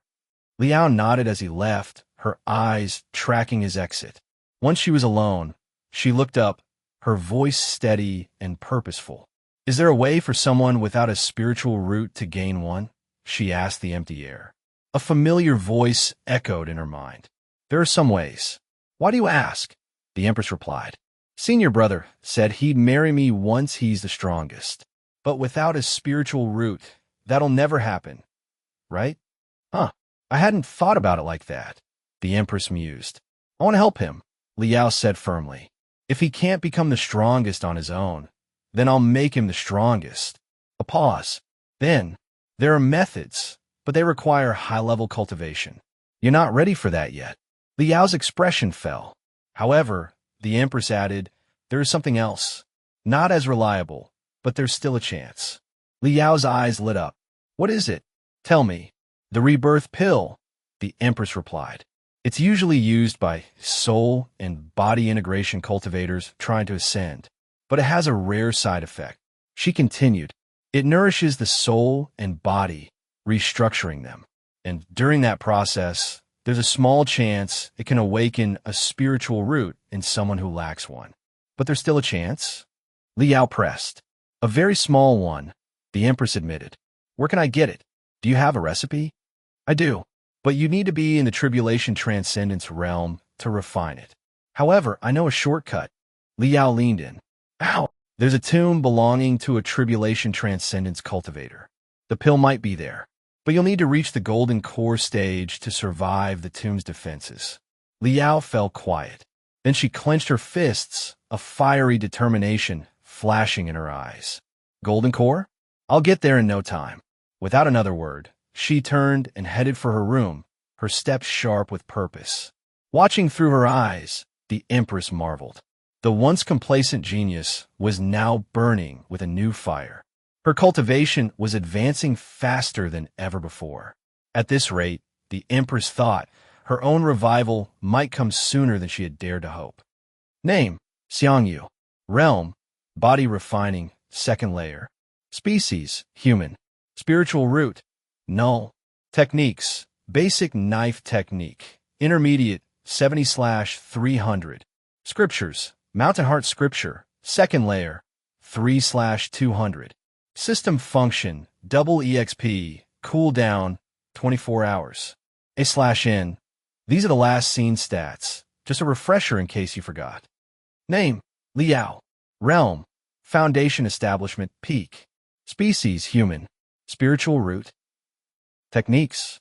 Liao nodded as he left, her eyes tracking his exit. Once she was alone, she looked up, her voice steady and purposeful. "Is there a way for someone without a spiritual root to gain one?" she asked the empty air. A familiar voice echoed in her mind. "There are some ways." "Why do you ask?" The Empress replied. "Senior brother said he'd marry me once he's the strongest. But without a spiritual root, that'll never happen. Right?" "Huh. I hadn't thought about it like that," the Empress mused. "I want to help him," Liao said firmly. "If he can't become the strongest on his own, then I'll make him the strongest." A pause. "Then, there are methods, but they require high-level cultivation. You're not ready for that yet." Liao's expression fell. However, the Empress added, "There is something else. Not as reliable, but there's still a chance." Liao's eyes lit up. "What is it? Tell me." "The rebirth pill," the Empress replied. "It's usually used by soul and body integration cultivators trying to ascend, but it has a rare side effect." She continued, "It nourishes the soul and body, restructuring them. And during that process, there's a small chance it can awaken a spiritual root in someone who lacks one." "But there's still a chance?" Liao pressed. "A very small one," the Empress admitted. "Where can I get it? Do you have a recipe?" "I do, but you need to be in the Tribulation Transcendence realm to refine it. However, I know a shortcut." Liao leaned in. "Ow! There's a tomb belonging to a Tribulation Transcendence cultivator. The pill might be there." but you'll need to reach the golden core stage to survive the tomb's defenses. Liao fell quiet. Then she clenched her fists, a fiery determination flashing in her eyes. Golden core? I'll get there in no time. Without another word, she turned and headed for her room, her steps sharp with purpose. Watching through her eyes, the Empress marveled. The once complacent genius was now burning with a new fire. Her cultivation was advancing faster than ever before. At this rate, the Empress thought her own revival might come sooner than she had dared to hope. Name, Xiang Yu. Realm, body refining, second layer. Species, human. Spiritual root, null. Techniques, basic knife technique. Intermediate, 70/300. Scriptures, Mountain Heart Scripture, second layer, 3/200. System function, Double EXP, cooldown, 24 hours. A/N. These are the last seen stats, just a refresher in case you forgot. Name, Liao. Realm, Foundation Establishment, Peak. Species, human. Spiritual root. Techniques.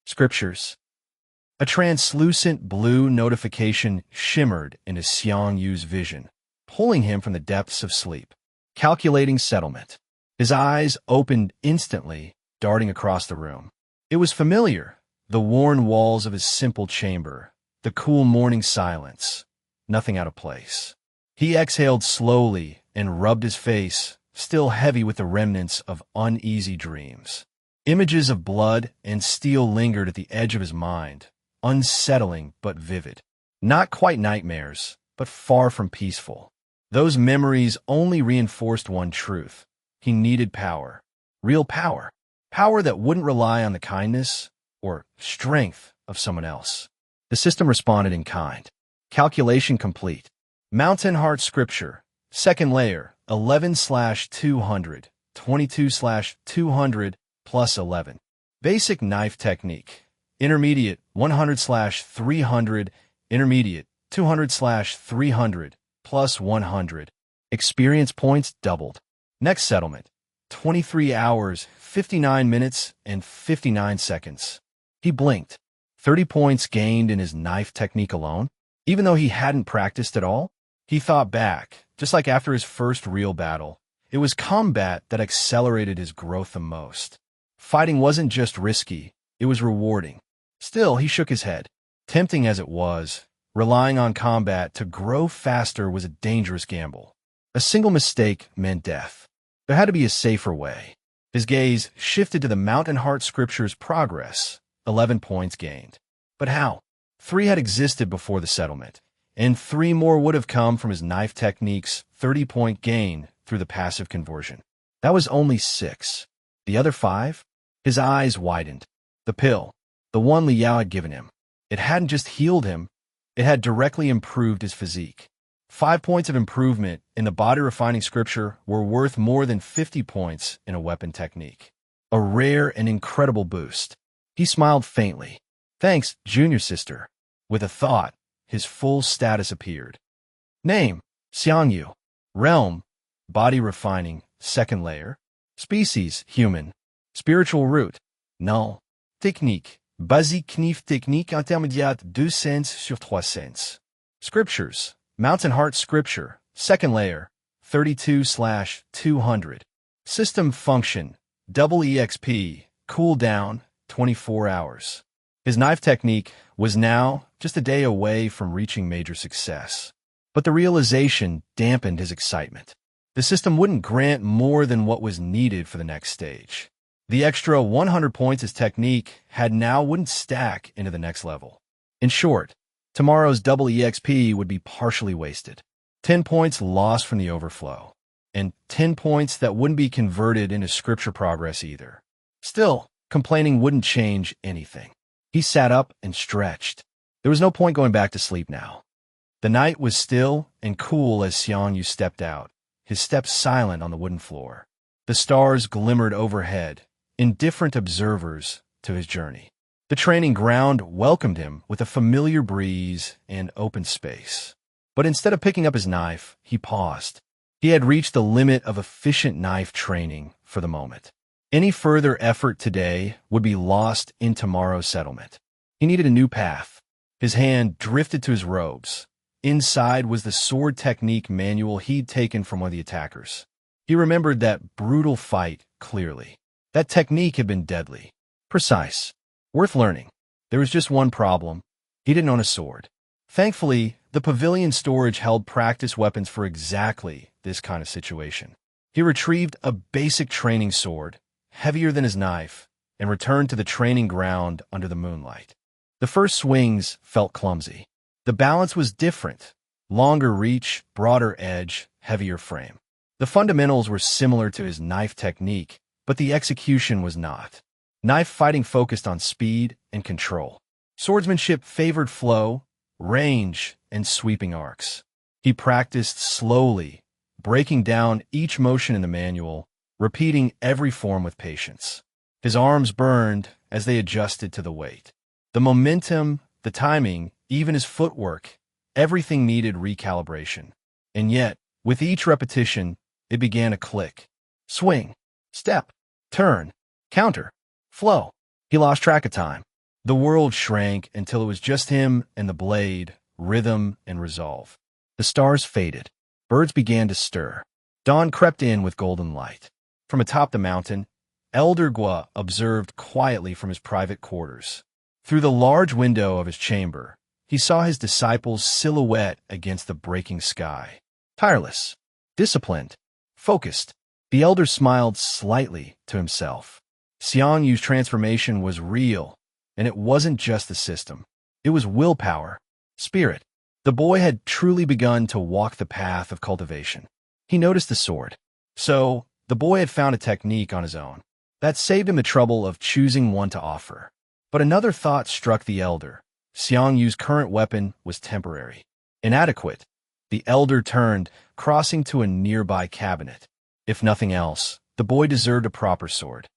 Scriptures. A translucent blue notification shimmered into Xiang Yu's vision, pulling him from the depths of sleep. Calculating settlement. His eyes opened instantly, darting across the room. It was familiar, the worn walls of his simple chamber, the cool morning silence, nothing out of place. He exhaled slowly and rubbed his face, still heavy with the remnants of uneasy dreams. Images of blood and steel lingered at the edge of his mind, unsettling but vivid. Not quite nightmares, but far from peaceful. Those memories only reinforced one truth. He needed power. Real power. Power that wouldn't rely on the kindness or strength of someone else. The system responded in kind. Calculation complete. Mountain Heart Scripture. Second layer, 11/200. 22/200 plus 11. Basic knife technique. Intermediate, 100/300. Intermediate, 200/300 plus 100. Experience points doubled. Next settlement, 23 hours, 59 minutes, and 59 seconds. He blinked. 30 points gained in his knife technique alone. Even though he hadn't practiced at all, he thought back, just like after his first real battle. It was combat that accelerated his growth the most. Fighting wasn't just risky, it was rewarding. Still, he shook his head. Tempting as it was, relying on combat to grow faster was a dangerous gamble. A single mistake meant death. There had to be a safer way. His gaze shifted to the Mountain Heart Scripture's progress, 11 points gained. But how? 3 had existed before the settlement, and 3 more would have come from his knife technique's 30-point gain through the passive conversion. That was only 6. The other 5? His eyes widened. The pill, the one Liao had given him. It hadn't just healed him, it had directly improved his physique. 5 points of improvement in the body-refining scripture were worth more than 50 points in a weapon technique. A rare and incredible boost. He smiled faintly. Thanks, junior sister. With a thought, his full status appeared. Name, Xiang Yu. Realm, body-refining, second layer. Species, human. Spiritual root, null. Technique, basique knife technique intermédiate 2 cents sur 3 cents. Scriptures, Mountain Heart Scripture, second layer, 32/200. System function, Double EXP, cooldown, 24 hours. His knife technique was now just a day away from reaching major success. But the realization dampened his excitement. The system wouldn't grant more than what was needed for the next stage. The extra 100 points his technique had now wouldn't stack into the next level. In short, tomorrow's Double EXP would be partially wasted. 10 points lost from the overflow, and 10 points that wouldn't be converted into scripture progress either. Still, complaining wouldn't change anything. He sat up and stretched. There was no point going back to sleep now. The night was still and cool as Xiang Yu stepped out, his steps silent on the wooden floor. The stars glimmered overhead, indifferent observers to his journey. The training ground welcomed him with a familiar breeze and open space. But instead of picking up his knife, he paused. He had reached the limit of efficient knife training for the moment. Any further effort today would be lost in tomorrow's settlement. He needed a new path. His hand drifted to his robes. Inside was the sword technique manual he'd taken from one of the attackers. He remembered that brutal fight clearly. That technique had been deadly. Precise. Worth learning. There was just one problem. He didn't own a sword. Thankfully, the pavilion storage held practice weapons for exactly this kind of situation. He retrieved a basic training sword, heavier than his knife, and returned to the training ground under the moonlight. The first swings felt clumsy. The balance was different. Longer reach, broader edge, heavier frame. The fundamentals were similar to his knife technique, but the execution was not. Knife fighting focused on speed and control. Swordsmanship favored flow, range, and sweeping arcs. He practiced slowly, breaking down each motion in the manual, repeating every form with patience. His arms burned as they adjusted to the weight. The momentum, the timing, even his footwork, everything needed recalibration. And yet, with each repetition, it began to click. Swing, step, turn, counter, flow. He lost track of time. The world shrank until it was just him and the blade, rhythm, and resolve. The stars faded. Birds began to stir. Dawn crept in with golden light. From atop the mountain, Elder Gua observed quietly from his private quarters. Through the large window of his chamber, he saw his disciples' silhouette against the breaking sky. Tireless, disciplined, focused. The elder smiled slightly to himself. Xiang Yu's transformation was real, and it wasn't just the system. It was willpower, spirit. The boy had truly begun to walk the path of cultivation. He noticed the sword. So, the boy had found a technique on his own. That saved him the trouble of choosing one to offer. But another thought struck the elder. Xiang Yu's current weapon was temporary. Inadequate. The elder turned, crossing to a nearby cabinet. If nothing else, the boy deserved a proper sword.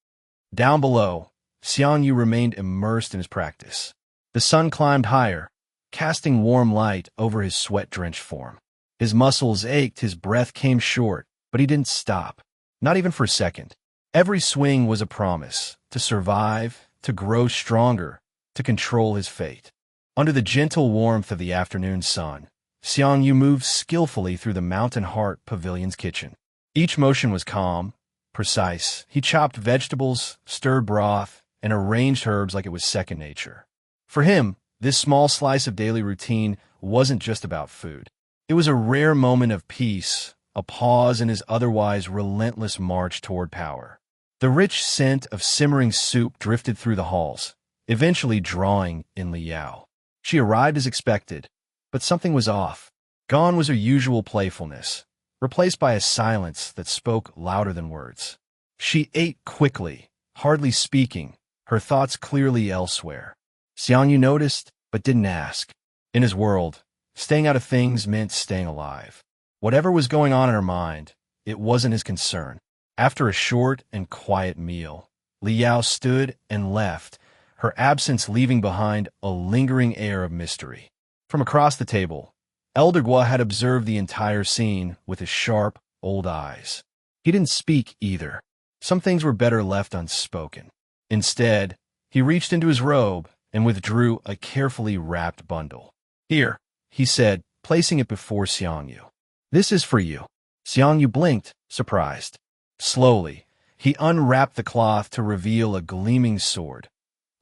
Down below, Xiang Yu remained immersed in his practice. The sun climbed higher, casting warm light over his sweat-drenched form. His muscles ached, his breath came short, but he didn't stop. Not even for a second. Every swing was a promise to survive, to grow stronger, to control his fate. Under the gentle warmth of the afternoon sun, Xiang Yu moved skillfully through the Mountain Heart Pavilion's kitchen. Each motion was calm, precise. He chopped vegetables, stirred broth, and arranged herbs like it was second nature. For him, this small slice of daily routine wasn't just about food. It was a rare moment of peace, a pause in his otherwise relentless march toward power. The rich scent of simmering soup drifted through the halls, eventually drawing in Liao. She arrived as expected, but something was off. Gone was her usual playfulness, replaced by a silence that spoke louder than words. She ate quickly, hardly speaking, her thoughts clearly elsewhere. Xiang Yu noticed, but didn't ask. In his world, staying out of things meant staying alive. Whatever was going on in her mind, it wasn't his concern. After a short and quiet meal, Liao stood and left, her absence leaving behind a lingering air of mystery. From across the table, Elder Gua had observed the entire scene with his sharp, old eyes. He didn't speak either. Some things were better left unspoken. Instead, he reached into his robe and withdrew a carefully wrapped bundle. Here, he said, placing it before Xiang Yu. This is for you. Xiang Yu blinked, surprised. Slowly, he unwrapped the cloth to reveal a gleaming sword.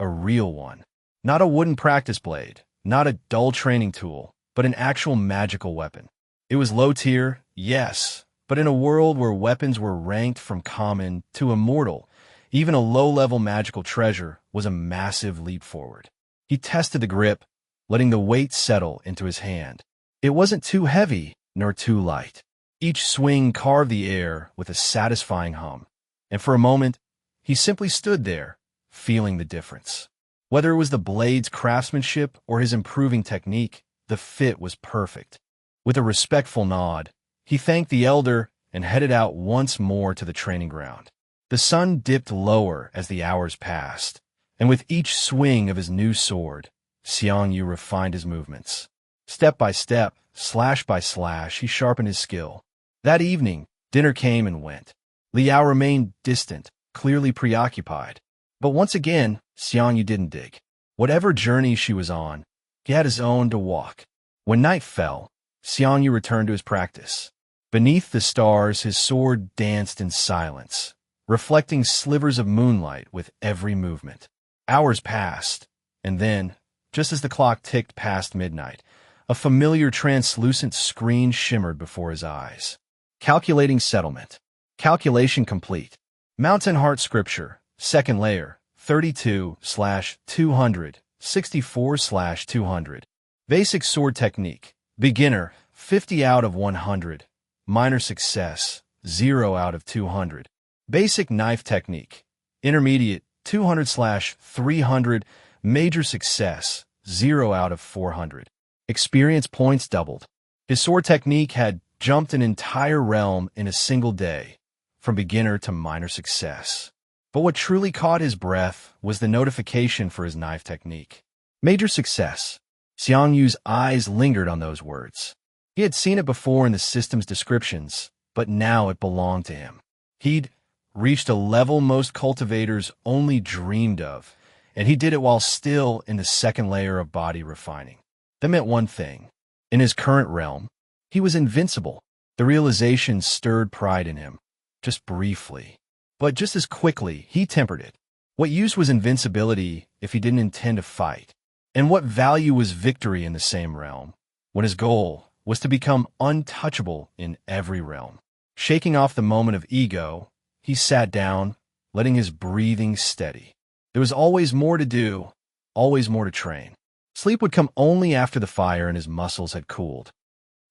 A real one. Not a wooden practice blade, not a dull training tool, but an actual magical weapon. It was low tier, yes, but in a world where weapons were ranked from common to immortal, even a low-level magical treasure was a massive leap forward. He tested the grip, letting the weight settle into his hand. It wasn't too heavy nor too light. Each swing carved the air with a satisfying hum, and for a moment, he simply stood there, feeling the difference. Whether it was the blade's craftsmanship or his improving technique, the fit was perfect. With a respectful nod, he thanked the elder and headed out once more to the training ground. The sun dipped lower as the hours passed, and with each swing of his new sword, Xiang Yu refined his movements. Step by step, slash by slash, he sharpened his skill. That evening, dinner came and went. Liao remained distant, clearly preoccupied. But once again, Xiang Yu didn't dig. Whatever journey she was on, he had his own to walk. When night fell, Xiang Yu returned to his practice. Beneath the stars, his sword danced in silence, reflecting slivers of moonlight with every movement. Hours passed, and then, just as the clock ticked past midnight, a familiar translucent screen shimmered before his eyes. Calculating settlement. Calculation complete. Mountain Heart Scripture, second layer, 32/200, 64/200. Basic sword technique. Beginner, 50 out of 100. Minor success, 0 out of 200. Basic knife technique. Intermediate, 200/300. Major success, 0 out of 400. Experience points doubled. His sword technique had jumped an entire realm in a single day, from beginner to minor success. But what truly caught his breath was the notification for his knife technique. Major success. Xiang Yu's eyes lingered on those words. He had seen it before in the system's descriptions, but now it belonged to him. He'd reached a level most cultivators only dreamed of, and he did it while still in the second layer of body refining. That meant one thing. In his current realm, he was invincible. The realization stirred pride in him, just briefly. But just as quickly, he tempered it. What use was invincibility if he didn't intend to fight? And what value was victory in the same realm, when his goal was to become untouchable in every realm? Shaking off the moment of ego, he sat down, letting his breathing steady. There was always more to do, always more to train. Sleep would come only after the fire and his muscles had cooled.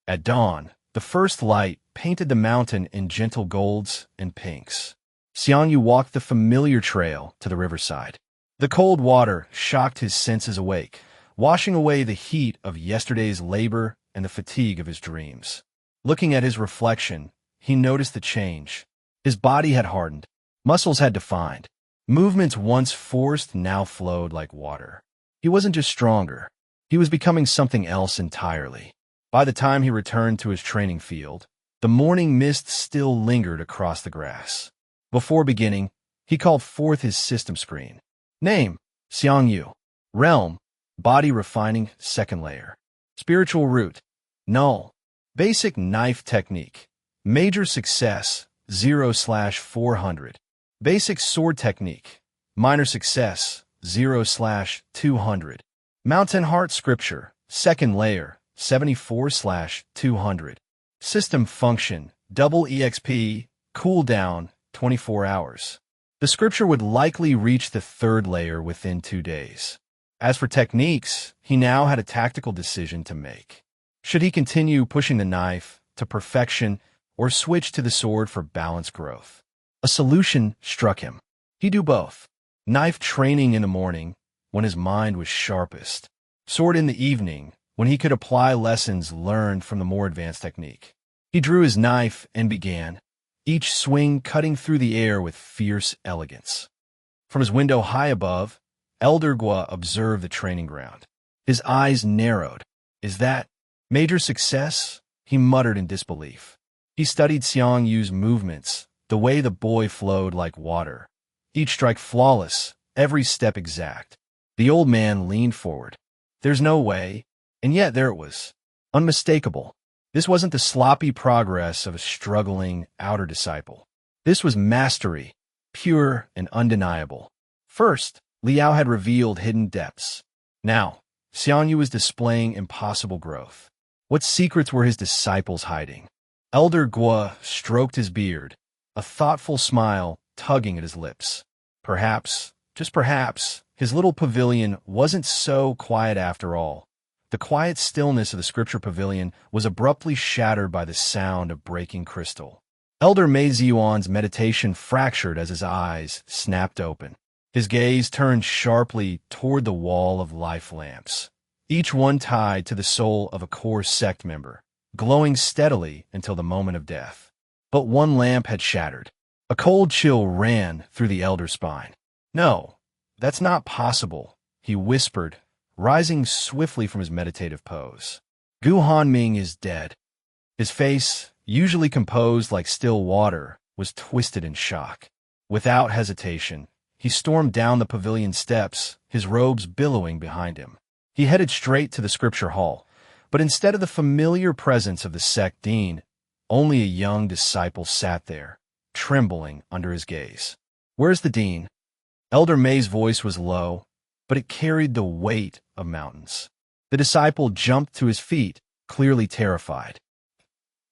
At dawn, the first light painted the mountain in gentle golds and pinks. Xiang Yu walked the familiar trail to the riverside. The cold water shocked his senses awake, washing away the heat of yesterday's labor and the fatigue of his dreams. Looking at his reflection, he noticed the change. His body had hardened, muscles had defined. Movements once forced now flowed like water. He wasn't just stronger, he was becoming something else entirely. By the time he returned to his training field, the morning mist still lingered across the grass. Before beginning, he called forth his system screen. Name, Xiang Yu. Realm, body refining, second layer. Spiritual root, null. Basic knife technique. Major success, 0/400. Basic sword technique. Minor success, 0/200. Mountain Heart Scripture, second layer, 74/200. System function, Double EXP, cooldown, 24 hours. The scripture would likely reach the third layer within 2 days. As for techniques, he now had a tactical decision to make. Should he continue pushing the knife to perfection or switch to the sword for balanced growth? A solution struck him. He'd do both. Knife training in the morning, when his mind was sharpest. Sword in the evening, when he could apply lessons learned from the more advanced technique. He drew his knife and began, each swing cutting through the air with fierce elegance. From his window high above, Elder Gua observed the training ground. His eyes narrowed. Is that major success? He muttered in disbelief. He studied Xiang Yu's movements, the way the boy flowed like water. Each strike flawless, every step exact. The old man leaned forward. There's no way, and yet there it was. Unmistakable. This wasn't the sloppy progress of a struggling outer disciple. This was mastery, pure and undeniable. First, Liao had revealed hidden depths. Now, Xiang Yu was displaying impossible growth. What secrets were his disciples hiding? Elder Gua stroked his beard, a thoughtful smile tugging at his lips. Perhaps, just perhaps, his little pavilion wasn't so quiet after all. The quiet stillness of the scripture pavilion was abruptly shattered by the sound of breaking crystal. Elder Mei Ziyuan's meditation fractured as his eyes snapped open. His gaze turned sharply toward the wall of life lamps, each one tied to the soul of a core sect member, glowing steadily until the moment of death. But one lamp had shattered. A cold chill ran through the elder's spine. No, that's not possible, he whispered, rising swiftly from his meditative pose. Gu Hanming is dead. His face, usually composed like still water, was twisted in shock. Without hesitation, he stormed down the pavilion steps, his robes billowing behind him. He headed straight to the scripture hall, but instead of the familiar presence of the sect dean, only a young disciple sat there, trembling under his gaze. "Where's the dean?" Elder May's voice was low, but it carried the weight of mountains. The disciple jumped to his feet, clearly terrified.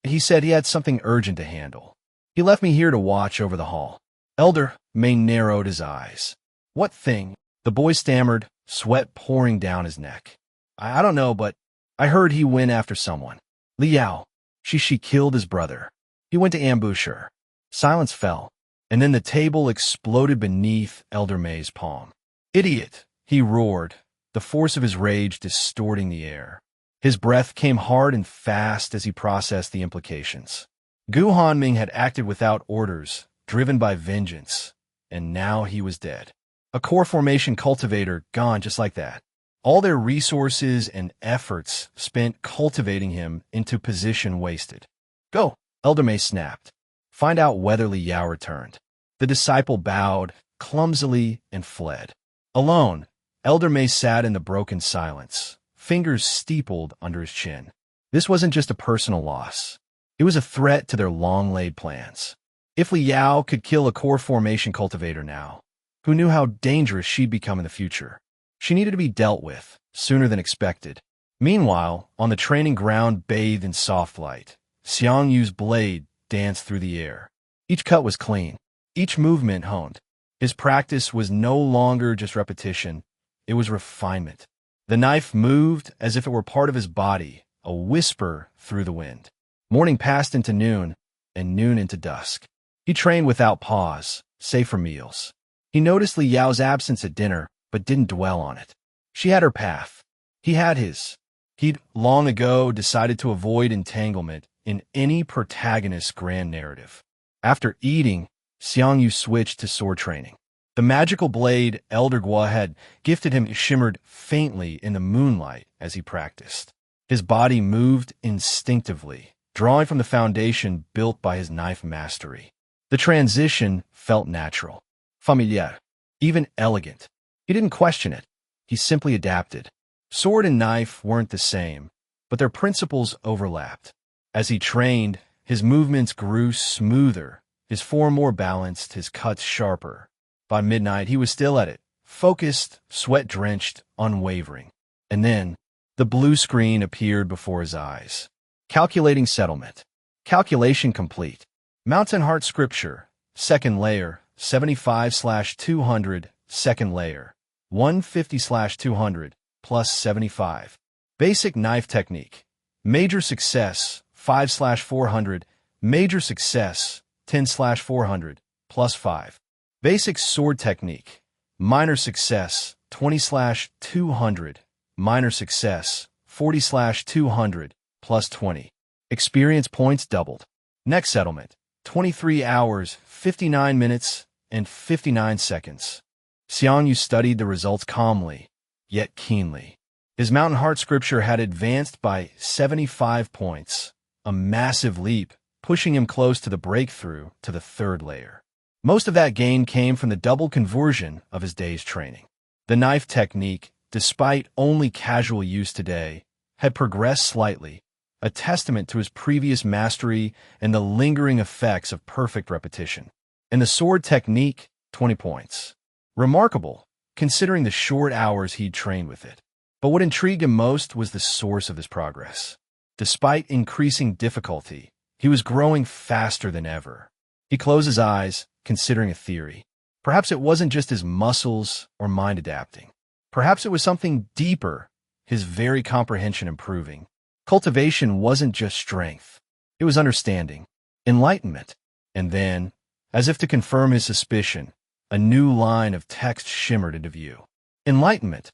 He said he had something urgent to handle. "He left me here to watch over the hall." Elder May narrowed his eyes. "What thing?" The boy stammered, sweat pouring down his neck. I don't know, but I heard he went after someone. Liao. She killed his brother. He went to ambush her." Silence fell, and then the table exploded beneath Elder May's palm. "Idiot!" he roared, the force of his rage distorting the air. His breath came hard and fast as he processed the implications. Gu Hanming had acted without orders, driven by vengeance, and now he was dead. A core formation cultivator gone just like that. All their resources and efforts spent cultivating him into position wasted. "Go," Elder May snapped. "Find out whether Li Yao returned." The disciple bowed clumsily and fled. Alone, Elder May sat in the broken silence, fingers steepled under his chin. This wasn't just a personal loss. It was a threat to their long-laid plans. If Li Yao could kill a core formation cultivator now, who knew how dangerous she'd become in the future? She needed to be dealt with, sooner than expected. Meanwhile, on the training ground bathed in soft light, Xiang Yu's blade danced through the air. Each cut was clean, each movement honed. His practice was no longer just repetition, it was refinement. The knife moved as if it were part of his body, a whisper through the wind. Morning passed into noon, and noon into dusk. He trained without pause, save for meals. He noticed Li Yao's absence at dinner, but didn't dwell on it. She had her path. He had his. He'd long ago decided to avoid entanglement in any protagonist's grand narrative. After eating, Xiang Yu switched to sword training. The magical blade Elder Gua had gifted him shimmered faintly in the moonlight as he practiced. His body moved instinctively, drawing from the foundation built by his knife mastery. The transition felt natural, familiar, even elegant. He didn't question it. He simply adapted. Sword and knife weren't the same, but their principles overlapped. As he trained, his movements grew smoother, his form more balanced, his cuts sharper. By midnight, he was still at it, focused, sweat-drenched, unwavering. And then, the blue screen appeared before his eyes. Calculating settlement. Calculation complete. Mountain Heart Scripture. Second layer, 75/200. Second layer, 150/200, plus 75. Basic knife technique. Major success, 5/400. Major success, 10/400, plus 5. Basic sword technique. Minor success, 20/200. Minor success, 40/200, plus 20. Experience points doubled. Next settlement, 23 hours, 59 minutes, and 59 seconds. Xiang Yu studied the results calmly, yet keenly. His Mountain Heart Scripture had advanced by 75 points, a massive leap, pushing him close to the breakthrough to the third layer. Most of that gain came from the double conversion of his day's training. The knife technique, despite only casual use today, had progressed slightly, a testament to his previous mastery and the lingering effects of perfect repetition. And the sword technique, 20 points. Remarkable, considering the short hours he'd trained with it. But what intrigued him most was the source of his progress. Despite increasing difficulty, he was growing faster than ever. He closed his eyes, considering a theory. Perhaps it wasn't just his muscles or mind adapting. Perhaps it was something deeper, his very comprehension improving. Cultivation wasn't just strength. It was understanding, enlightenment. And then, as if to confirm his suspicion, a new line of text shimmered into view. Enlightenment.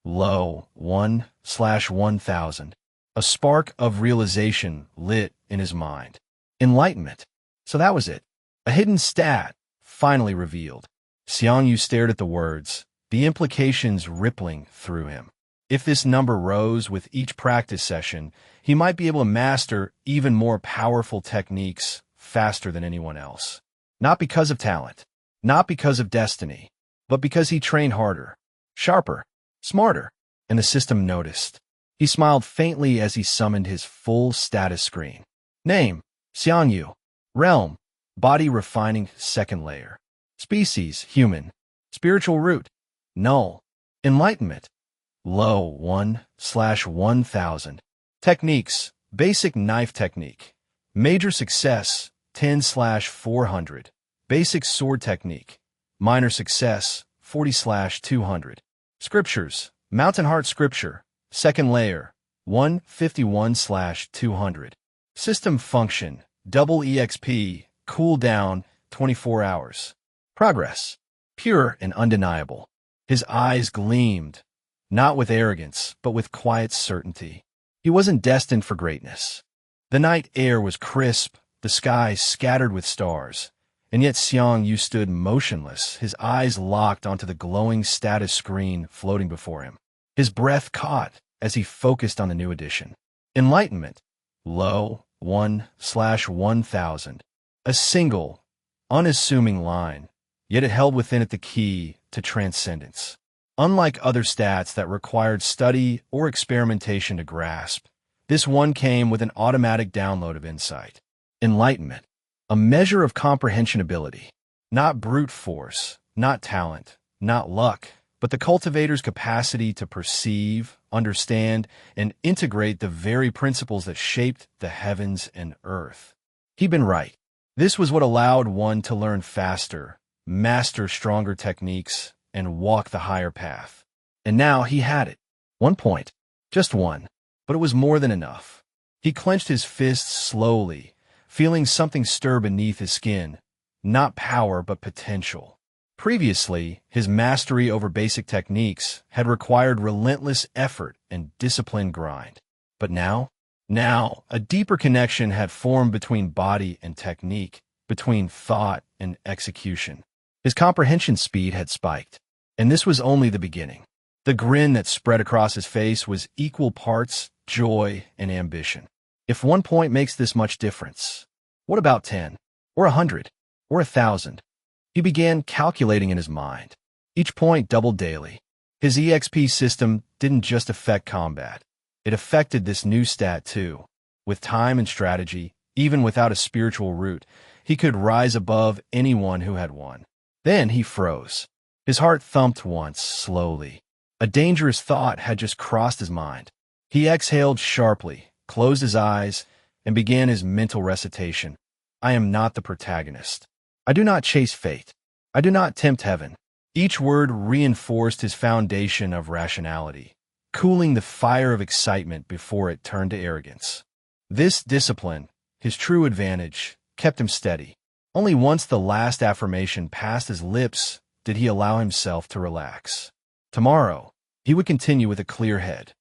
Low, 1/1000. A spark of realization lit in his mind. Enlightenment. So that was it. A hidden stat, finally revealed. Xiang Yu stared at the words, the implications rippling through him. If this number rose with each practice session, he might be able to master even more powerful techniques faster than anyone else. Not because of talent, not because of destiny, but because he trained harder, sharper, smarter, and the system noticed. He smiled faintly as he summoned his full status screen. Name, Xiang Yu. Realm, body refining second layer. Species, human. Spiritual root, null. Enlightenment, low 1/1000. Techniques, basic knife technique. Major success, 10/400. Basic sword technique. Minor success, 40/200. Scriptures, Mountain Heart Scripture, second layer, 151/200. System function, Double EXP, cooldown, 24 hours. Progress, pure and undeniable. His eyes gleamed, not with arrogance, but with quiet certainty. He wasn't destined for greatness. The night air was crisp, the sky scattered with stars, and yet Xiang Yu stood motionless, his eyes locked onto the glowing status screen floating before him. His breath caught as he focused on the new edition. Enlightenment, low 1/1000. A single, unassuming line, yet it held within it the key to transcendence. Unlike other stats that required study or experimentation to grasp, this one came with an automatic download of insight. Enlightenment, a measure of comprehension ability, not brute force, not talent, not luck, but the cultivator's capacity to perceive, understand, and integrate the very principles that shaped the heavens and earth. He'd been right. This was what allowed one to learn faster, master stronger techniques, and walk the higher path. And now he had it. 1 point. Just one. But it was more than enough. He clenched his fists slowly, feeling something stir beneath his skin. Not power, but potential. Previously, his mastery over basic techniques had required relentless effort and disciplined grind. But now, a deeper connection had formed between body and technique, between thought and execution. His comprehension speed had spiked. And this was only the beginning. The grin that spread across his face was equal parts joy and ambition. If 1 point makes this much difference, what about 10, or 100, or 1,000? He began calculating in his mind. Each point doubled daily. His EXP system didn't just affect combat. It affected this new stat too. With time and strategy, even without a spiritual root, he could rise above anyone who had one. Then he froze. His heart thumped once, slowly. A dangerous thought had just crossed his mind. He exhaled sharply, closed his eyes, and began his mental recitation. I am not the protagonist. I do not chase fate. I do not tempt heaven. Each word reinforced his foundation of rationality, cooling the fire of excitement before it turned to arrogance. This discipline, his true advantage, kept him steady. Only once the last affirmation passed his lips did he allow himself to relax. Tomorrow, he would continue with a clear head.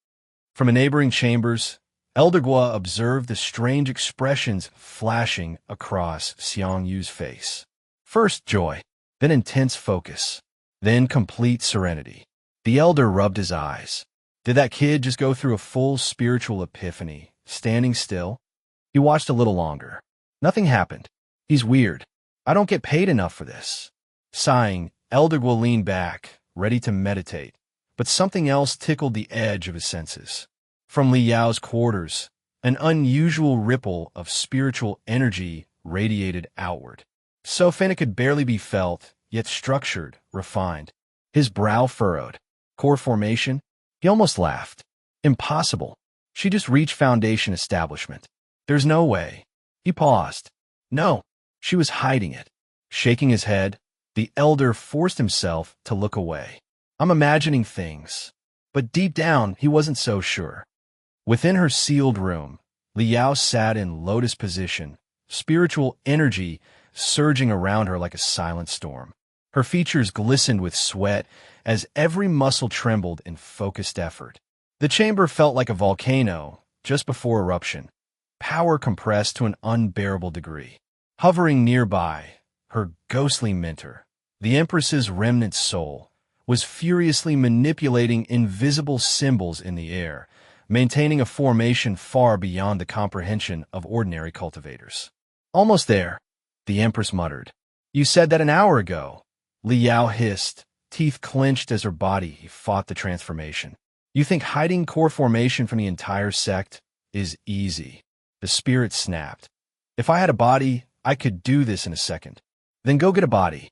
From a neighboring chambers, Elder Gua observed the strange expressions flashing across Xiang Yu's face. First joy, then intense focus, then complete serenity. The elder rubbed his eyes. Did that kid just go through a full spiritual epiphany, standing still? He watched a little longer. Nothing happened. He's weird. I don't get paid enough for this. Sighing, Elder Gua leaned back, ready to meditate, but something else tickled the edge of his senses. From Li Yao's quarters, an unusual ripple of spiritual energy radiated outward. So thin it could barely be felt, yet structured, refined. His brow furrowed. Core formation? He almost laughed. Impossible. She just reached foundation establishment. There's no way. He paused. No, she was hiding it. Shaking his head, the elder forced himself to look away. I'm imagining things. But deep down, he wasn't so sure. Within her sealed room, Li Yao sat in lotus position, spiritual energy surging around her like a silent storm. Her features glistened with sweat as every muscle trembled in focused effort. The chamber felt like a volcano just before eruption, power compressed to an unbearable degree. Hovering nearby, her ghostly mentor, the Empress's remnant soul, was furiously manipulating invisible symbols in the air, maintaining a formation far beyond the comprehension of ordinary cultivators. Almost there, the Empress muttered. You said that an hour ago. Liao hissed, teeth clenched as her body fought the transformation. You think hiding core formation from the entire sect is easy? The spirit snapped. If I had a body, I could do this in a second. Then go get a body.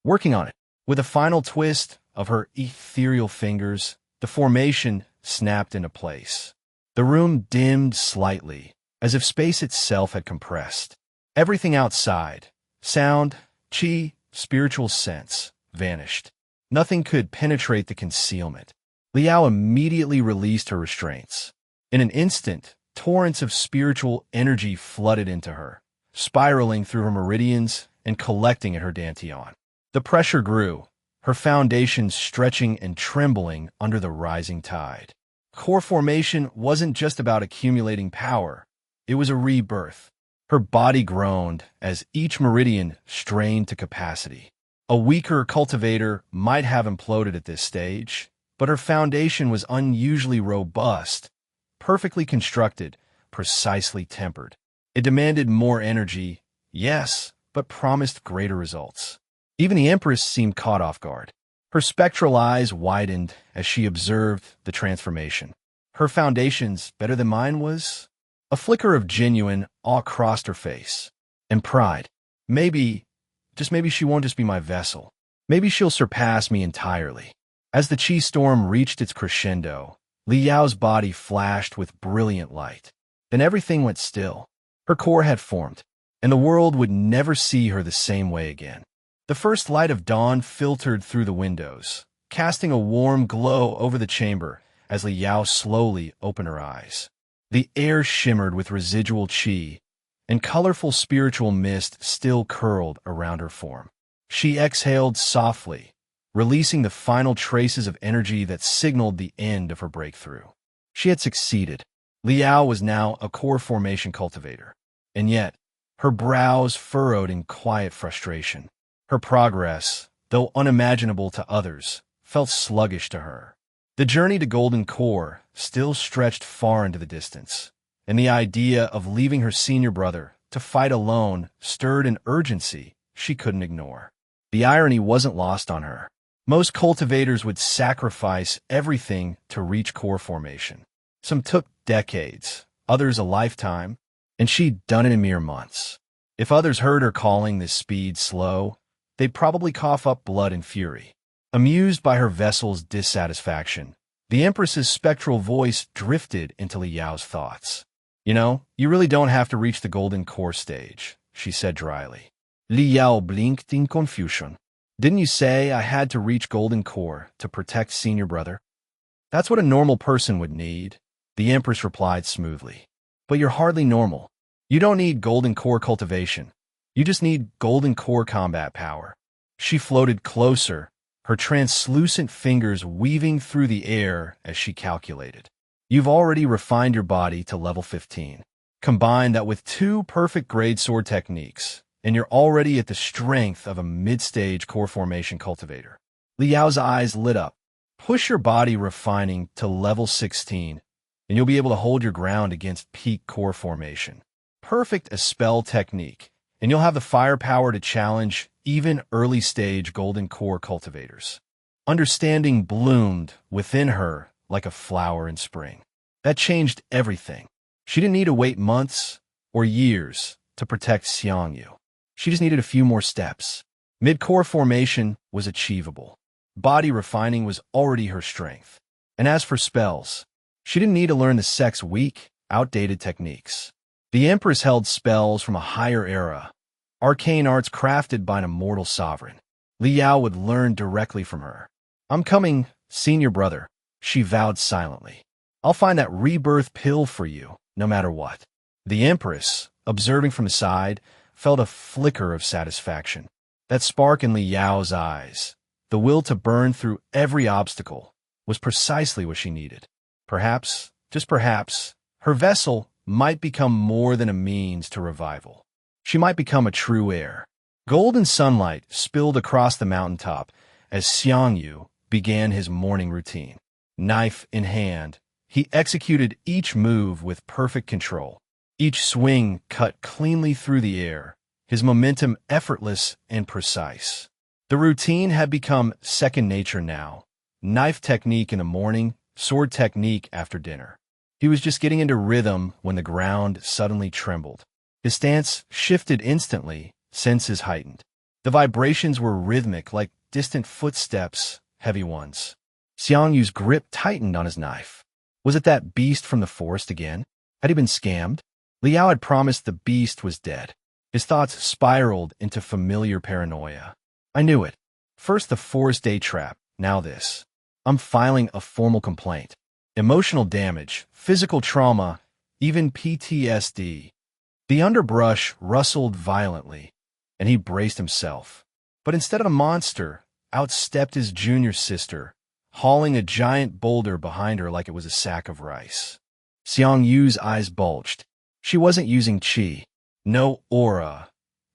Working on it. With a final twist of her ethereal fingers, the formation snapped into place. The room dimmed slightly, as if space itself had compressed. Everything outside, sound, chi, spiritual sense, vanished. Nothing could penetrate the concealment. Liao immediately released her restraints. In an instant, torrents of spiritual energy flooded into her, spiraling through her meridians and collecting at her dantian. The pressure grew, her foundations stretching and trembling under the rising tide. Core formation wasn't just about accumulating power, it was a rebirth. Her body groaned as each meridian strained to capacity. A weaker cultivator might have imploded at this stage, but her foundation was unusually robust, perfectly constructed, precisely tempered. It demanded more energy, yes, but promised greater results. Even the Empress seemed caught off guard. Her spectral eyes widened as she observed the transformation. Her foundations better than mine was? A flicker of genuine awe crossed her face. And pride. Maybe, just maybe she won't just be my vessel. Maybe she'll surpass me entirely. As the chi storm reached its crescendo, Liao's body flashed with brilliant light. Then everything went still. Her core had formed, and the world would never see her the same way again. The first light of dawn filtered through the windows, casting a warm glow over the chamber as Liao slowly opened her eyes. The air shimmered with residual chi, and colorful spiritual mist still curled around her form. She exhaled softly, releasing the final traces of energy that signaled the end of her breakthrough. She had succeeded. Liao was now a core formation cultivator, and yet her brows furrowed in quiet frustration. Her progress, though unimaginable to others, felt sluggish to her. The journey to Golden Core still stretched far into the distance, and the idea of leaving her senior brother to fight alone stirred an urgency she couldn't ignore. The irony wasn't lost on her. Most cultivators would sacrifice everything to reach core formation. Some took decades, others a lifetime, and she'd done it in mere months. If others heard her calling this speed slow, they'd probably cough up blood in fury. Amused by her vessel's dissatisfaction, the Empress's spectral voice drifted into Liao's thoughts. You know, you really don't have to reach the Golden Core stage, she said dryly. Liao blinked in confusion. Didn't you say I had to reach Golden Core to protect senior brother? That's what a normal person would need, the Empress replied smoothly. But you're hardly normal. You don't need Golden Core cultivation. You just need Golden Core combat power. She floated closer, her translucent fingers weaving through the air as she calculated. You've already refined your body to level 15. Combine that with 2 perfect grade sword techniques, and you're already at the strength of a mid-stage core formation cultivator. Liao's eyes lit up. Push your body refining to level 16, and you'll be able to hold your ground against peak core formation. Perfect a spell technique, and you'll have the firepower to challenge even early-stage Golden Core cultivators. Understanding bloomed within her like a flower in spring. That changed everything. She didn't need to wait months or years to protect Xiang Yu. She just needed a few more steps. Mid-core formation was achievable. Body refining was already her strength. And as for spells, she didn't need to learn the sect's weak, outdated techniques. The Empress held spells from a higher era, arcane arts crafted by an immortal sovereign. Liao would learn directly from her. I'm coming, senior brother, she vowed silently. I'll find that rebirth pill for you, no matter what. The Empress, observing from the side, felt a flicker of satisfaction. That spark in Liao's eyes, the will to burn through every obstacle, was precisely what she needed. Perhaps, just perhaps, her vessel might become more than a means to revival. She might become a true heir. Golden sunlight spilled across the mountaintop as Xiang Yu began his morning routine. Knife in hand, he executed each move with perfect control. Each swing cut cleanly through the air, his momentum effortless and precise. The routine had become second nature now. Knife technique in the morning, sword technique after dinner. He was just getting into rhythm when the ground suddenly trembled. His stance shifted instantly, senses heightened. The vibrations were rhythmic, like distant footsteps, heavy ones. Xiang Yu's grip tightened on his knife. Was it that beast from the forest again? Had he been scammed? Liao had promised the beast was dead. His thoughts spiraled into familiar paranoia. I knew it. First the forest day trap, now this. I'm filing a formal complaint. Emotional damage, physical trauma, even PTSD. The underbrush rustled violently, and he braced himself. But instead of a monster, out stepped his junior sister, hauling a giant boulder behind her like it was a sack of rice. Xiang Yu's eyes bulged. She wasn't using qi. No aura.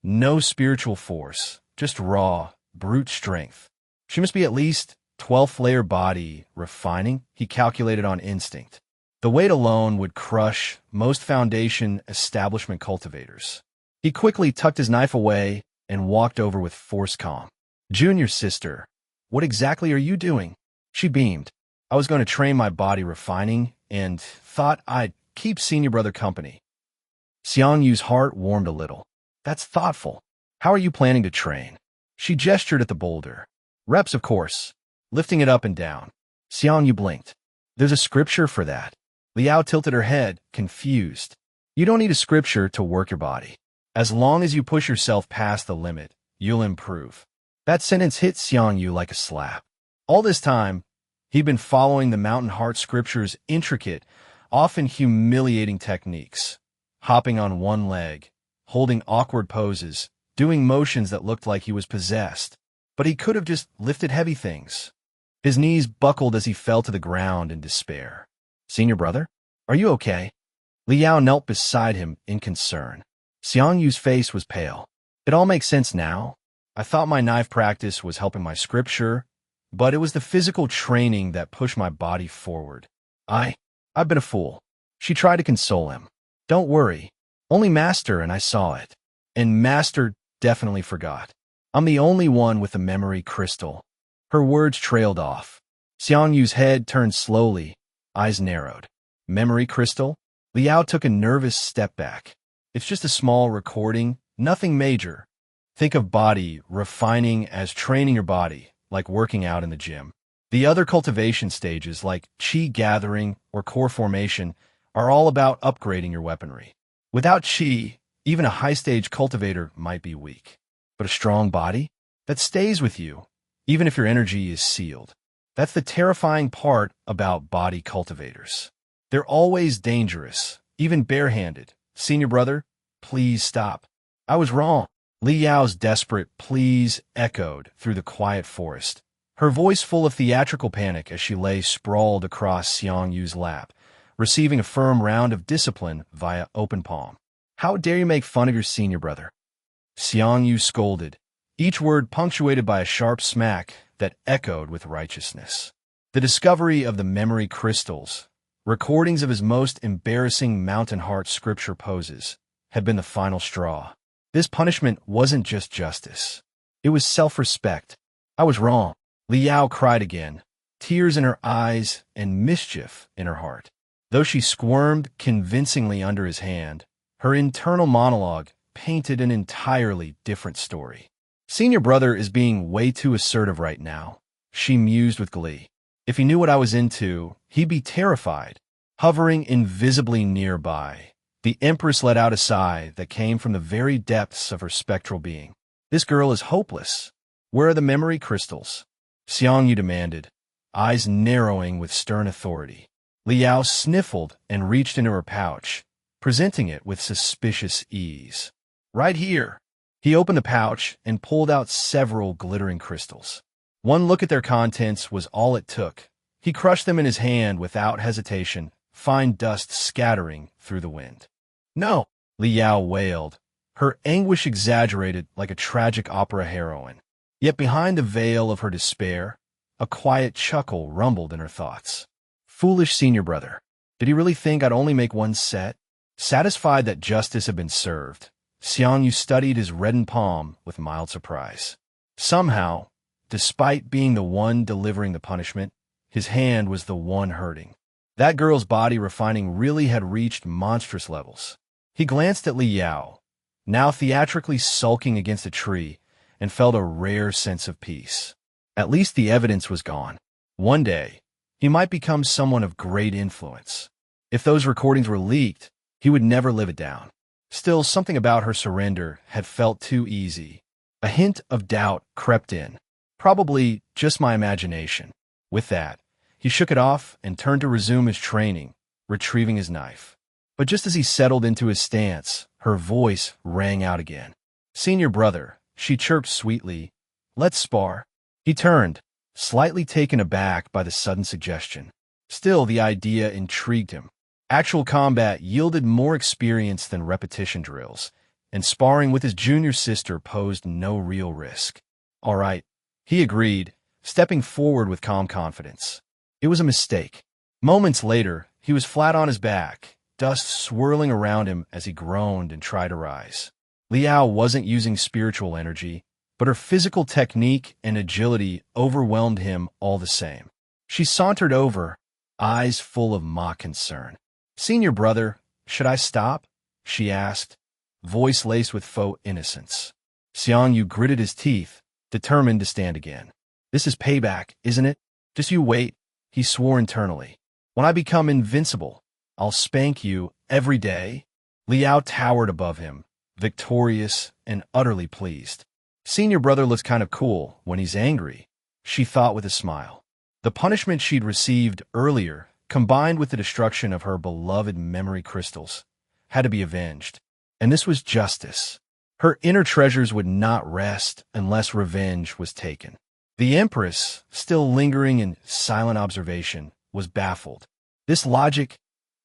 No spiritual force. Just raw, brute strength. She must be at least 12th layer body, refining, he calculated on instinct. The weight alone would crush most foundation establishment cultivators. He quickly tucked his knife away and walked over with forced calm. Junior sister, what exactly are you doing? She beamed. I was going to train my body refining and thought I'd keep senior brother company. Xiang Yu's heart warmed a little. That's thoughtful. How are you planning to train? She gestured at the boulder. Reps, of course. Lifting it up and down. Xiang Yu blinked. There's a scripture for that. Liao tilted her head, confused. You don't need a scripture to work your body. As long as you push yourself past the limit, you'll improve. That sentence hit Xiang Yu like a slap. All this time, he'd been following the Mountain Heart Scripture's intricate, often humiliating techniques. Hopping on one leg, holding awkward poses, doing motions that looked like he was possessed. But he could have just lifted heavy things. His knees buckled as he fell to the ground in despair. Senior brother, are you okay? Liao knelt beside him in concern. Xiang Yu's face was pale. It all makes sense now. I thought my knife practice was helping my scripture, but it was the physical training that pushed my body forward. I've been a fool. She tried to console him. Don't worry. Only Master and I saw it. And Master definitely forgot. I'm the only one with the memory crystal. Her words trailed off. Xiang Yu's head turned slowly, eyes narrowed. Memory crystal? Liao took a nervous step back. It's just a small recording, nothing major. Think of body refining as training your body, like working out in the gym. The other cultivation stages, like qi gathering or core formation, are all about upgrading your weaponry. Without qi, even a high-stage cultivator might be weak. But a strong body? That stays with you, even if your energy is sealed. That's the terrifying part about body cultivators. They're always dangerous, even barehanded. Senior brother, please stop. I was wrong. Liao's desperate please echoed through the quiet forest, her voice full of theatrical panic as she lay sprawled across Xiang Yu's lap, receiving a firm round of discipline via open palm. How dare you make fun of your senior brother? Xiang Yu scolded, each word punctuated by a sharp smack that echoed with righteousness. The discovery of the memory crystals, recordings of his most embarrassing Mountain Heart scripture poses, had been the final straw. This punishment wasn't just justice. It was self-respect. I was wrong. Liao cried again, tears in her eyes and mischief in her heart. Though she squirmed convincingly under his hand, her internal monologue painted an entirely different story. Senior brother is being way too assertive right now, she mused with glee. If he knew what I was into, he'd be terrified. Hovering invisibly nearby, the Empress let out a sigh that came from the very depths of her spectral being. This girl is hopeless. Where are the memory crystals? Xiang Yu demanded, eyes narrowing with stern authority. Liao sniffled and reached into her pouch, presenting it with suspicious ease. Right here. He opened the pouch and pulled out several glittering crystals. One look at their contents was all it took. He crushed them in his hand without hesitation, fine dust scattering through the wind. No, Liao wailed, her anguish exaggerated like a tragic opera heroine. Yet behind the veil of her despair, a quiet chuckle rumbled in her thoughts. Foolish senior brother. Did he really think I'd only make one set? Satisfied that justice had been served, Xiang Yu studied his reddened palm with mild surprise. Somehow, despite being the one delivering the punishment, his hand was the one hurting. That girl's body refining really had reached monstrous levels. He glanced at Li Yao, now theatrically sulking against a tree, and felt a rare sense of peace. At least the evidence was gone. One day, he might become someone of great influence. If those recordings were leaked, he would never live it down. Still, something about her surrender had felt too easy. A hint of doubt crept in. Probably just my imagination. With that, he shook it off and turned to resume his training, retrieving his knife. But just as he settled into his stance, her voice rang out again. "Senior brother," she chirped sweetly, "let's spar." He turned, slightly taken aback by the sudden suggestion. Still, the idea intrigued him. Actual combat yielded more experience than repetition drills, and sparring with his junior sister posed no real risk. "All right," he agreed, stepping forward with calm confidence. It was a mistake. Moments later, he was flat on his back, dust swirling around him as he groaned and tried to rise. Liao wasn't using spiritual energy, but her physical technique and agility overwhelmed him all the same. She sauntered over, eyes full of mock concern. "Senior brother, should I stop?" she asked, voice laced with faux innocence. Xiang Yu gritted his teeth, determined to stand again. "This is payback, isn't it? Just you wait," he swore internally. "When I become invincible, I'll spank you every day." Liao towered above him, victorious and utterly pleased. Senior brother looks kind of cool when he's angry, she thought with a smile. The punishment she'd received earlier, combined with the destruction of her beloved memory crystals, had to be avenged. And this was justice. Her inner treasures would not rest unless revenge was taken. The Empress, still lingering in silent observation, was baffled. This logic,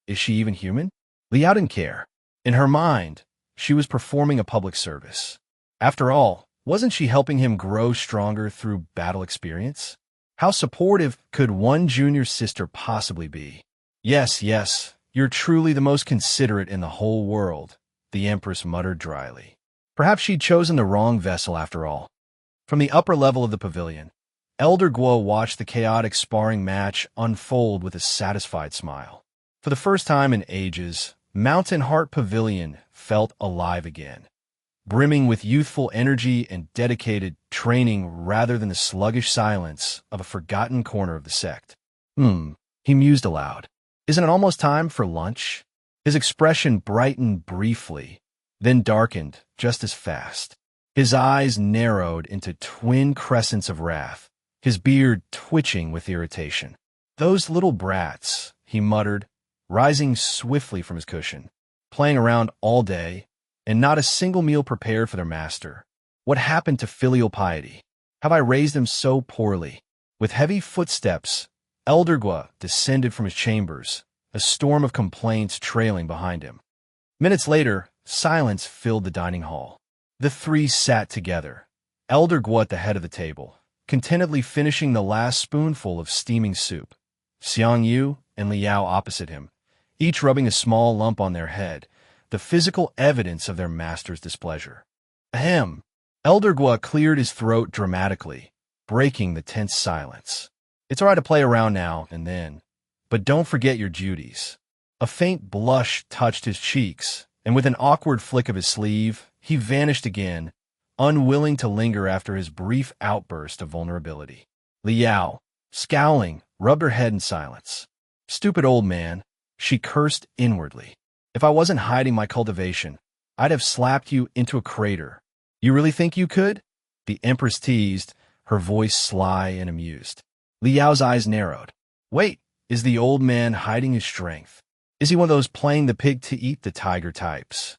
is she even human? Liao didn't care. In her mind, she was performing a public service. After all, wasn't she helping him grow stronger through battle experience? How supportive could one junior sister possibly be? Yes, you're truly the most considerate in the whole world," the Empress muttered dryly. Perhaps she'd chosen the wrong vessel after all. From the upper level of the pavilion, Elder Guo watched the chaotic sparring match unfold with a satisfied smile. For the first time in ages, Mountain Heart Pavilion felt alive again, brimming with youthful energy and dedicated training rather than the sluggish silence of a forgotten corner of the sect. He mused aloud. "Isn't it almost time for lunch?" His expression brightened briefly, then darkened just as fast. His eyes narrowed into twin crescents of wrath, his beard twitching with irritation. "Those little brats," he muttered, rising swiftly from his cushion, "playing around all day, and not a single meal prepared for their master. What happened to filial piety? Have I raised them so poorly?" With heavy footsteps, Elder Gua descended from his chambers, a storm of complaints trailing behind him. Minutes later, silence filled the dining hall. The three sat together, Elder Gua at the head of the table, contentedly finishing the last spoonful of steaming soup. Xiang Yu and Liao opposite him, each rubbing a small lump on their head, the physical evidence of their master's displeasure. Ahem! Elder Gua cleared his throat dramatically, breaking the tense silence. "It's all right to play around now and then, but don't forget your duties." A faint blush touched his cheeks, and with an awkward flick of his sleeve, he vanished again, unwilling to linger after his brief outburst of vulnerability. Liao, scowling, rubbed her head in silence. "Stupid old man," she cursed inwardly. "If I wasn't hiding my cultivation, I'd have slapped you into a crater. You really think you could?" The Empress teased, her voice sly and amused. Liao's eyes narrowed. Wait, is the old man hiding his strength? Is he one of those playing the pig to eat the tiger types?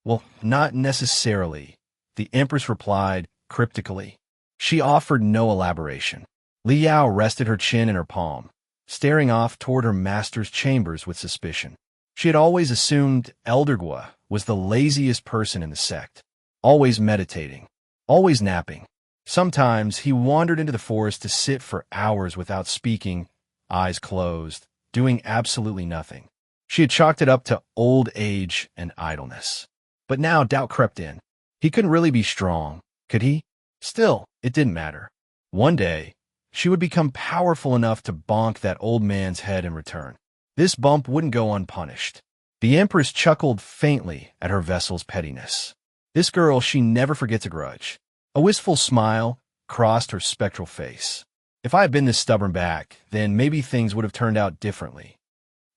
Well, not necessarily, the Empress replied cryptically. She offered no elaboration. Liao rested her chin in her palm, staring off toward her master's chambers with suspicion. She had always assumed Elder Gua was the laziest person in the sect, always meditating, always napping. Sometimes he wandered into the forest to sit for hours without speaking, eyes closed, doing absolutely nothing. She had chalked it up to old age and idleness. But now doubt crept in. He couldn't really be strong, could he? Still, it didn't matter. One day, she would become powerful enough to bonk that old man's head in return. This bump wouldn't go unpunished. The Empress chuckled faintly at her vessel's pettiness. This girl, she never forgets a grudge. A wistful smile crossed her spectral face. If I had been this stubborn back, then maybe things would have turned out differently.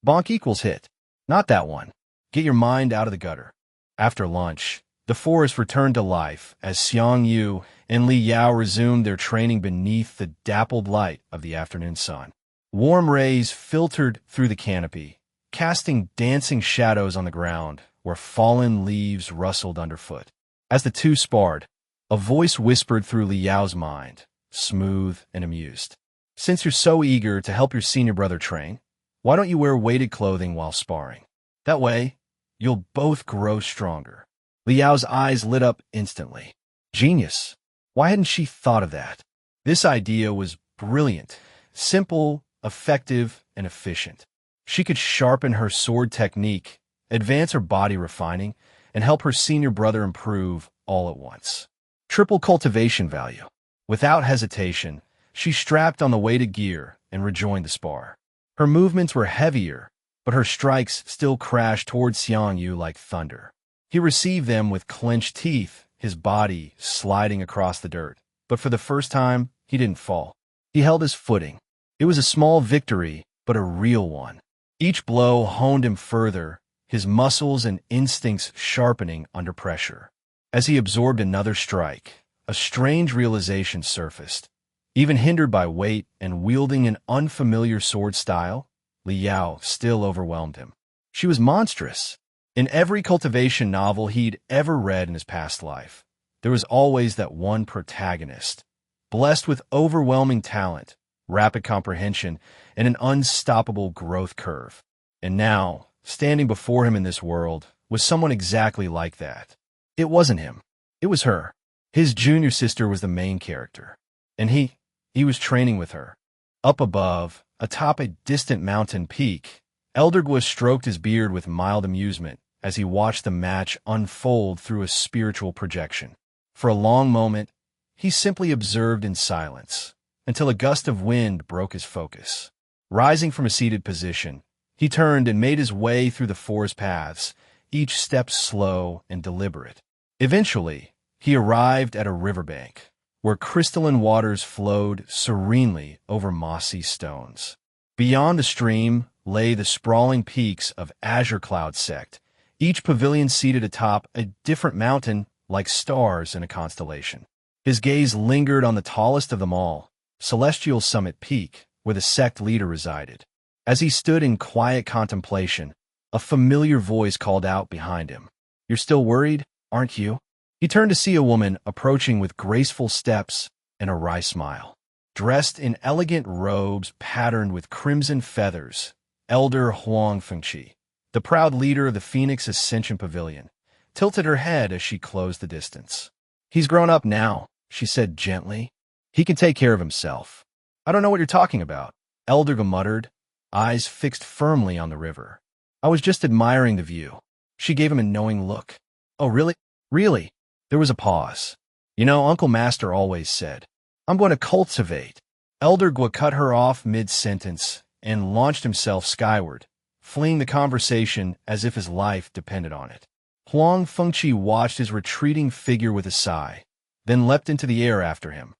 Bonk equals hit. Not that one. Get your mind out of the gutter. After lunch, the forest returned to life as Xiang Yu and Li Yao resumed their training beneath the dappled light of the afternoon sun. Warm rays filtered through the canopy, casting dancing shadows on the ground where fallen leaves rustled underfoot. As the two sparred, a voice whispered through Li Yao's mind, smooth and amused. Since you're so eager to help your senior brother train, why don't you wear weighted clothing while sparring? That way, you'll both grow stronger. Li Yao's eyes lit up instantly. Genius. Why hadn't she thought of that? This idea was brilliant, simple, effective, and efficient. She could sharpen her sword technique, advance her body refining, and help her senior brother improve all at once. Triple cultivation value. Without hesitation, she strapped on the weighted gear and rejoined the spar. Her movements were heavier, but her strikes still crashed towards Xiang Yu like thunder. He received them with clenched teeth, his body sliding across the dirt. But for the first time, he didn't fall. He held his footing. It was a small victory, but a real one. Each blow honed him further, his muscles and instincts sharpening under pressure. As he absorbed another strike, a strange realization surfaced. Even hindered by weight and wielding an unfamiliar sword style, Li Yao still overwhelmed him. She was monstrous. In every cultivation novel he'd ever read in his past life, there was always that one protagonist, blessed with overwhelming talent, rapid comprehension, and an unstoppable growth curve. And now, standing before him in this world, was someone exactly like that. It wasn't him. It was her. His junior sister was the main character. And he was training with her. Up above, atop a distant mountain peak, Eldergwa stroked his beard with mild amusement as he watched the match unfold through a spiritual projection. For a long moment, he simply observed in silence, until a gust of wind broke his focus. Rising from a seated position, he turned and made his way through the forest paths, each step slow and deliberate. Eventually, he arrived at a riverbank, where crystalline waters flowed serenely over mossy stones. Beyond the stream lay the sprawling peaks of Azure Cloud Sect, each pavilion seated atop a different mountain like stars in a constellation. His gaze lingered on the tallest of them all, Celestial Summit Peak, where the sect leader resided. As he stood in quiet contemplation, a familiar voice called out behind him. "You're still worried, aren't you?" He turned to see a woman approaching with graceful steps and a wry smile. Dressed in elegant robes patterned with crimson feathers, Elder Huang Fengqi, the proud leader of the Phoenix Ascension Pavilion, tilted her head as she closed the distance. "He's grown up now," she said gently. "He can take care of himself." "I don't know what you're talking about," Elderga muttered, eyes fixed firmly on the river. "I was just admiring the view." She gave him a knowing look. "Oh, really? Really?" There was a pause. "You know, Uncle Master always said, I'm going to cultivate." Eldergwa cut her off mid-sentence and launched himself skyward, fleeing the conversation as if his life depended on it. Huang Fengqi watched his retreating figure with a sigh, then leapt into the air after him.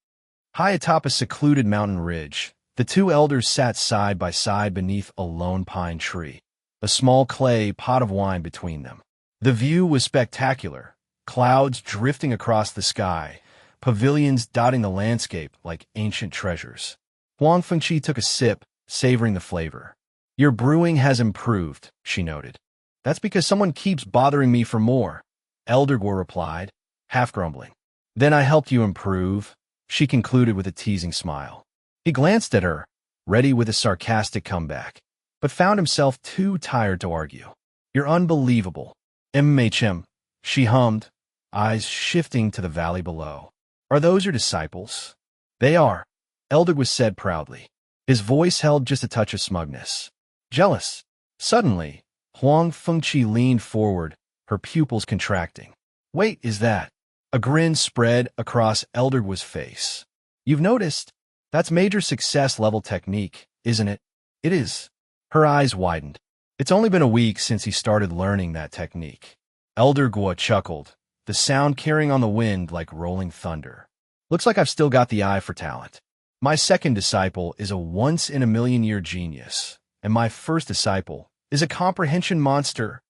High atop a secluded mountain ridge, the two elders sat side by side beneath a lone pine tree, a small clay pot of wine between them. The view was spectacular, clouds drifting across the sky, pavilions dotting the landscape like ancient treasures. Huang Fengqi took a sip, savoring the flavor. "Your brewing has improved," she noted. "That's because someone keeps bothering me for more," Eldergwa replied, half grumbling. "Then I helped you improve," she concluded with a teasing smile. He glanced at her, ready with a sarcastic comeback, but found himself too tired to argue. "You're unbelievable." "MHM," she hummed, eyes shifting to the valley below. "Are those your disciples?" "They are," Eldergwa said proudly. His voice held just a touch of smugness. "Jealous?" Suddenly, Huang Fengqi leaned forward, her pupils contracting. "Wait, is that A grin spread across Eldergua's face. You've noticed? That's major success level technique, isn't it? It is. Her eyes widened. It's only been a week since he started learning that technique. Eldergua chuckled, the sound carrying on the wind like rolling thunder. Looks like I've still got the eye for talent. My second disciple is a once-in-a-million-year genius, and my first disciple is a comprehension monster.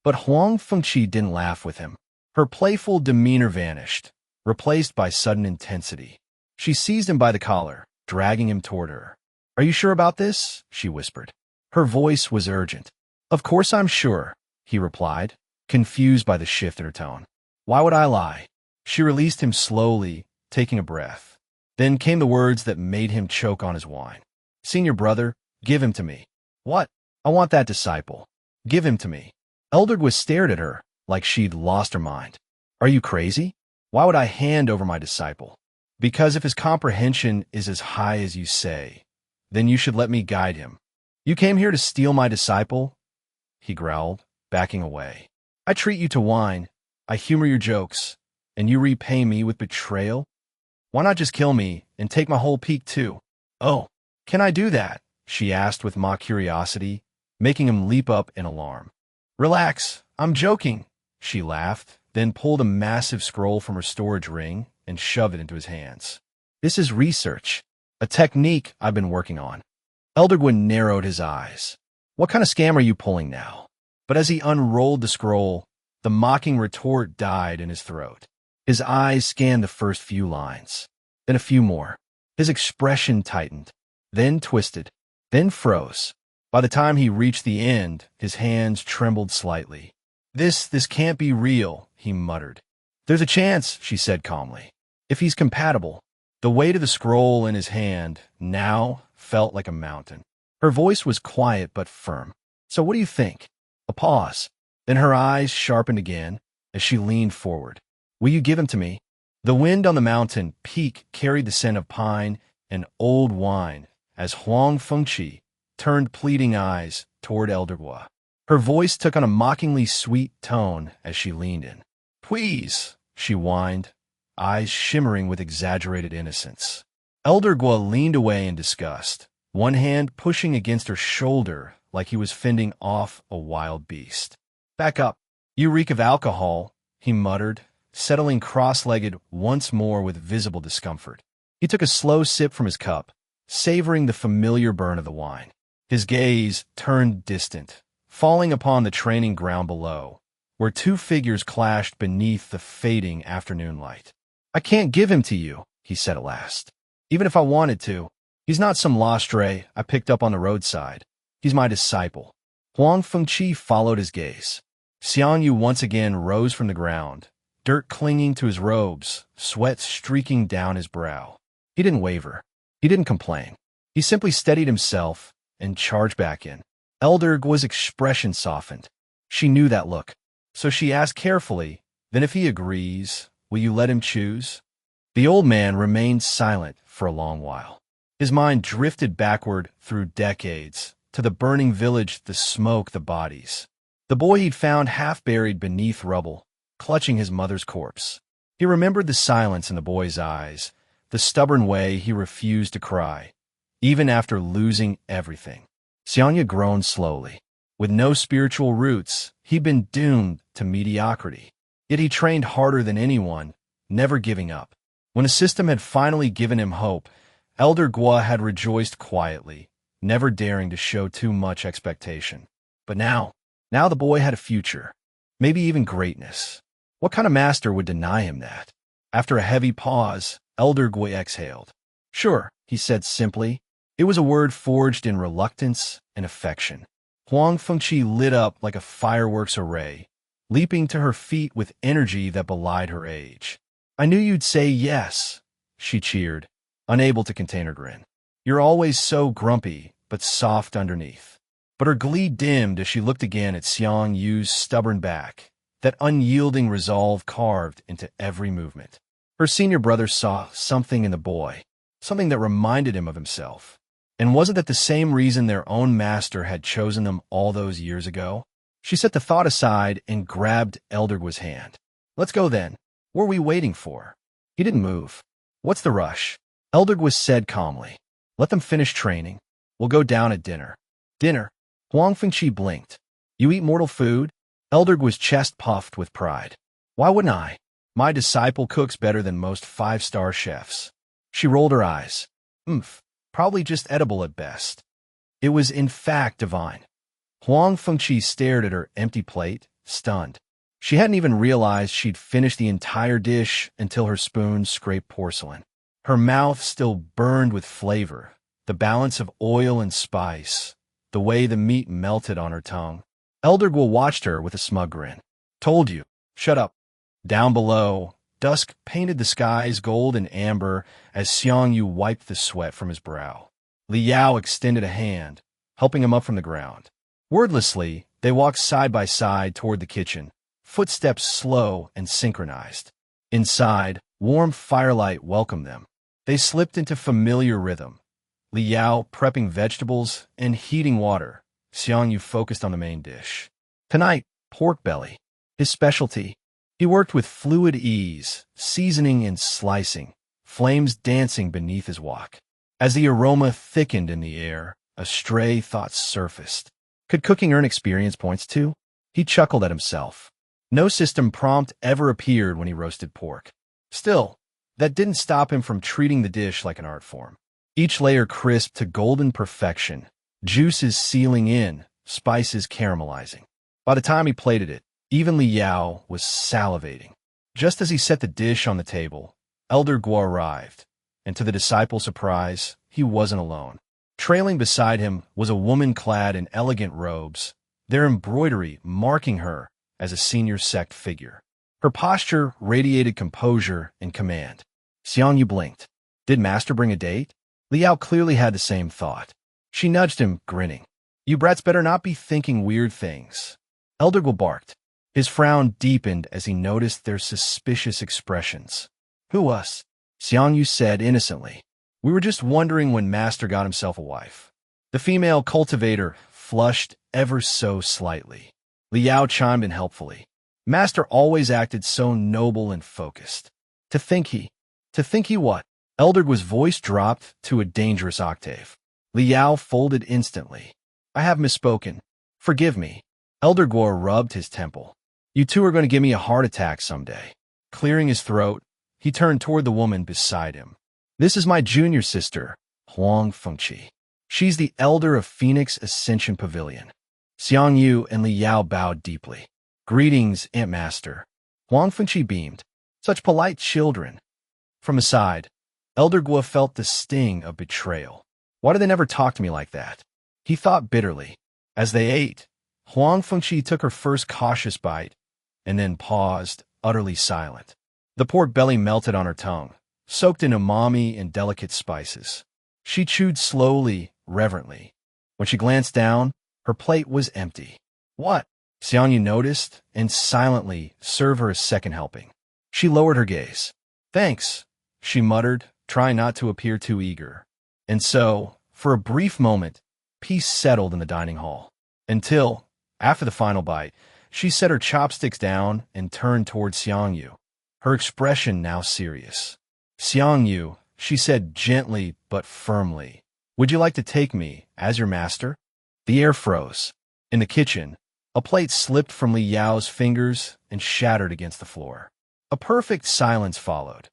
But Huang Fengqi didn't laugh with him. Her playful demeanor vanished, replaced by sudden intensity. She seized him by the collar, dragging him toward her. Are you sure about this? She whispered. Her voice was urgent. Of course I'm sure, he replied, confused by the shift in her tone. Why would I lie? She released him slowly, taking a breath. Then came the words that made him choke on his wine. Senior brother, give him to me. What? I want that disciple. Give him to me. Eldergua stared at her, like she'd lost her mind. Are you crazy? Why would I hand over my disciple? Because if his comprehension is as high as you say, then you should let me guide him. You came here to steal my disciple? He growled, backing away. I treat you to wine, I humor your jokes, and you repay me with betrayal? Why not just kill me and take my whole peak too? Oh, can I do that? She asked with mock curiosity, making him leap up in alarm. Relax, I'm joking, she laughed, then pulled a massive scroll from her storage ring and shoved it into his hands. This is research, a technique I've been working on. Eldergua narrowed his eyes. What kind of scam are you pulling now? But as he unrolled the scroll, the mocking retort died in his throat. His eyes scanned the first few lines, then a few more. His expression tightened, then twisted, then froze. By the time he reached the end, his hands trembled slightly. This can't be real, he muttered. There's a chance, she said calmly. If he's compatible. The weight of the scroll in his hand now felt like a mountain. Her voice was quiet but firm. So what do you think? A pause. Then her eyes sharpened again as she leaned forward. Will you give him to me? The wind on the mountain peak carried the scent of pine and old wine as Huang Fengqi turned pleading eyes toward Eldergua. Her voice took on a mockingly sweet tone as she leaned in. Please, she whined, eyes shimmering with exaggerated innocence. Eldergua leaned away in disgust, one hand pushing against her shoulder like he was fending off a wild beast. Back up. You reek of alcohol, he muttered, settling cross-legged once more with visible discomfort. He took a slow sip from his cup, savoring the familiar burn of the wine. His gaze turned distant, falling upon the training ground below, where two figures clashed beneath the fading afternoon light. I can't give him to you, he said at last. Even if I wanted to. He's not some lost stray I picked up on the roadside. He's my disciple. Huang Fengqi followed his gaze. Xiang Yu once again rose from the ground, dirt clinging to his robes, sweat streaking down his brow. He didn't waver. He didn't complain. He simply steadied himself and charged back in. Eldergua's expression softened. She knew that look. So she asked carefully, then if he agrees, will you let him choose? The old man remained silent for a long while. His mind drifted backward through decades, to the burning village, the smoke, the bodies. The boy he'd found half buried beneath rubble, clutching his mother's corpse. He remembered the silence in the boy's eyes, the stubborn way he refused to cry, even after losing everything. Xiang Yu groaned slowly. With no spiritual roots, he'd been doomed to mediocrity. Yet he trained harder than anyone, never giving up. When a system had finally given him hope, Eldergua had rejoiced quietly, never daring to show too much expectation. But now the boy had a future, maybe even greatness. What kind of master would deny him that? After a heavy pause, Eldergua exhaled. Sure, he said simply. It was a word forged in reluctance and affection. Huang Fengqi lit up like a fireworks array, leaping to her feet with energy that belied her age. I knew you'd say yes, she cheered, unable to contain her grin. You're always so grumpy, but soft underneath. But her glee dimmed as she looked again at Xiang Yu's stubborn back, that unyielding resolve carved into every movement. Her senior brother saw something in the boy, something that reminded him of himself. And wasn't that the same reason their own master had chosen them all those years ago? She set the thought aside and grabbed Eldergua's hand. Let's go then. What are we waiting for? He didn't move. What's the rush? Eldegwa said calmly. Let them finish training. We'll go down at dinner. Dinner? Huang Fengqi blinked. You eat mortal food? Eldegwa's chest puffed with pride. Why wouldn't I? My disciple cooks better than most five-star chefs. She rolled her eyes. Probably just edible at best. It was in fact divine. Huang Fengqi stared at her empty plate, stunned. She hadn't even realized she'd finished the entire dish until her spoon scraped porcelain. Her mouth still burned with flavor, the balance of oil and spice, the way the meat melted on her tongue. Eldegwa watched her with a smug grin. Told you. Shut up. Down below, dusk painted the skies gold and amber as Xiang Yu wiped the sweat from his brow. Li Yao extended a hand, helping him up from the ground. Wordlessly, they walked side by side toward the kitchen, footsteps slow and synchronized. Inside, warm firelight welcomed them. They slipped into familiar rhythm. Li Yao prepping vegetables and heating water. Xiang Yu focused on the main dish. Tonight, pork belly. His specialty. He worked with fluid ease, seasoning and slicing, flames dancing beneath his wok. As the aroma thickened in the air, a stray thought surfaced. Could cooking earn experience points too? He chuckled at himself. No system prompt ever appeared when he roasted pork. Still, that didn't stop him from treating the dish like an art form. Each layer crisped to golden perfection, juices sealing in, spices caramelizing. By the time he plated it, even Li Yao was salivating. Just as he set the dish on the table, Elder Guo arrived, and to the disciple's surprise, he wasn't alone. Trailing beside him was a woman clad in elegant robes, their embroidery marking her as a senior sect figure. Her posture radiated composure and command. Xiang Yu blinked. Did Master bring a date? Li Yao clearly had the same thought. She nudged him, grinning. You brats better not be thinking weird things. Elder Guo barked. His frown deepened as he noticed their suspicious expressions. Who us? Xiang Yu said innocently. We were just wondering when Master got himself a wife. The female cultivator flushed ever so slightly. Li Yao chimed in helpfully. Master always acted so noble and focused. To think he what? Eldergua's voice dropped to a dangerous octave. Li Yao folded instantly. I have misspoken. Forgive me. Eldergua rubbed his temple. You two are going to give me a heart attack someday. Clearing his throat, he turned toward the woman beside him. This is my junior sister, Huang Fengqi. She's the elder of Phoenix Ascension Pavilion. Xiang Yu and Li Yao bowed deeply. Greetings, Aunt Master. Huang Fengqi beamed. Such polite children. From aside, Elder Guo felt the sting of betrayal. Why do they never talk to me like that? He thought bitterly. As they ate, Huang Fengqi took her first cautious bite, and then paused, utterly silent. The pork belly melted on her tongue, soaked in umami and delicate spices. She chewed slowly, reverently. When she glanced down, her plate was empty. What? Xiang Yu noticed, and silently served her a second helping. She lowered her gaze. Thanks, she muttered, trying not to appear too eager. And so, for a brief moment, peace settled in the dining hall. Until, after the final bite, she set her chopsticks down and turned toward Xiang Yu, her expression now serious. Xiang Yu, she said gently but firmly, would you like to take me as your master? The air froze. In the kitchen, a plate slipped from Li Yao's fingers and shattered against the floor. A perfect silence followed.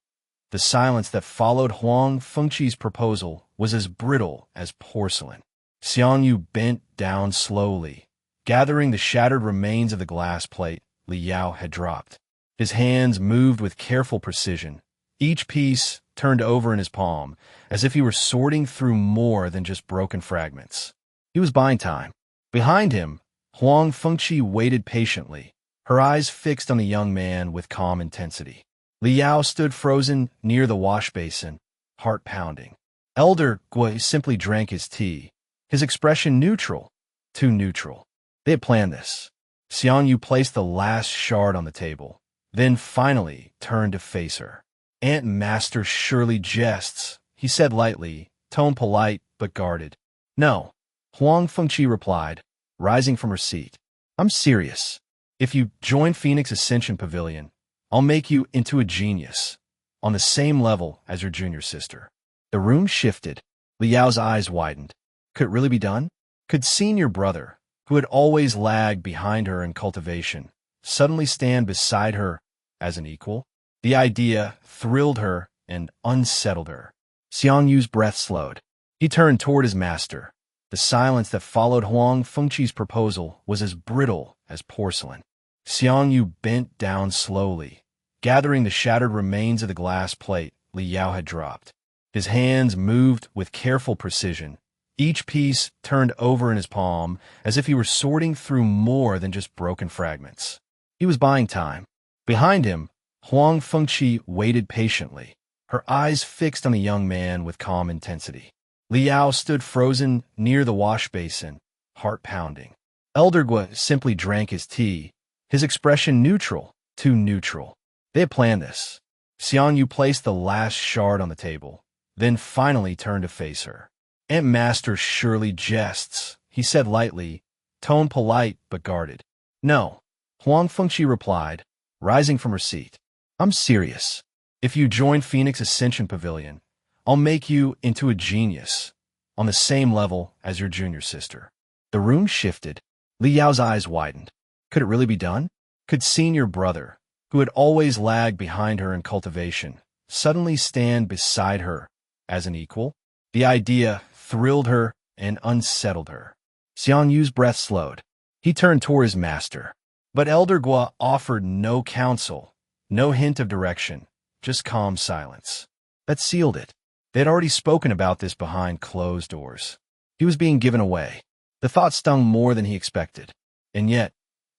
The silence that followed Huang Fengqi's proposal was as brittle as porcelain. Xiang Yu bent down slowly, gathering the shattered remains of the glass plate Li Yao had dropped. His hands moved with careful precision, each piece turned over in his palm, as if he were sorting through more than just broken fragments. He was buying time. Behind him, Huang Fengqi waited patiently, her eyes fixed on the young man with calm intensity. Li Yao stood frozen near the wash basin, heart pounding. Elder Gui simply drank his tea, his expression neutral, too neutral. They had planned this. Xiang Yu placed the last shard on the table, then finally turned to face her. Aunt Master surely jests, he said lightly, tone polite but guarded. No, Huang Fengqi replied, rising from her seat. I'm serious. If you join Phoenix Ascension Pavilion, I'll make you into a genius, on the same level as your junior sister. The room shifted. Liao's eyes widened. Could it really be done? Could senior brother, who had always lagged behind her in cultivation, suddenly stand beside her as an equal? The idea thrilled her and unsettled her. Xiang Yu's breath slowed. He turned toward his master. The silence that followed Huang Fengqi's proposal was as brittle as porcelain. Xiang Yu bent down slowly, gathering the shattered remains of the glass plate Li Yao had dropped. His hands moved with careful precision, each piece turned over in his palm as if he were sorting through more than just broken fragments. He was buying time. Behind him, Huang Fengqi waited patiently, her eyes fixed on the young man with calm intensity. Li Yao stood frozen near the wash basin, heart pounding. Elder Gua simply drank his tea, his expression neutral, too neutral. They had planned this. Xiang Yu placed the last shard on the table, then finally turned to face her. Aunt Master surely jests, he said lightly, tone polite but guarded. No, Huang Fengqi replied, rising from her seat. I'm serious. If you join Phoenix Ascension Pavilion, I'll make you into a genius, on the same level as your junior sister. The room shifted. Li Yao's eyes widened. Could it really be done? Could senior brother, who had always lagged behind her in cultivation, suddenly stand beside her as an equal? The idea thrilled her and unsettled her. Xiang Yu's breath slowed. He turned toward his master. But Elder Gua offered no counsel, no hint of direction, just calm silence. That sealed it. They had already spoken about this behind closed doors. He was being given away. The thought stung more than he expected. And yet,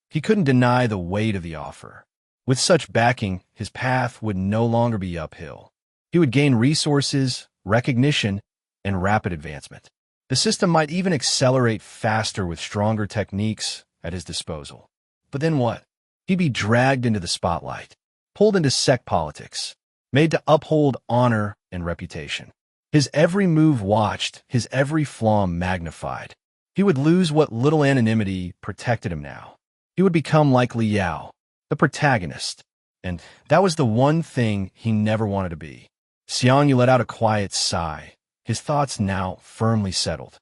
he couldn't deny the weight of the offer. With such backing, his path would no longer be uphill. He would gain resources, recognition, and rapid advancement. The system might even accelerate faster with stronger techniques at his disposal. But then what? He'd be dragged into the spotlight, pulled into sect politics, made to uphold honor and reputation. His every move watched, his every flaw magnified. He would lose what little anonymity protected him now. He would become like Li Yao, the protagonist, and that was the one thing he never wanted to be. Xiang Yu let out a quiet sigh, his thoughts now firmly settled.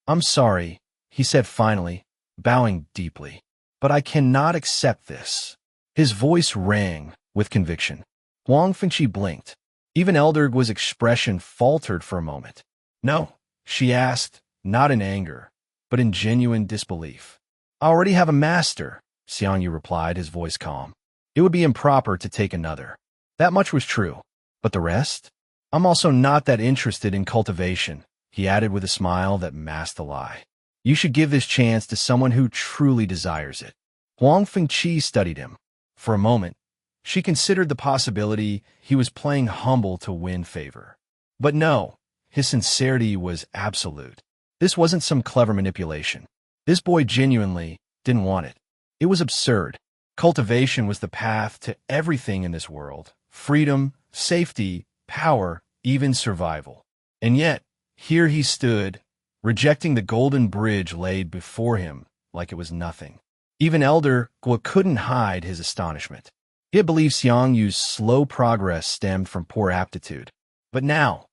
I'm sorry, he said finally, bowing deeply, but I cannot accept this. His voice rang with conviction. Huang Fengqi blinked. Even Elder Gua's expression faltered for a moment. No, she asked, not in anger, but in genuine disbelief. I already have a master, Xiang Yu replied, his voice calm. It would be improper to take another. That much was true. But the rest? I'm also not that interested in cultivation, he added with a smile that masked the lie. You should give this chance to someone who truly desires it. Huang Fengqi studied him. For a moment, she considered the possibility he was playing humble to win favor. But no, his sincerity was absolute. This wasn't some clever manipulation. This boy genuinely didn't want it. It was absurd. Cultivation was the path to everything in this world. Freedom, safety, power, even survival. And yet, here he stood, rejecting the golden bridge laid before him like it was nothing. Even Elder Gua couldn't hide his astonishment. He had believed Xiang Yu's slow progress stemmed from poor aptitude. But now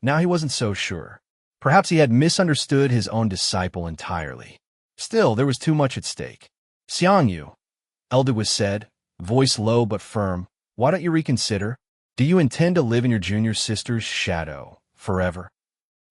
he wasn't so sure. Perhaps he had misunderstood his own disciple entirely. Still, there was too much at stake. Xiang Yu, Elder Gua said, voice low but firm, why don't you reconsider? Do you intend to live in your junior sister's shadow forever?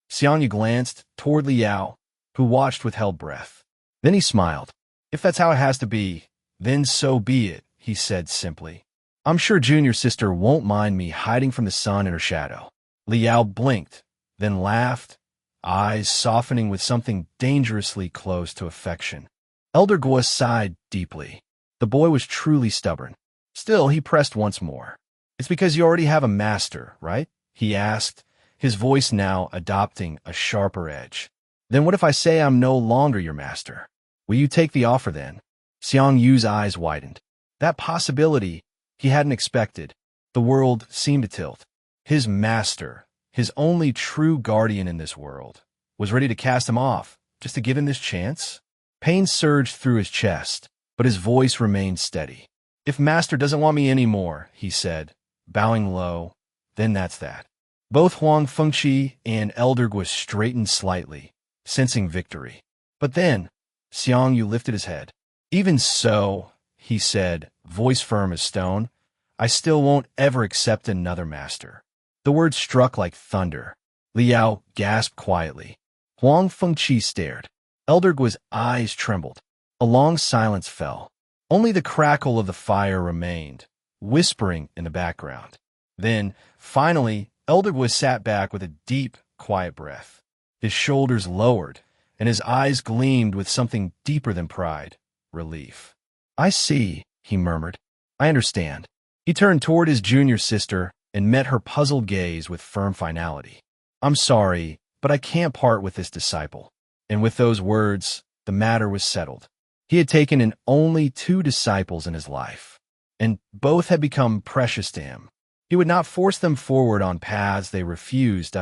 Xiang Yu glanced toward Li Yao, who watched with held breath. Then he smiled. If that's how it has to be, then so be it, he said simply. I'm sure junior sister won't mind me hiding from the sun in her shadow. Li Yao blinked, then laughed, eyes softening with something dangerously close to affection. Elder Gua sighed deeply. The boy was truly stubborn. Still, he pressed once more. It's because you already have a master, right? He asked, his voice now adopting a sharper edge. Then what if I say I'm no longer your master? Will you take the offer then? Xiang Yu's eyes widened. That possibility he hadn't expected. The world seemed to tilt. His master, his only true guardian in this world, was ready to cast him off, just to give him this chance? Pain surged through his chest, but his voice remained steady. If Master doesn't want me anymore, he said, bowing low, then that's that. Both Huang Fengqi and Eldergua straightened slightly, sensing victory. But then, Xiang Yu lifted his head. Even so, he said, voice firm as stone, I still won't ever accept another master. The words struck like thunder. Liao gasped quietly. Huang Fengqi stared. Eldergua's eyes trembled. A long silence fell. Only the crackle of the fire remained, whispering in the background. Then, finally, Eldergua sat back with a deep, quiet breath. His shoulders lowered, and his eyes gleamed with something deeper than pride, relief. I see, he murmured. I understand. He turned toward his junior sister and met her puzzled gaze with firm finality. I'm sorry, but I can't part with this disciple. And with those words, the matter was settled. He had taken in only 2 disciples in his life, and both had become precious to him. He would not force them forward on paths they refused.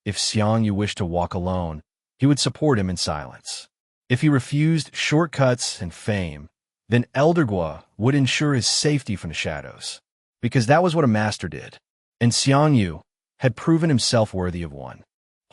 If Xiang Yu wished to walk alone, he would support him in silence. If he refused shortcuts and fame, then Eldergua would ensure his safety from the shadows, because that was what a master did. And Xiang Yu had proven himself worthy of one.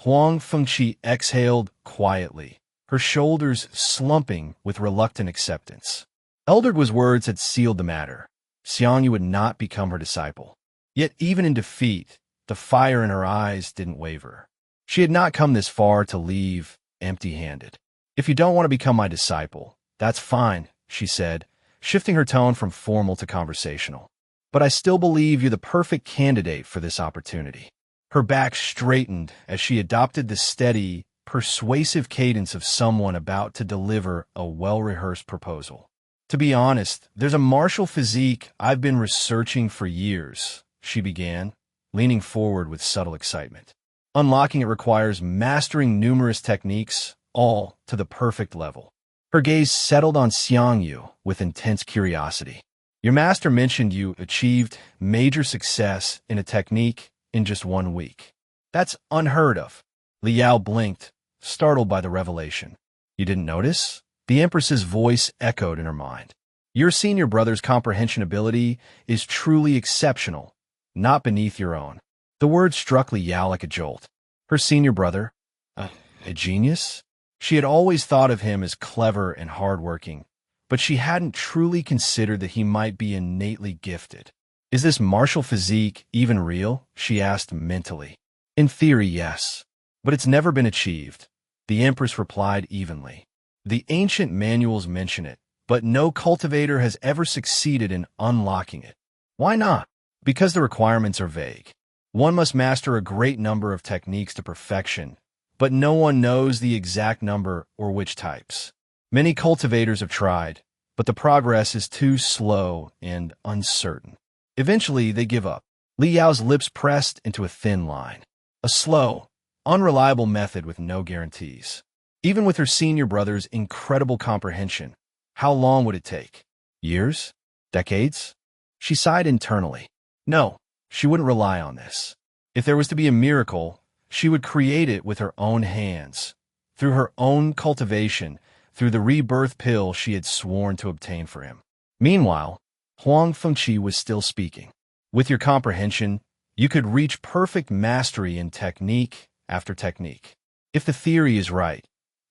Huang Fengqi exhaled quietly, her shoulders slumping with reluctant acceptance. Eldergua's words had sealed the matter. Xiang Yu would not become her disciple. Yet even in defeat, the fire in her eyes didn't waver. She had not come this far to leave empty-handed. If you don't want to become my disciple, that's fine, she said, shifting her tone from formal to conversational. But I still believe you're the perfect candidate for this opportunity. Her back straightened as she adopted the steady, persuasive cadence of someone about to deliver a well-rehearsed proposal. To be honest, there's a martial physique I've been researching for years, she began, leaning forward with subtle excitement. Unlocking it requires mastering numerous techniques, all to the perfect level. Her gaze settled on Xiang Yu with intense curiosity. Your master mentioned you achieved major success in a technique in just 1 week. That's unheard of. Liao blinked, startled by the revelation. You didn't notice? The Empress's voice echoed in her mind. Your senior brother's comprehension ability is truly exceptional, not beneath your own. The word struck Liao like a jolt. Her senior brother? A genius? She had always thought of him as clever and hardworking, but she hadn't truly considered that he might be innately gifted. Is this martial physique even real? She asked mentally. In theory, yes, but it's never been achieved, the Empress replied evenly. The ancient manuals mention it, but no cultivator has ever succeeded in unlocking it. Why not? Because the requirements are vague. One must master a great number of techniques to perfection, but no one knows the exact number or which types. Many cultivators have tried, but the progress is too slow and uncertain. Eventually, they give up. Liao's lips pressed into a thin line. A slow, unreliable method with no guarantees. Even with her senior brother's incredible comprehension, how long would it take? Years? Decades? She sighed internally. No, she wouldn't rely on this. If there was to be a miracle, she would create it with her own hands, through her own cultivation, through the rebirth pill she had sworn to obtain for him. Meanwhile, Huang Fengqi was still speaking. With your comprehension, you could reach perfect mastery in technique after technique. If the theory is right,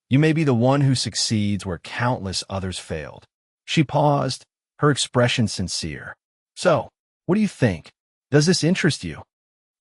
you may be the one who succeeds where countless others failed. She paused, her expression sincere. So, what do you think? Does this interest you?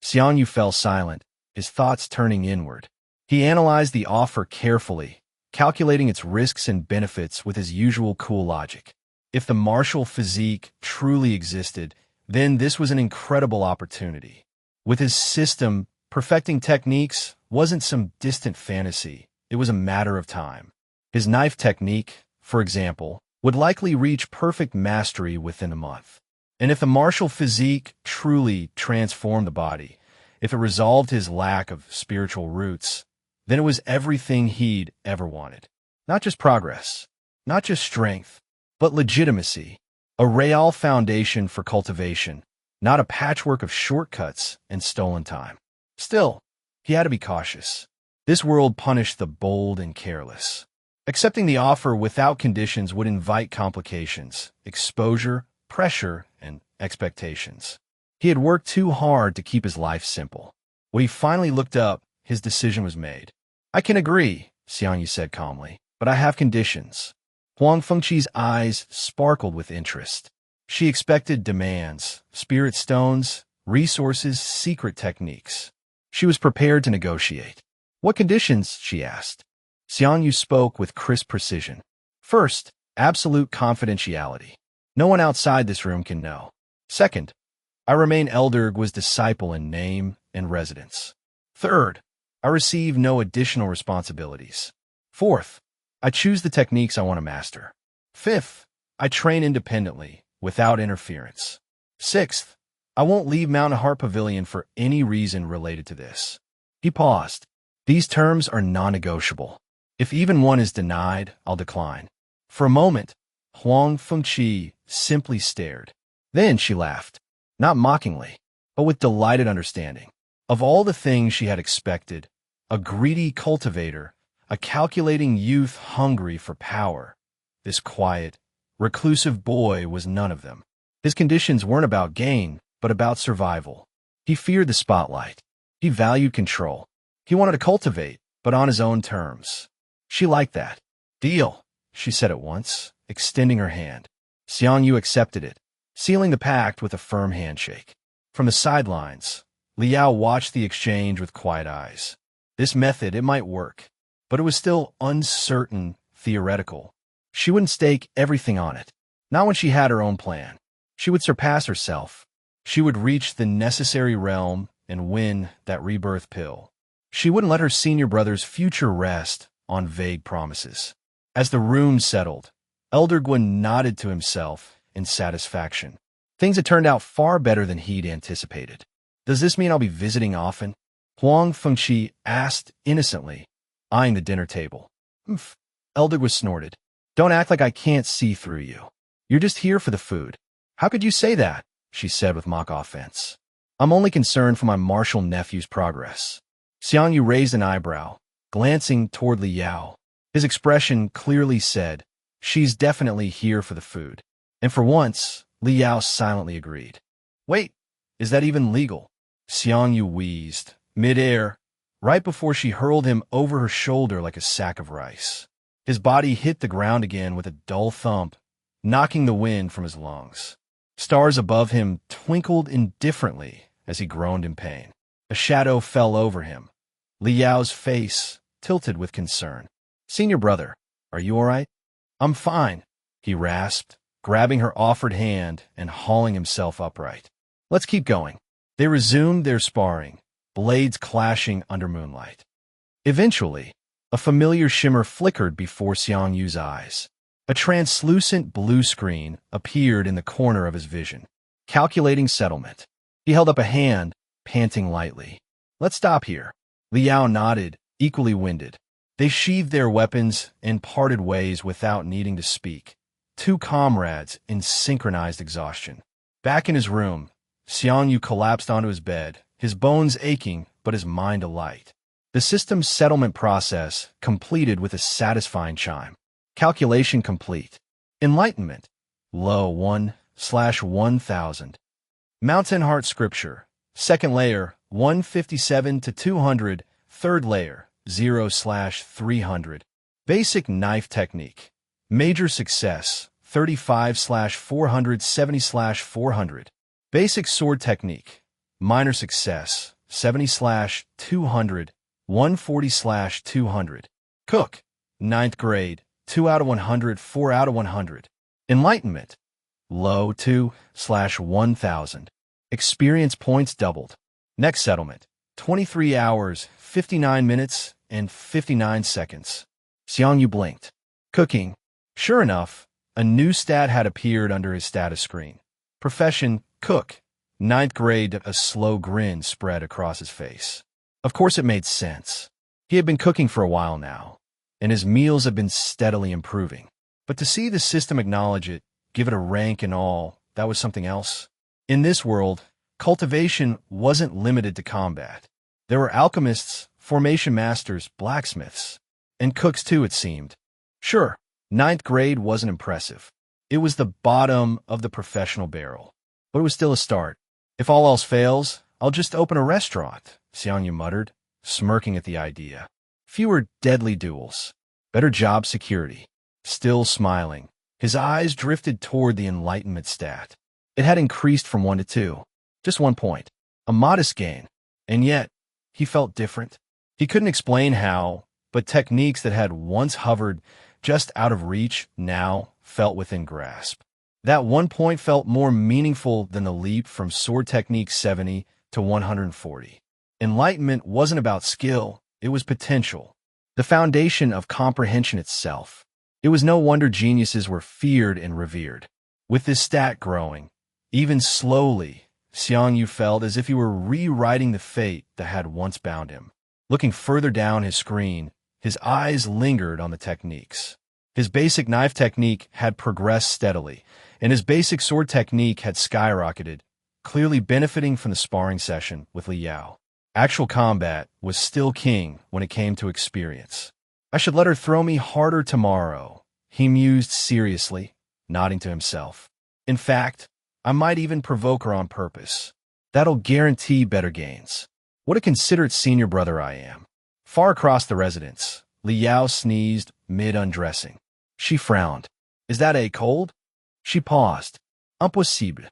Xiang Yu fell silent, his thoughts turning inward. He analyzed the offer carefully, calculating its risks and benefits with his usual cool logic. If the martial physique truly existed, then this was an incredible opportunity. With his system, perfecting techniques wasn't some distant fantasy. It was a matter of time. His knife technique, for example, would likely reach perfect mastery within a month. And if the martial physique truly transformed the body, if it resolved his lack of spiritual roots, then it was everything he'd ever wanted. Not just progress, not just strength, but legitimacy. A real foundation for cultivation, not a patchwork of shortcuts and stolen time. Still, he had to be cautious. This world punished the bold and careless. Accepting the offer without conditions would invite complications, exposure, pressure, and expectations. He had worked too hard to keep his life simple. When he finally looked up, his decision was made. "I can agree," Xiang Yu said calmly, "but I have conditions." Huang Fengqi's eyes sparkled with interest. She expected demands, spirit stones, resources, secret techniques. She was prepared to negotiate. "What conditions?" she asked. Xiang Yu spoke with crisp precision. "First, absolute confidentiality. No one outside this room can know. Second, I remain Elder Gui's disciple in name and residence. Third, I receive no additional responsibilities. Fourth, I choose the techniques I want to master. Fifth, I train independently, without interference. Sixth, I won't leave Mountain Heart Pavilion for any reason related to this." He paused. "These terms are non-negotiable. If even one is denied, I'll decline." For a moment, Huang Fengqi simply stared. Then she laughed, not mockingly, but with delighted understanding. Of all the things she had expected, a greedy cultivator, a calculating youth hungry for power, this quiet, reclusive boy was none of them. His conditions weren't about gain, but about survival. He feared the spotlight. He valued control. He wanted to cultivate, but on his own terms. She liked that. "Deal," she said at once, extending her hand. Xiang Yu accepted it, sealing the pact with a firm handshake. From the sidelines, Liao watched the exchange with quiet eyes. This method, it might work, but it was still uncertain, theoretical. She wouldn't stake everything on it. Not when she had her own plan. She would surpass herself. She would reach the necessary realm and win that rebirth pill. She wouldn't let her senior brother's future rest on vague promises. As the room settled, Elder Gui nodded to himself in satisfaction. Things had turned out far better than he'd anticipated. "Does this mean I'll be visiting often?" Huang Fengqi asked innocently, eyeing the dinner table. "Humph," Elder Gui snorted. "Don't act like I can't see through you. You're just here for the food." "How could you say that?" she said with mock offense. "I'm only concerned for my martial nephew's progress." Xiang Yu raised an eyebrow, glancing toward Liao. His expression clearly said, "She's definitely here for the food." And for once, Liao silently agreed. "Wait, is that even legal?" Xiang Yu wheezed, mid-air, right before she hurled him over her shoulder like a sack of rice. His body hit the ground again with a dull thump, knocking the wind from his lungs. Stars above him twinkled indifferently as he groaned in pain. A shadow fell over him. Liao's face tilted with concern. "Senior brother, are you all right?" "I'm fine," he rasped, grabbing her offered hand and hauling himself upright. "Let's keep going." They resumed their sparring, blades clashing under moonlight. Eventually, a familiar shimmer flickered before Xiang Yu's eyes. A translucent blue screen appeared in the corner of his vision. Calculating settlement. He held up a hand, panting lightly. "Let's stop here." Liao nodded, equally winded. They sheathed their weapons and parted ways without needing to speak. Two comrades in synchronized exhaustion. Back in his room, Xiang Yu collapsed onto his bed, his bones aching but his mind alight. The system's settlement process completed with a satisfying chime. Calculation complete. Enlightenment. Low 1/1000. Mountain Heart Scripture. Second layer 157 to 200. Third layer 0/300. Basic knife technique. Major success 35/470/400. Basic sword technique. Minor success 70/200. 140/200. Cook. 9th grade. 2 out of 100, 4 out of 100. Enlightenment. Low 2/1000. Experience points doubled. Next settlement. 23 hours, 59 minutes, and 59 seconds. Xiang Yu blinked. Cooking. Sure enough, a new stat had appeared under his status screen. Profession, cook. 9th grade. A slow grin spread across his face. Of course it made sense. He had been cooking for a while now, and his meals had been steadily improving. But to see the system acknowledge it, give it a rank and all, that was something else. In this world, cultivation wasn't limited to combat. There were alchemists, formation masters, blacksmiths, and cooks too, it seemed. Sure, 9th grade wasn't impressive, It was the bottom of the professional barrel, but it was still a start. If all else fails, I'll just open a restaurant, Xiang Yu muttered, smirking at the idea. Fewer deadly duels. Better job security. Still smiling, his eyes drifted toward the Enlightenment stat. It had increased from 1 to 2. Just 1 point. A modest gain. And yet, he felt different. He couldn't explain how, but techniques that had once hovered just out of reach now felt within grasp. That 1 point felt more meaningful than the leap from sword technique 70 to 140. Enlightenment wasn't about skill, it was potential. The foundation of comprehension itself. It was no wonder geniuses were feared and revered. With this stat growing, even slowly, Xiang Yu felt as if he were rewriting the fate that had once bound him. Looking further down his screen, his eyes lingered on the techniques. His basic knife technique had progressed steadily, and his basic sword technique had skyrocketed, clearly benefiting from the sparring session with Li Yao. Actual combat was still king when it came to experience. I should let her throw me harder tomorrow, he mused seriously, nodding to himself. In fact, I might even provoke her on purpose. That'll guarantee better gains. What a considerate senior brother I am. Far across the residence, Li Yao sneezed mid-undressing. She frowned. Is that a cold? She paused. Impossible.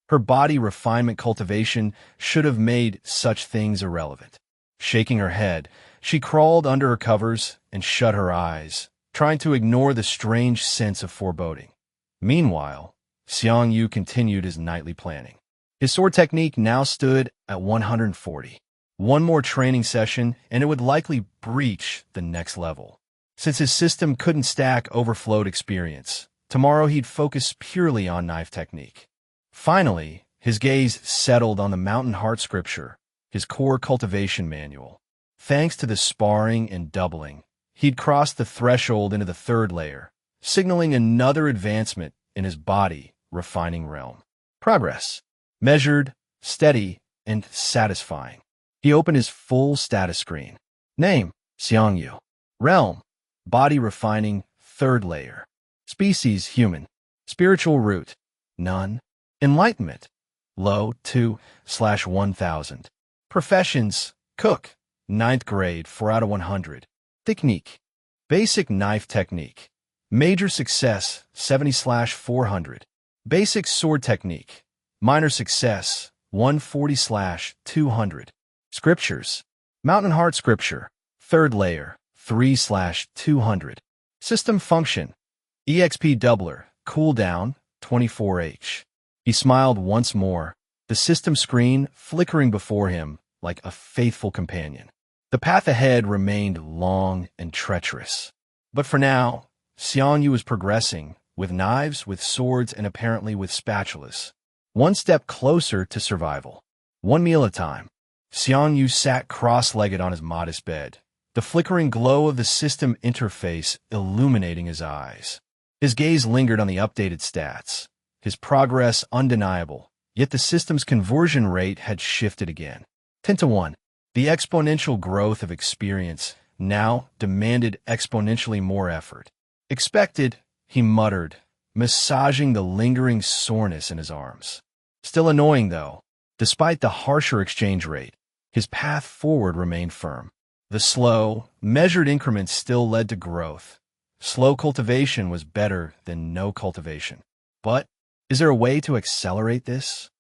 Her body refinement cultivation should have made such things irrelevant. Shaking her head, she crawled under her covers and shut her eyes, trying to ignore the strange sense of foreboding. Meanwhile, Xiang Yu continued his nightly planning. His sword technique now stood at 140. One more training session, and it would likely breach the next level. Since his system couldn't stack overflowed experience, tomorrow he'd focus purely on knife technique. Finally, his gaze settled on the Mountain Heart scripture, his core cultivation manual. Thanks to the sparring and doubling, he'd crossed the threshold into the 3rd layer, signaling another advancement in his body refining realm. Progress. Measured, steady, and satisfying. He opened his full status screen. Name, Xiang Yu. Realm, body refining 3rd layer. Species, human. Spiritual root, none. Enlightenment, low 2/1000. Professions, cook, 9th grade, 4 out of 100. Technique, basic knife technique. Major success, 70/400. Basic sword technique. Minor success, 140/200. Scriptures, Mountain Heart scripture, 3rd layer, 3/200. System function, EXP doubler, cooldown, 24H. He smiled once more, the system screen flickering before him like a faithful companion. The path ahead remained long and treacherous. But for now, Xiang Yu was progressing, with knives, with swords, and apparently with spatulas. One step closer to survival. One meal at a time. Xiang Yu sat cross-legged on his modest bed, the flickering glow of the system interface illuminating his eyes. His gaze lingered on the updated stats. His progress undeniable, yet the system's conversion rate had shifted again. 10 to 1. The exponential growth of experience now demanded exponentially more effort. Expected, he muttered, massaging the lingering soreness in his arms. Still annoying, though. Despite the harsher exchange rate, his path forward remained firm. The slow, measured increments still led to growth. Slow cultivation was better than no cultivation. But is there a way to accelerate this?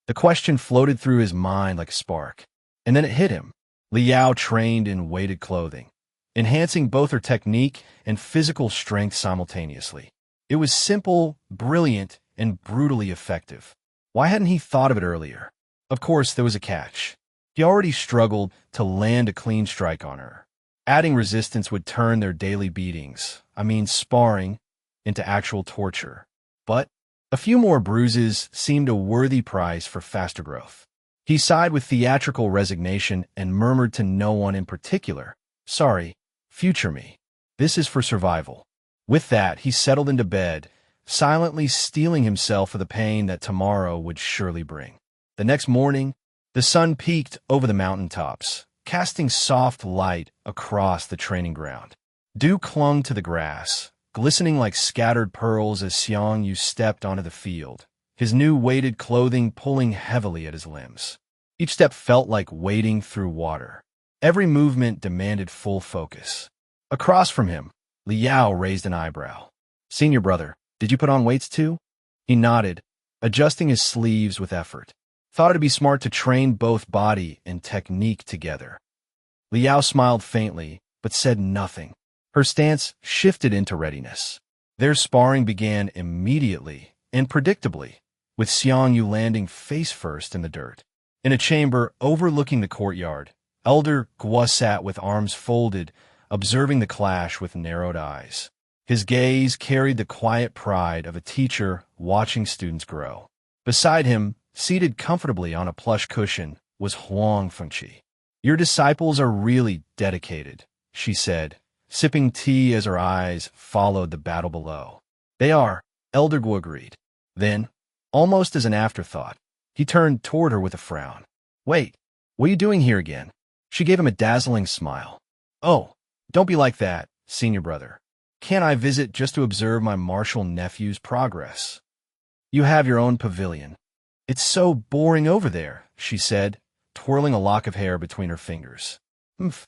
The question floated through his mind like a spark. And then it hit him. Li Yao trained in weighted clothing, enhancing both her technique and physical strength simultaneously. It was simple, brilliant, and brutally effective. Why hadn't he thought of it earlier? Of course, there was a catch. He already struggled to land a clean strike on her. Adding resistance would turn their daily beatings, sparring, into actual torture. But a few more bruises seemed a worthy price for faster growth. He sighed with theatrical resignation and murmured to no one in particular, "Sorry, future me. This is for survival." With that, he settled into bed, silently steeling himself for the pain that tomorrow would surely bring. The next morning, the sun peeked over the mountaintops, casting soft light across the training ground. Dew clung to the grass, glistening like scattered pearls as Xiang Yu stepped onto the field, his new weighted clothing pulling heavily at his limbs. Each step felt like wading through water. Every movement demanded full focus. Across from him, Liao raised an eyebrow. "Senior brother, did you put on weights too?" He nodded, adjusting his sleeves with effort. Thought it'd be smart to train both body and technique together. Liao smiled faintly, but said nothing. Her stance shifted into readiness. Their sparring began immediately and predictably, with Xiang Yu landing face first in the dirt. In a chamber overlooking the courtyard, Elder Guo sat with arms folded, observing the clash with narrowed eyes. His gaze carried the quiet pride of a teacher watching students grow. Beside him, seated comfortably on a plush cushion, was Huang Fengqi. "Your disciples are really dedicated," she said, sipping tea as her eyes followed the battle below. "They are," Elder Guo agreed. Then, almost as an afterthought, he turned toward her with a frown. "Wait, what are you doing here again?" She gave him a dazzling smile. "Oh, don't be like that, senior brother. Can't I visit just to observe my martial nephew's progress? You have your own pavilion." "It's so boring over there," she said, twirling a lock of hair between her fingers. "Humph."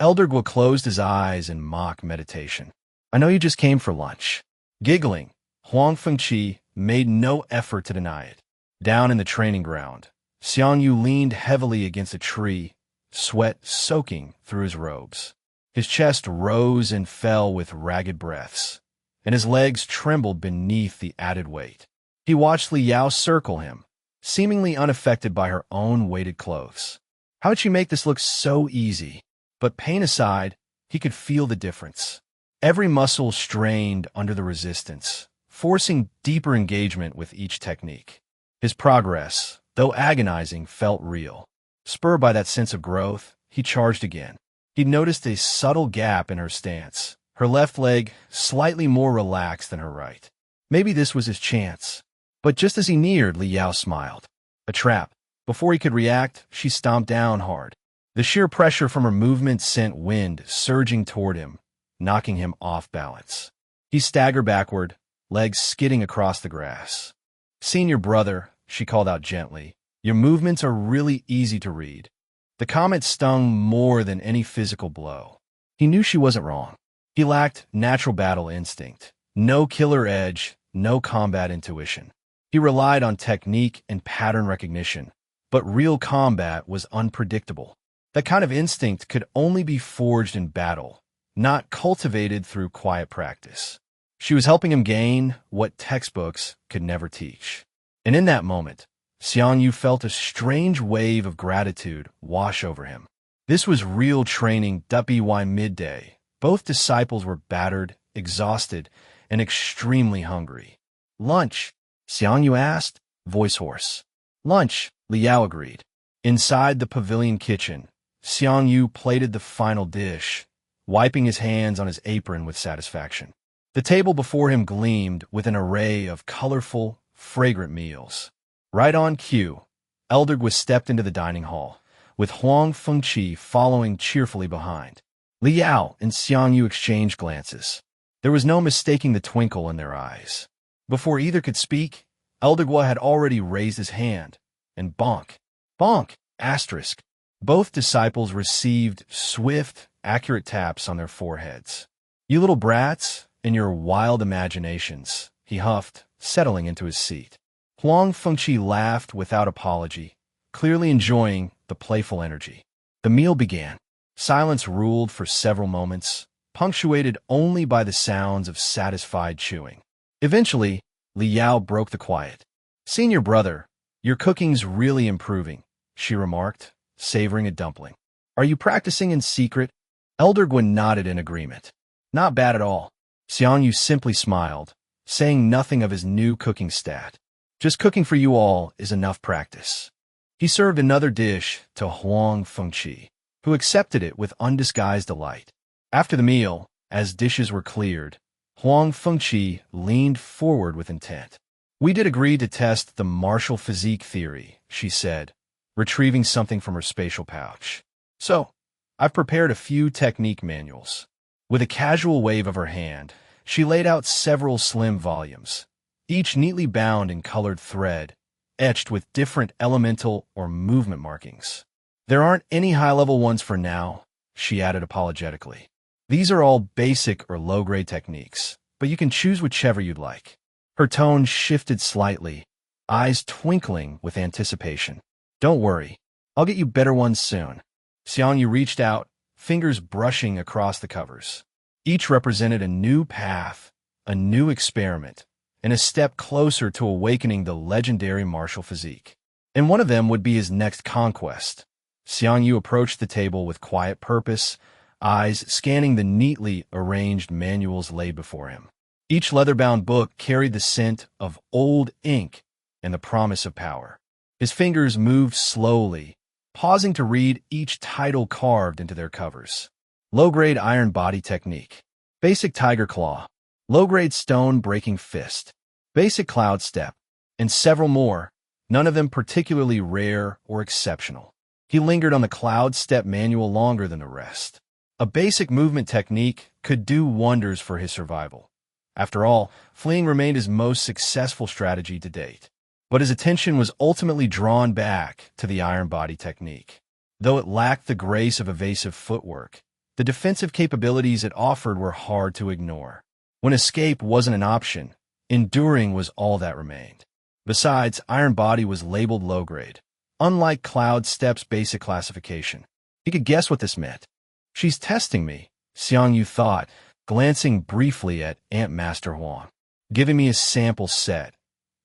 Elder Guo closed his eyes in mock meditation. "I know you just came for lunch." Giggling, Huang Fengqi made no effort to deny it. Down in the training ground, Xiang Yu leaned heavily against a tree, sweat soaking through his robes. His chest rose and fell with ragged breaths, and his legs trembled beneath the added weight. He watched Liao circle him, seemingly unaffected by her own weighted clothes. How'd she make this look so easy? But pain aside, he could feel the difference. Every muscle strained under the resistance, forcing deeper engagement with each technique. His progress, though agonizing, felt real. Spurred by that sense of growth, he charged again. He noticed a subtle gap in her stance, her left leg slightly more relaxed than her right. Maybe this was his chance. But just as he neared, Liao smiled. A trap. Before he could react, she stomped down hard. The sheer pressure from her movement sent wind surging toward him, knocking him off balance. He staggered backward, legs skidding across the grass. "Senior brother," she called out gently, "your movements are really easy to read." The comment stung more than any physical blow. He knew she wasn't wrong. He lacked natural battle instinct, no killer edge, no combat intuition. He relied on technique and pattern recognition, but real combat was unpredictable. That kind of instinct could only be forged in battle, not cultivated through quiet practice. She was helping him gain what textbooks could never teach. And in that moment, Xiang Yu felt a strange wave of gratitude wash over him. This was real training. By midday, both disciples were battered, exhausted, and extremely hungry. "Lunch?" Xiang Yu asked, voice hoarse. "Lunch," Liao agreed. Inside the pavilion kitchen, Xiang Yu plated the final dish, wiping his hands on his apron with satisfaction. The table before him gleamed with an array of colorful, fragrant meals. Right on cue, Elder Guo stepped into the dining hall, with Huang Fengqi following cheerfully behind. Liao and Xiang Yu exchanged glances. There was no mistaking the twinkle in their eyes. Before either could speak, Elder Guo had already raised his hand, and bonk, bonk, asterisk. Both disciples received swift, accurate taps on their foreheads. "You little brats, and your wild imaginations," he huffed, settling into his seat. Huang Fengqi laughed without apology, clearly enjoying the playful energy. The meal began. Silence ruled for several moments, punctuated only by the sounds of satisfied chewing. Eventually, Liao broke the quiet. "Senior brother, your cooking's really improving," she remarked, savoring a dumpling. "Are you practicing in secret?" Elder Guo nodded in agreement. "Not bad at all." Xiang Yu simply smiled, saying nothing of his new cooking stat. "Just cooking for you all is enough practice." He served another dish to Huang Fengqi, who accepted it with undisguised delight. After the meal, as dishes were cleared, Huang Fengqi leaned forward with intent. "We did agree to test the martial physique theory," she said, retrieving something from her spatial pouch. "So, I've prepared a few technique manuals." With a casual wave of her hand, She laid out several slim volumes, each neatly bound in colored thread, etched with different elemental or movement markings. There aren't any high-level ones for now, she added apologetically. These are all basic or low-grade techniques, but you can choose whichever you'd like. Her tone shifted slightly, eyes twinkling with anticipation. Don't worry, I'll get you better ones soon. Xiang Yu reached out, fingers brushing across the covers. Each represented a new path, a new experiment, and a step closer to awakening the legendary martial physique. And one of them would be his next conquest. Xiang Yu approached the table with quiet purpose, eyes scanning the neatly arranged manuals laid before him. Each leather-bound book carried the scent of old ink and the promise of power. His fingers moved slowly, pausing to read each title carved into their covers. Low-grade iron body technique. Basic tiger claw. Low-grade stone breaking fist. Basic cloud step. And several more, none of them particularly rare or exceptional. He lingered on the cloud step manual longer than the rest. A basic movement technique could do wonders for his survival. After all, fleeing remained his most successful strategy to date. But his attention was ultimately drawn back to the iron body technique. Though it lacked the grace of evasive footwork, the defensive capabilities it offered were hard to ignore. When escape wasn't an option, enduring was all that remained. Besides, iron body was labeled low-grade, unlike cloud step's basic classification. He could guess what this meant. She's testing me, Xiang Yu thought, glancing briefly at Aunt Master Huang, giving me a sample set,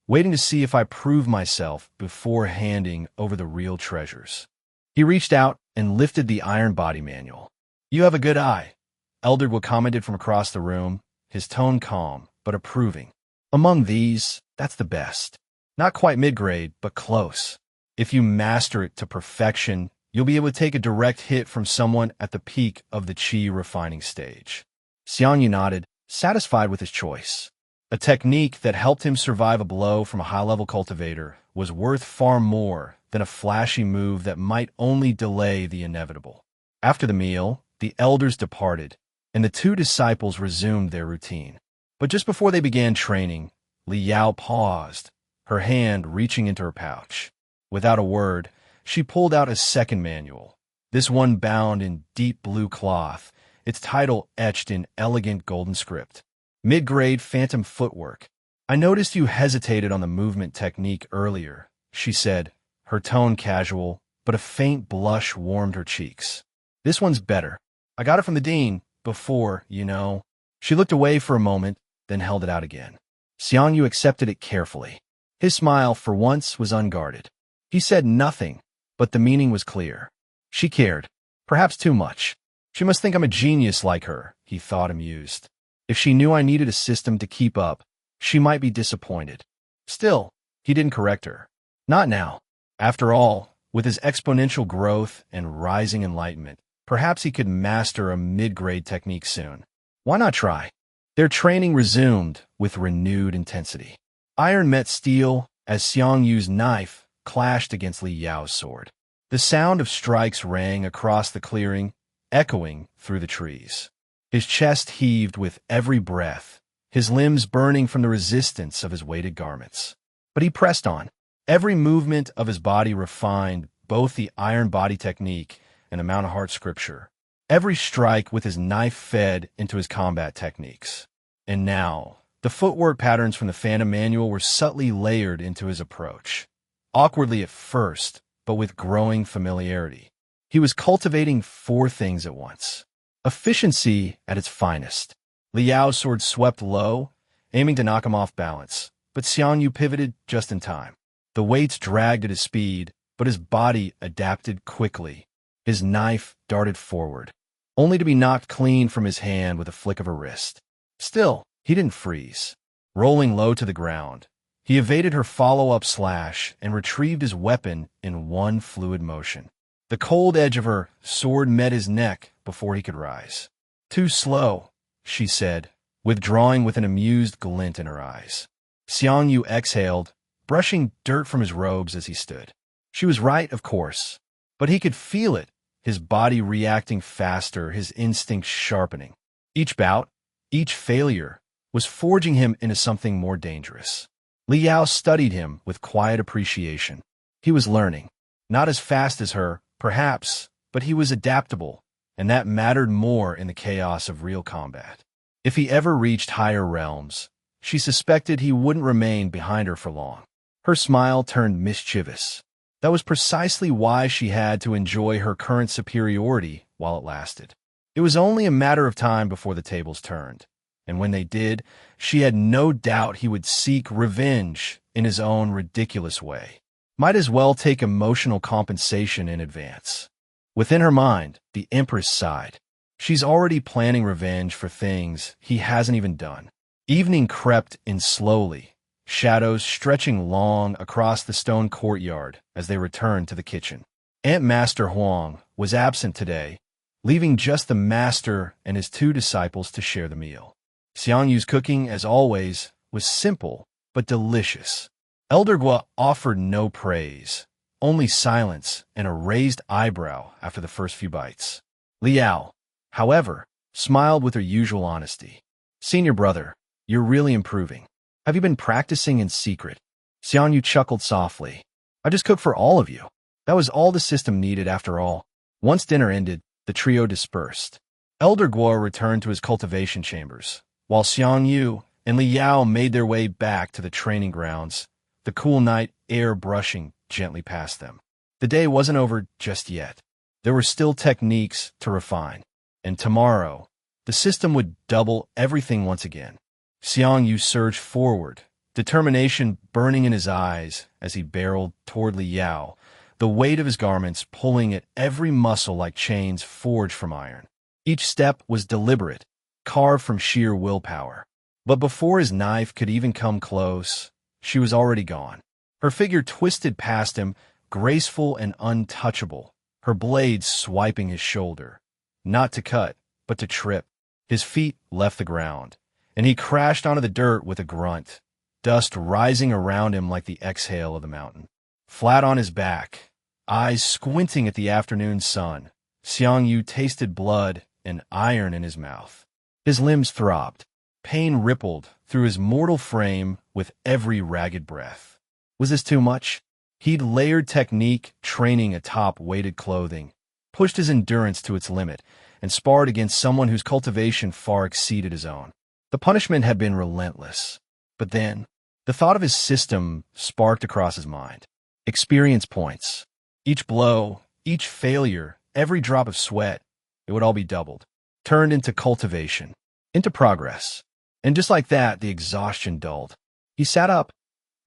waiting to see if I prove myself before handing over the real treasures. He reached out and lifted the iron body manual. You have a good eye, Elderwood commented from across the room, his tone calm but approving. Among these, that's the best. Not quite mid-grade, but close. If you master it to perfection, you'll be able to take a direct hit from someone at the peak of the chi refining stage. Xiang Yu nodded, satisfied with his choice. A technique that helped him survive a blow from a high-level cultivator was worth far more than a flashy move that might only delay the inevitable. After the meal, the elders departed, and the two disciples resumed their routine. But just before they began training, Li Yao paused, her hand reaching into her pouch. Without a word, she pulled out a second manual, this one bound in deep blue cloth, its title etched in elegant golden script. Mid-grade phantom footwork. I noticed you hesitated on the movement technique earlier, she said, her tone casual, but a faint blush warmed her cheeks. This one's better. I got it from the dean, before, you know. She looked away for a moment, then held it out again. Xiang Yu accepted it carefully. His smile, for once, was unguarded. He said nothing, but the meaning was clear. She cared. Perhaps too much. She must think I'm a genius like her, he thought, amused. If she knew I needed a system to keep up, she might be disappointed. Still, he didn't correct her. Not now. After all, with his exponential growth and rising enlightenment, perhaps he could master a mid-grade technique soon. Why not try? Their training resumed with renewed intensity. Iron met steel as Xiang Yu's knife clashed against Li Yao's sword. The sound of strikes rang across the clearing, echoing through the trees. His chest heaved with every breath, his limbs burning from the resistance of his weighted garments. But he pressed on. Every movement of his body refined both the iron body technique and the Mount of Heart scripture. Every strike with his knife fed into his combat techniques. And now, the footwork patterns from the Phantom Manual were subtly layered into his approach. Awkwardly at first, but with growing familiarity. He was cultivating four things at once. Efficiency at its finest. Li Yao's sword swept low, aiming to knock him off balance, but Xiang Yu pivoted just in time. The weights dragged at his speed, but his body adapted quickly. His knife darted forward, only to be knocked clean from his hand with a flick of a wrist. Still, he didn't freeze. Rolling low to the ground, he evaded her follow-up slash and retrieved his weapon in one fluid motion. The cold edge of her sword met his neck before he could rise. Too slow, she said, withdrawing with an amused glint in her eyes. Xiang Yu exhaled, brushing dirt from his robes as he stood. She was right, of course, but he could feel it, his body reacting faster, his instincts sharpening. Each bout, each failure, was forging him into something more dangerous. Liao studied him with quiet appreciation. He was learning. Not as fast as her, perhaps, but he was adaptable, and that mattered more in the chaos of real combat. If he ever reached higher realms, she suspected he wouldn't remain behind her for long. Her smile turned mischievous. That was precisely why she had to enjoy her current superiority while it lasted. It was only a matter of time before the tables turned, and when they did, she had no doubt he would seek revenge in his own ridiculous way. Might as well take emotional compensation in advance. Within her mind, the Empress sighed. She's already planning revenge for things he hasn't even done. Evening crept in slowly, shadows stretching long across the stone courtyard as they returned to the kitchen. Aunt Master Huang was absent today, leaving just the master and his two disciples to share the meal. Xiang Yu's cooking, as always, was simple but delicious. Elder Gua offered no praise, only silence and a raised eyebrow after the first few bites. Liao, however, smiled with her usual honesty. "Senior brother, you're really improving. Have you been practicing in secret?" Xiang Yu chuckled softly. "I just cooked for all of you. That was all the system needed after all." Once dinner ended, the trio dispersed. Elder Guo returned to his cultivation chambers, while Xiang Yu and Liao made their way back to the training grounds, the cool night air brushing gently past them. The day wasn't over just yet. There were still techniques to refine, and tomorrow, the system would double everything once again. Xiang Yu surged forward, determination burning in his eyes as he barreled toward Liao, the weight of his garments pulling at every muscle like chains forged from iron. Each step was deliberate, carved from sheer willpower. But before his knife could even come close, she was already gone. Her figure twisted past him, graceful and untouchable, her blade swiping his shoulder, not to cut, but to trip. His feet left the ground, and he crashed onto the dirt with a grunt, dust rising around him like the exhale of the mountain. Flat on his back, eyes squinting at the afternoon sun, Xiang Yu tasted blood and iron in his mouth. His limbs throbbed. Pain rippled through his mortal frame with every ragged breath. Was this too much? He'd layered technique, training atop weighted clothing, pushed his endurance to its limit, and sparred against someone whose cultivation far exceeded his own. The punishment had been relentless. But then, the thought of his system sparked across his mind. Experience points. Each blow, each failure, every drop of sweat, it would all be doubled, turned into cultivation, into progress. And just like that, the exhaustion dulled. He sat up,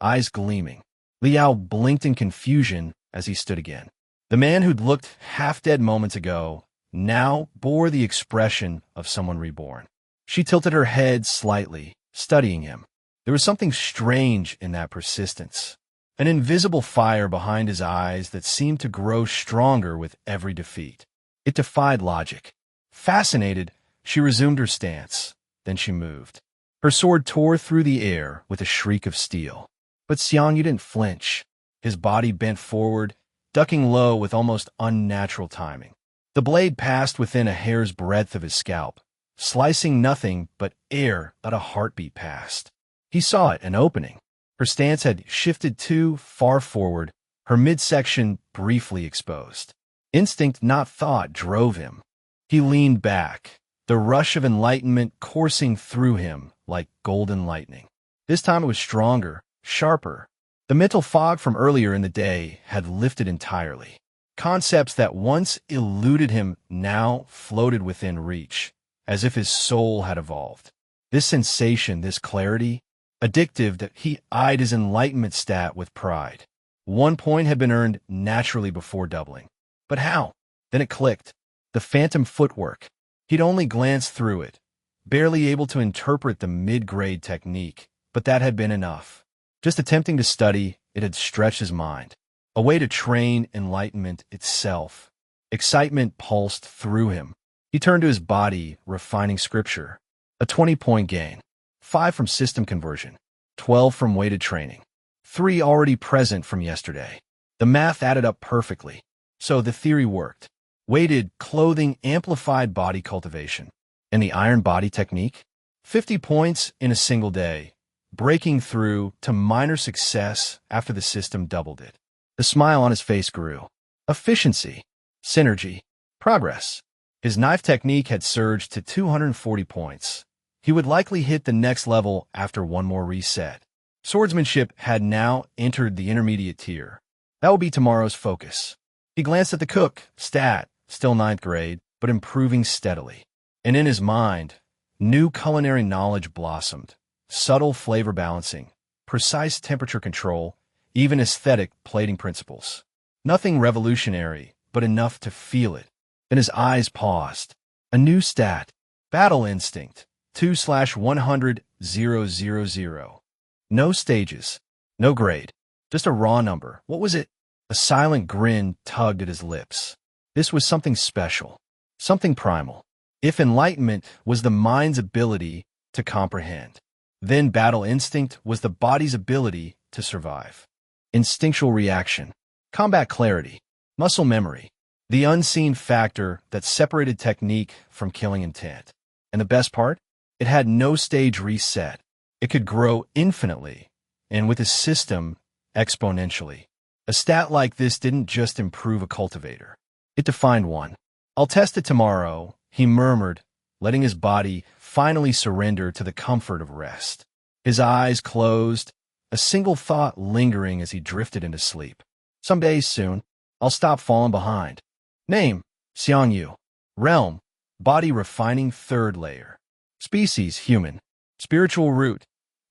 eyes gleaming. Liao blinked in confusion as he stood again. The man who'd looked half-dead moments ago now bore the expression of someone reborn. She tilted her head slightly, studying him. There was something strange in that persistence, an invisible fire behind his eyes that seemed to grow stronger with every defeat. It defied logic. Fascinated, she resumed her stance. Then she moved. Her sword tore through the air with a shriek of steel. But Xiang Yu didn't flinch. His body bent forward, ducking low with almost unnatural timing. The blade passed within a hair's breadth of his scalp, slicing nothing but air that a heartbeat past. He saw it, an opening. Her stance had shifted too far forward, her midsection briefly exposed. Instinct, not thought, drove him. He leaned back, the rush of enlightenment coursing through him like golden lightning. This time it was stronger, sharper. The mental fog from earlier in the day had lifted entirely. Concepts that once eluded him now floated within reach, as if his soul had evolved. This sensation, this clarity, addictive, that he eyed his enlightenment stat with pride. 1 point had been earned naturally before doubling. But how? Then it clicked. The phantom footwork. He'd only glanced through it, barely able to interpret the mid-grade technique, but that had been enough. Just attempting to study, it had stretched his mind. A way to train enlightenment itself. Excitement pulsed through him. He turned to his body, refining scripture. A 20-point gain. 5 from system conversion. 12 from weighted training. 3 already present from yesterday. The math added up perfectly. So the theory worked. Weighted clothing amplified body cultivation. And the iron body technique? 50 points in a single day, breaking through to minor success after the system doubled it. The smile on his face grew. Efficiency, synergy, progress. His knife technique had surged to 240 points. He would likely hit the next level after one more reset. Swordsmanship had now entered the intermediate tier. That will be tomorrow's focus. He glanced at the cook, stat, still 9th grade, but improving steadily. And in his mind, new culinary knowledge blossomed. Subtle flavor balancing, precise temperature control, even aesthetic plating principles. Nothing revolutionary, but enough to feel it. Then his eyes paused. A new stat. Battle instinct. 2/100,000. No stages. No grade. Just a raw number. What was it? A silent grin tugged at his lips. This was something special. Something primal. If enlightenment was the mind's ability to comprehend, then battle instinct was the body's ability to survive. Instinctual reaction. Combat clarity. Muscle memory. The unseen factor that separated technique from killing intent. And the best part? It had no stage reset. It could grow infinitely, and with a system, exponentially. A stat like this didn't just improve a cultivator. It defined one. I'll test it tomorrow, he murmured, letting his body finally surrender to the comfort of rest. His eyes closed, a single thought lingering as he drifted into sleep. Some days soon, I'll stop falling behind. Name, Xiang Yu. Realm, body refining 3rd layer. Species, human. Spiritual root,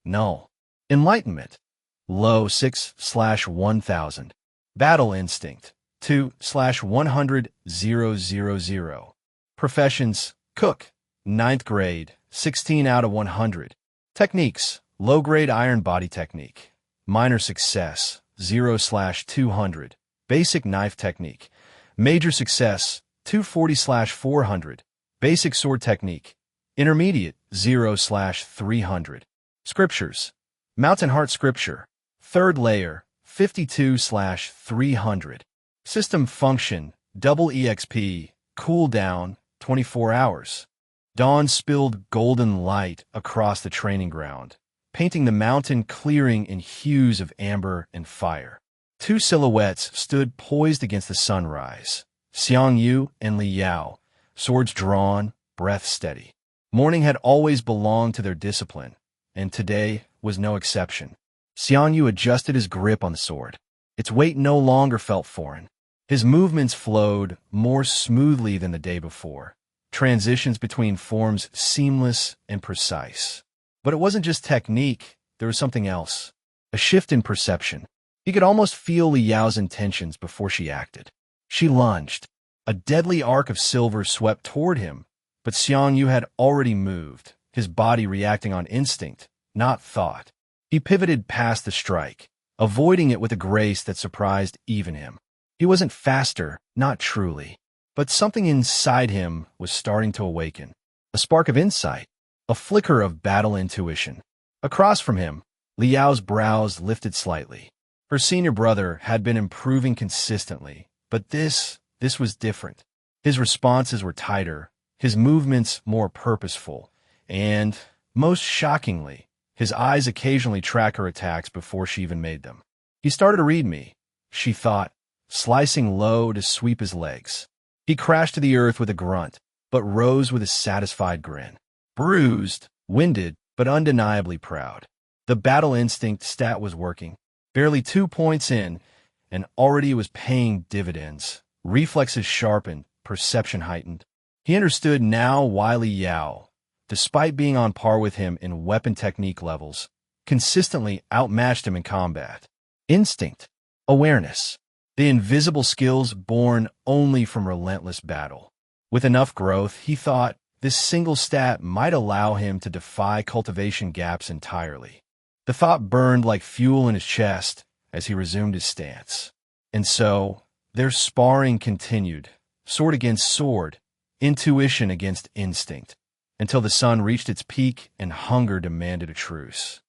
null. Enlightenment, low 6/1000. Battle instinct, 2/100,000. Professions, cook, 9th grade, 16 out of 100. Techniques, low-grade iron body technique. Minor success, 0/200. Basic knife technique. Major success, 240/400. Basic sword technique. Intermediate, 0/300. Scriptures. Mountain Heart Scripture. 3rd layer, 52/300. System function, Double EXP, cooldown, 24 hours. Dawn spilled golden light across the training ground, painting the mountain clearing in hues of amber and fire. 2 silhouettes stood poised against the sunrise. Xiang Yu and Li Yao, swords drawn, breath steady. Morning had always belonged to their discipline, and today was no exception. Xiang Yu adjusted his grip on the sword. Its weight no longer felt foreign. His movements flowed more smoothly than the day before, transitions between forms seamless and precise. But it wasn't just technique, there was something else. A shift in perception. He could almost feel Li Yao's intentions before she acted. She lunged. A deadly arc of silver swept toward him, but Xiang Yu had already moved, his body reacting on instinct, not thought. He pivoted past the strike, avoiding it with a grace that surprised even him. He wasn't faster, not truly, but something inside him was starting to awaken. A spark of insight, a flicker of battle intuition. Across from him, Li Yao's brows lifted slightly. Her senior brother had been improving consistently, but this was different. His responses were tighter, his movements more purposeful, and, most shockingly, his eyes occasionally track her attacks before she even made them. He started to read me, she thought, slicing low to sweep his legs. He crashed to the earth with a grunt, but rose with a satisfied grin. Bruised, winded, but undeniably proud. The battle instinct stat was working. Barely 2 points in, and already it was paying dividends. Reflexes sharpened, perception heightened. He understood now why Li Yao, despite being on par with him in weapon technique levels, consistently outmatched him in combat. Instinct, awareness, the invisible skills born only from relentless battle. With enough growth, he thought, this single stat might allow him to defy cultivation gaps entirely. The thought burned like fuel in his chest as he resumed his stance. And so, their sparring continued, sword against sword, intuition against instinct, until the sun reached its peak and hunger demanded a truce.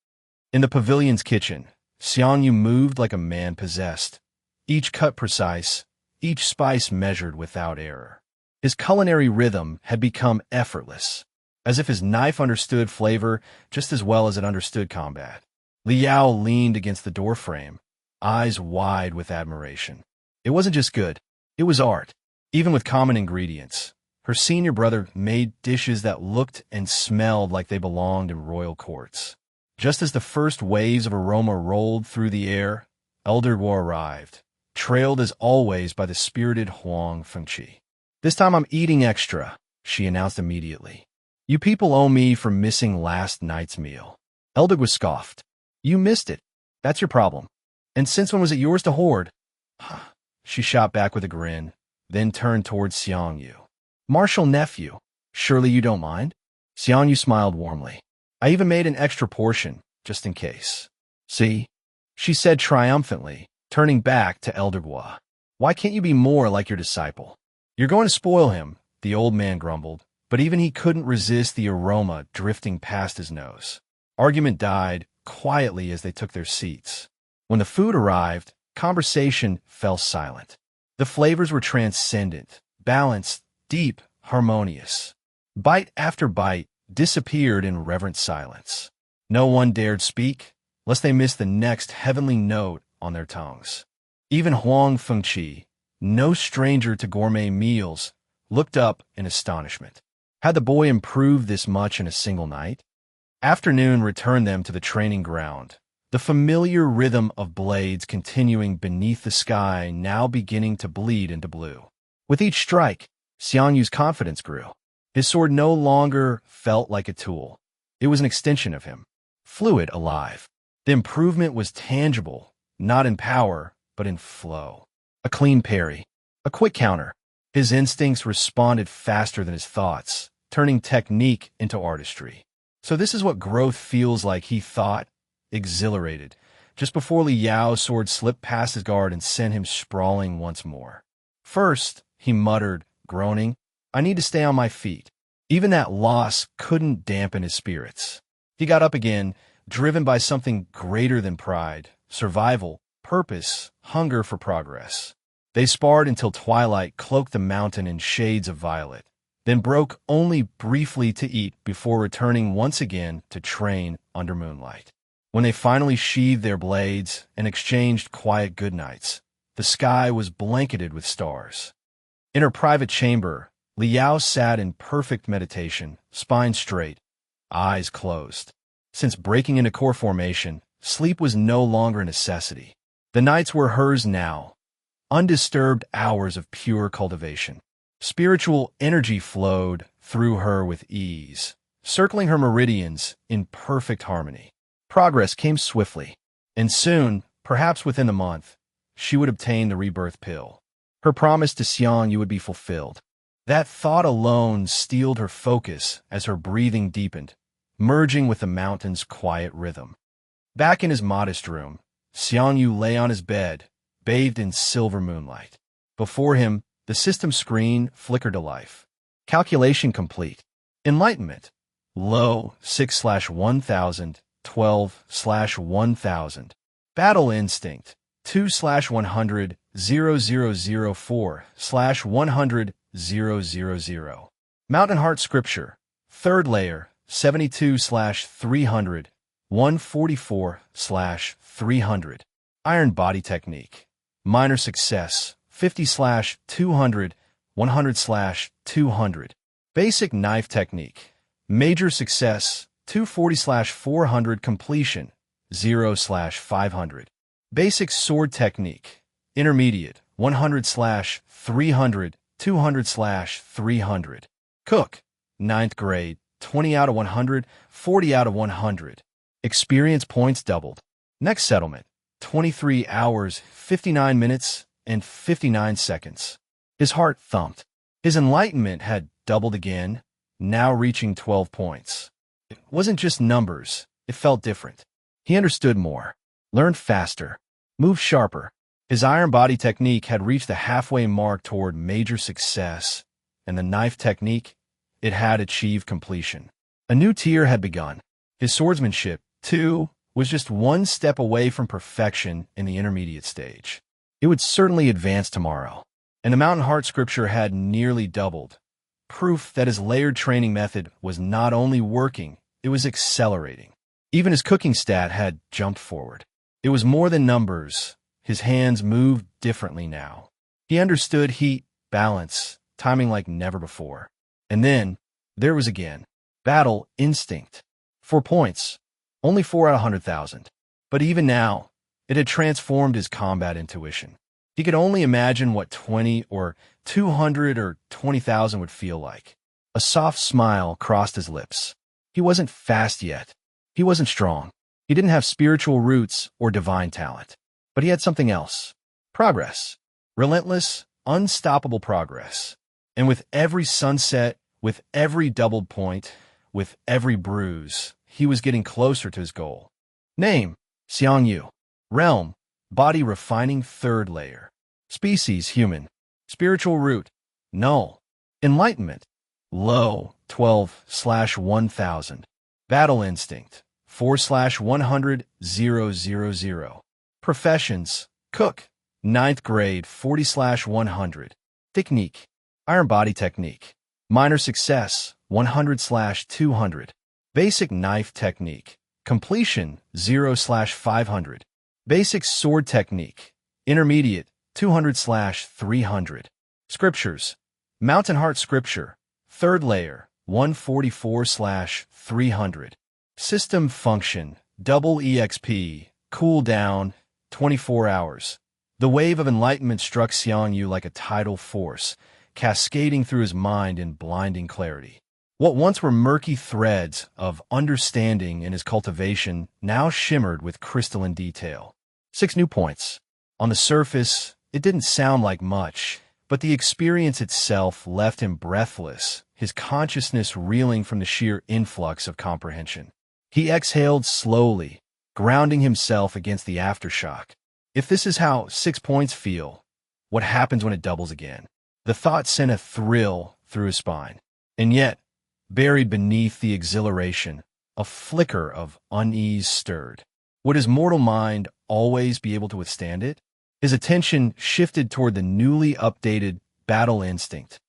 In the pavilion's kitchen, Xiang Yu moved like a man possessed, each cut precise, each spice measured without error. His culinary rhythm had become effortless, as if his knife understood flavor just as well as it understood combat. Liao leaned against the doorframe, eyes wide with admiration. It wasn't just good, it was art. Even with common ingredients, her senior brother made dishes that looked and smelled like they belonged in royal courts. Just as the first waves of aroma rolled through the air, Elder Wu arrived, trailed as always by the spirited Huang Fengqi. "This time I'm eating extra," she announced immediately. "You people owe me for missing last night's meal." Elder was scoffed. "You missed it. That's your problem. And since when was it yours to hoard?" She shot back with a grin, then turned towards Xiang Yu. "Martial nephew, surely you don't mind?" Xiang Yu smiled warmly. "I even made an extra portion, just in case." "See?" she said triumphantly, turning back to Elder Wu. "Why can't you be more like your disciple?" "You're going to spoil him," the old man grumbled, but even he couldn't resist the aroma drifting past his nose. Argument died quietly as they took their seats. When the food arrived, conversation fell silent. The flavors were transcendent, balanced, deep, harmonious. Bite after bite disappeared in reverent silence. No one dared speak, lest they miss the next heavenly note on their tongues. Even Huang Fengqi, no stranger to gourmet meals, looked up in astonishment. Had the boy improved this much in a single night? Afternoon returned them to the training ground, the familiar rhythm of blades continuing beneath the sky now beginning to bleed into blue. With each strike, Xiang Yu's confidence grew. His sword no longer felt like a tool. It was an extension of him, fluid, alive. The improvement was tangible, not in power, but in flow. A clean parry, a quick counter. His instincts responded faster than his thoughts, turning technique into artistry. So this is what growth feels like, he thought, exhilarated, just before Liao's sword slipped past his guard and sent him sprawling once more. "First," he muttered, groaning, "I need to stay on my feet." Even that loss couldn't dampen his spirits. He got up again, driven by something greater than pride, survival, purpose, hunger for progress. They sparred until twilight cloaked the mountain in shades of violet, then broke only briefly to eat before returning once again to train under moonlight. When they finally sheathed their blades and exchanged quiet goodnights, the sky was blanketed with stars. In her private chamber, Liao sat in perfect meditation, spine straight, eyes closed. Since breaking into core formation, sleep was no longer a necessity. The nights were hers now, undisturbed hours of pure cultivation. Spiritual energy flowed through her with ease, circling her meridians in perfect harmony. Progress came swiftly, and soon, perhaps within the month, she would obtain the rebirth pill. Her promise to Xiang Yu would be fulfilled. That thought alone steeled her focus as her breathing deepened, merging with the mountain's quiet rhythm. Back in his modest room, Xiang Yu lay on his bed, bathed in silver moonlight. Before him, the system screen flickered to life. Calculation complete. Enlightenment. Low 6/1000, 12/1000. Battle instinct. 2/100, 0004/100, 000. Mountain Heart Scripture. Third layer. 72/300, 144/300. Iron Body Technique. Minor Success. 50/200, 100/200. Basic Knife Technique. Major Success. 240/400. Completion. 0/500. Basic Sword Technique. Intermediate. 100/300, 200/300. Cook. 9th grade. 20 out of 100, 40 out of 100. Experience points doubled. Next settlement. 23 hours, 59 minutes, and 59 seconds. His heart thumped. His enlightenment had doubled again, now reaching 12 points. It wasn't just numbers, it felt different. He understood more, learned faster, moved sharper. His iron body technique had reached the halfway mark toward major success, and the knife technique, it had achieved completion. A new tier had begun. His swordsmanship, too, was just one step away from perfection in the intermediate stage. It would certainly advance tomorrow. And the Mountain Heart Scripture had nearly doubled. proof that his layered training method was not only working, it was accelerating. Even his cooking stat had jumped forward. It was more than numbers. His hands moved differently now. He understood heat, balance, timing like never before. And then, there was again, battle instinct. 4 points. Only 4 out of 100,000. But even now, it had transformed his combat intuition. He could only imagine what 20 or 200 or 20,000 would feel like. A soft smile crossed his lips. He wasn't fast yet. He wasn't strong. He didn't have spiritual roots or divine talent. But he had something else. Progress. Relentless, unstoppable progress. And with every sunset, with every doubled point, with every bruise, he was getting closer to his goal. Name, Xiang Yu. Realm, body refining 3rd layer. Species, human. Spiritual root, null. Enlightenment, low, 12/1000. Battle instinct, 4/100,000. Professions, cook, 9th grade, 40/100. Technique, iron body technique. Minor success, 100/200. Basic knife technique. Completion, 0/500. Basic sword technique. Intermediate, 200/300. Scriptures. Mountain Heart Scripture. 3rd layer, 144/300. System function. Double EXP. Cooldown, 24 hours. The wave of enlightenment struck Xiang Yu like a tidal force, cascading through his mind in blinding clarity. What once were murky threads of understanding in his cultivation now shimmered with crystalline detail. 6 new points. On the surface, it didn't sound like much, but the experience itself left him breathless, his consciousness reeling from the sheer influx of comprehension. He exhaled slowly, grounding himself against the aftershock. If this is how 6 points feel, what happens when it doubles again? The thought sent a thrill through his spine. And yet, buried beneath the exhilaration, a flicker of unease stirred. Would his mortal mind always be able to withstand it? His attention shifted toward the newly updated battle instinct,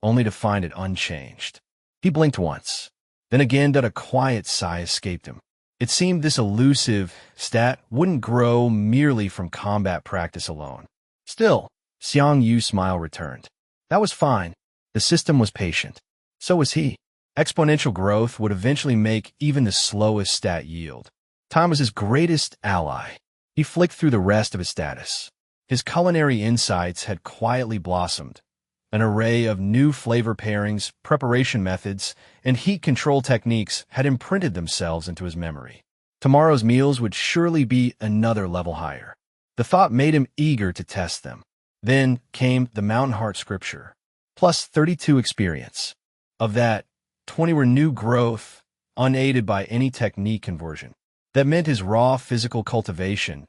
only to find it unchanged. He blinked once. Then again a quiet sigh escaped him. It seemed this elusive stat wouldn't grow merely from combat practice alone. Still, Xiang Yu's smile returned. That was fine. The system was patient. So was he. Exponential growth would eventually make even the slowest stat yield. Time was his greatest ally. He flicked through the rest of his status. His culinary insights had quietly blossomed. An array of new flavor pairings, preparation methods, and heat control techniques had imprinted themselves into his memory. Tomorrow's meals would surely be another level higher. The thought made him eager to test them. Then came the Mountain Heart Scripture, plus 32 experience. Of that, 20 were new growth, unaided by any technique conversion. That meant his raw physical cultivation,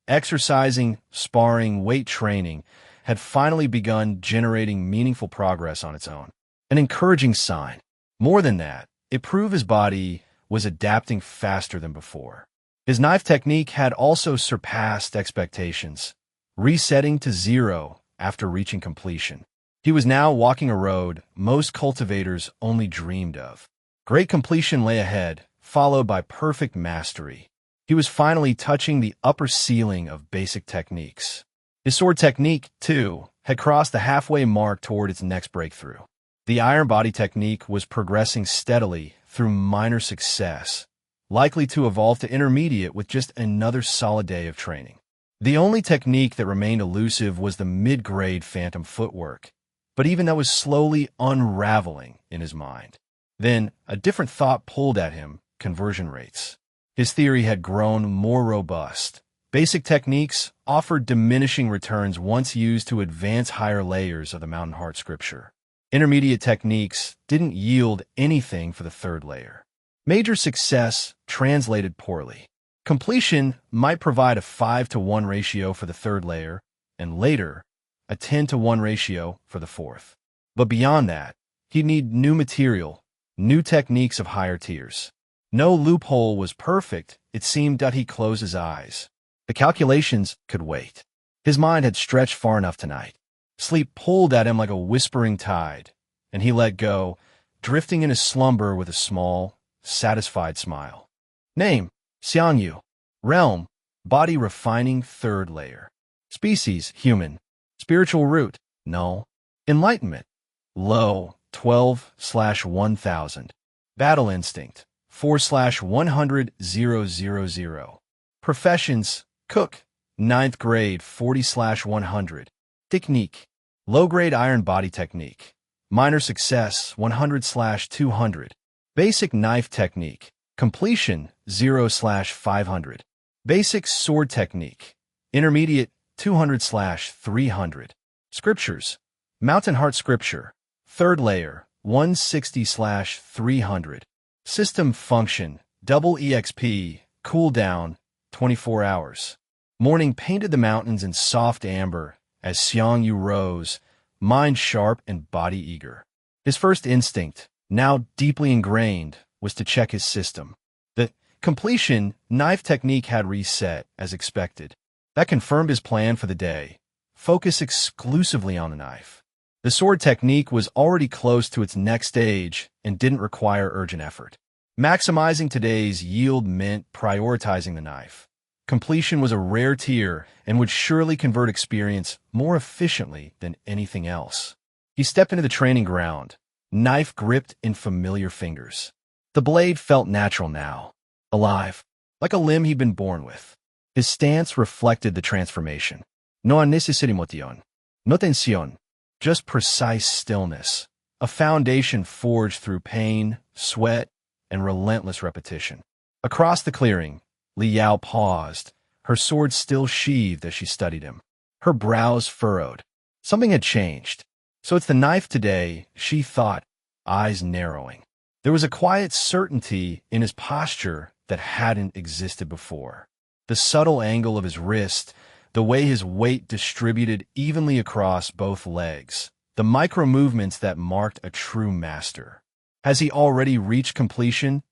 exercising, sparring, weight training, had finally begun generating meaningful progress on its own. An encouraging sign. More than that, it proved his body was adapting faster than before. His knife technique had also surpassed expectations, resetting to 0 after reaching completion. He was now walking a road most cultivators only dreamed of. Great completion lay ahead, followed by perfect mastery. He was finally touching the upper ceiling of basic techniques. His sword technique, too, had crossed the halfway mark toward its next breakthrough. The iron body technique was progressing steadily through minor success, likely to evolve to intermediate with just another solid day of training. The only technique that remained elusive was the mid-grade phantom footwork, but even that was slowly unraveling in his mind. Then, a different thought pulled at him: conversion rates. His theory had grown more robust. Basic techniques offered diminishing returns once used to advance higher layers of the Mountain Heart Scripture. Intermediate techniques didn't yield anything for the 3rd layer. Major success translated poorly. Completion might provide a 5-to-1 ratio for the 3rd layer, and later, a 10-to-1 ratio for the 4th. But beyond that, he'd need new material, new techniques of higher tiers. No loophole was perfect, it seemed that he closed his eyes. The calculations could wait. His mind had stretched far enough tonight. Sleep pulled at him like a whispering tide, and he let go, drifting in his slumber with a small, satisfied smile. Name, Xiang Yu. Realm, body refining third layer. Species, human. Spiritual root, null. Enlightenment, low, 12/1000. Battle instinct, 4/100,000. Professions, cook, 9th grade, 40/100. Technique, low-grade iron body technique. Minor success, 100/200. Basic knife technique. Completion, 0/500. Basic sword technique. Intermediate, 200/300. Scriptures. Mountain Heart Scripture. Third layer, 160/300. System function, Double EXP, cooldown, 24 hours. Morning painted the mountains in soft amber as Xiang Yu rose, mind sharp and body eager. His first instinct, now deeply ingrained, was to check his system. The completion knife technique had reset, as expected. That confirmed his plan for the day. Focus exclusively on the knife. The sword technique was already close to its next stage and didn't require urgent effort. Maximizing today's yield meant prioritizing the knife. Completion was a rare tier and would surely convert experience more efficiently than anything else. He stepped into the training ground, knife gripped in familiar fingers. The blade felt natural now, alive, like a limb he'd been born with. His stance reflected the transformation. No necessity motion, no tensión, just precise stillness, a foundation forged through pain, sweat, and relentless repetition. Across the clearing, Li Yao paused, her sword still sheathed as she studied him. Her brows furrowed. Something had changed. So it's the knife today, she thought, eyes narrowing. There was a quiet certainty in his posture that hadn't existed before. The subtle angle of his wrist, the way his weight distributed evenly across both legs, the micro movements that marked a true master. Has he already reached completion?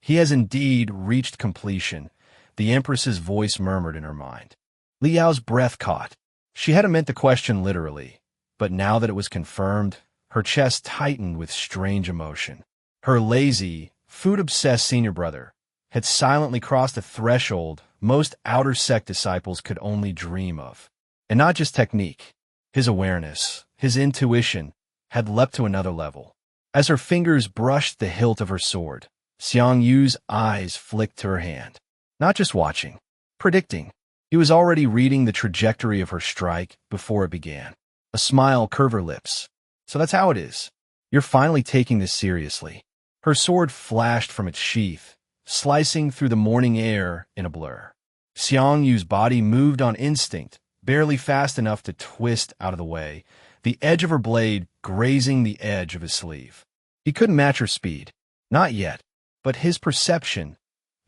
He has indeed reached completion, the Empress's voice murmured in her mind. Li Yao's breath caught. She hadn't meant the question literally, but now that it was confirmed, her chest tightened with strange emotion. Her lazy, food-obsessed senior brother had silently crossed a threshold most outer sect disciples could only dream of. And not just technique. His awareness, his intuition, had leapt to another level. As her fingers brushed the hilt of her sword, Xiang Yu's eyes flicked to her hand. Not just watching, predicting. He was already reading the trajectory of her strike before it began. A smile curved her lips. So that's how it is. You're finally taking this seriously. Her sword flashed from its sheath, slicing through the morning air in a blur. Xiang Yu's body moved on instinct, barely fast enough to twist out of the way, the edge of her blade grazing the edge of his sleeve. He couldn't match her speed. Not yet. But his perception,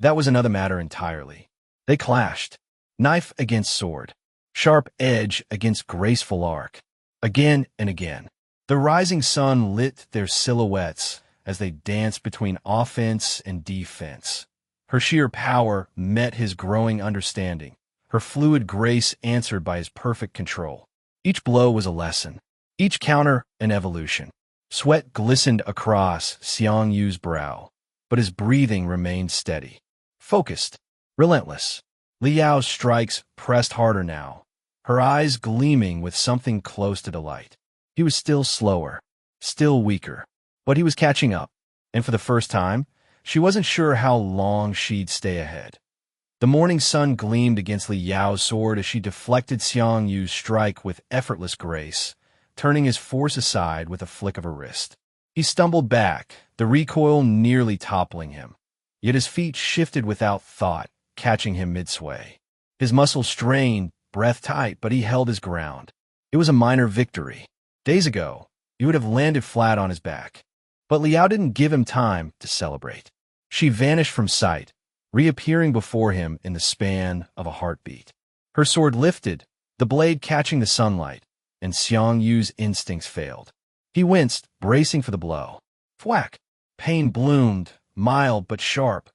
that was another matter entirely. They clashed. Knife against sword. Sharp edge against graceful arc. Again and again. The rising sun lit their silhouettes as they danced between offense and defense. Her sheer power met his growing understanding, her fluid grace answered by his perfect control. Each blow was a lesson, each counter an evolution. Sweat glistened across Xiang Yu's brow, but his breathing remained steady, focused, relentless. Li Yao's strikes pressed harder now, her eyes gleaming with something close to delight. He was still slower, still weaker, but he was catching up, and for the first time, she wasn't sure how long she'd stay ahead. The morning sun gleamed against Li Yao's sword as she deflected Xiang Yu's strike with effortless grace, turning his force aside with a flick of her wrist. He stumbled back, the recoil nearly toppling him. Yet his feet shifted without thought, catching him mid-sway. His muscles strained, breath tight, but he held his ground. It was a minor victory. Days ago, he would have landed flat on his back. But Li Yao didn't give him time to celebrate. She vanished from sight, reappearing before him in the span of a heartbeat. Her sword lifted, the blade catching the sunlight, and Xiang Yu's instincts failed. He winced, bracing for the blow. Thwack! Pain bloomed, mild but sharp,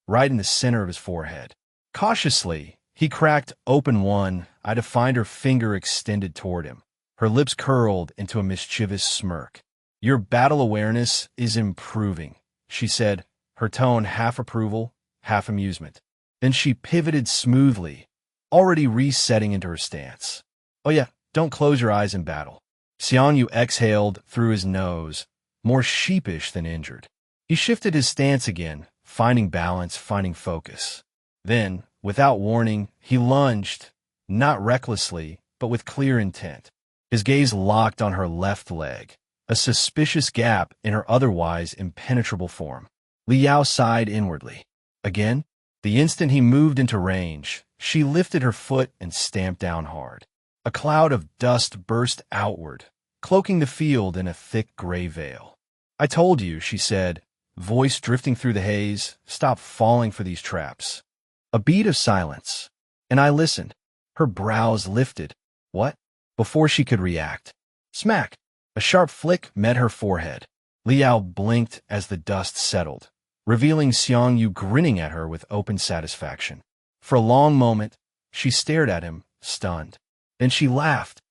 right in the center of his forehead. Cautiously, he cracked open one eye to find her finger extended toward him, her lips curled into a mischievous smirk. Your battle awareness is improving, she said, her tone half approval, half amusement. Then she pivoted smoothly, already resetting into her stance. Oh yeah, don't close your eyes in battle. Xiang Yu exhaled through his nose, more sheepish than injured. He shifted his stance again, finding balance, finding focus. Then, without warning, he lunged, not recklessly, but with clear intent. His gaze locked on her left leg, a suspicious gap in her otherwise impenetrable form. Li Yao sighed inwardly. Again? The instant he moved into range, she lifted her foot and stamped down hard. A cloud of dust burst outward, cloaking the field in a thick gray veil. I told you, she said, voice drifting through the haze, stop falling for these traps. A beat of silence, and I listened. Her brows lifted. What? Before she could react. Smack! A sharp flick met her forehead. Li Yao blinked as the dust settled, revealing Xiang Yu grinning at her with open satisfaction. For a long moment, she stared at him, stunned. Then she laughed.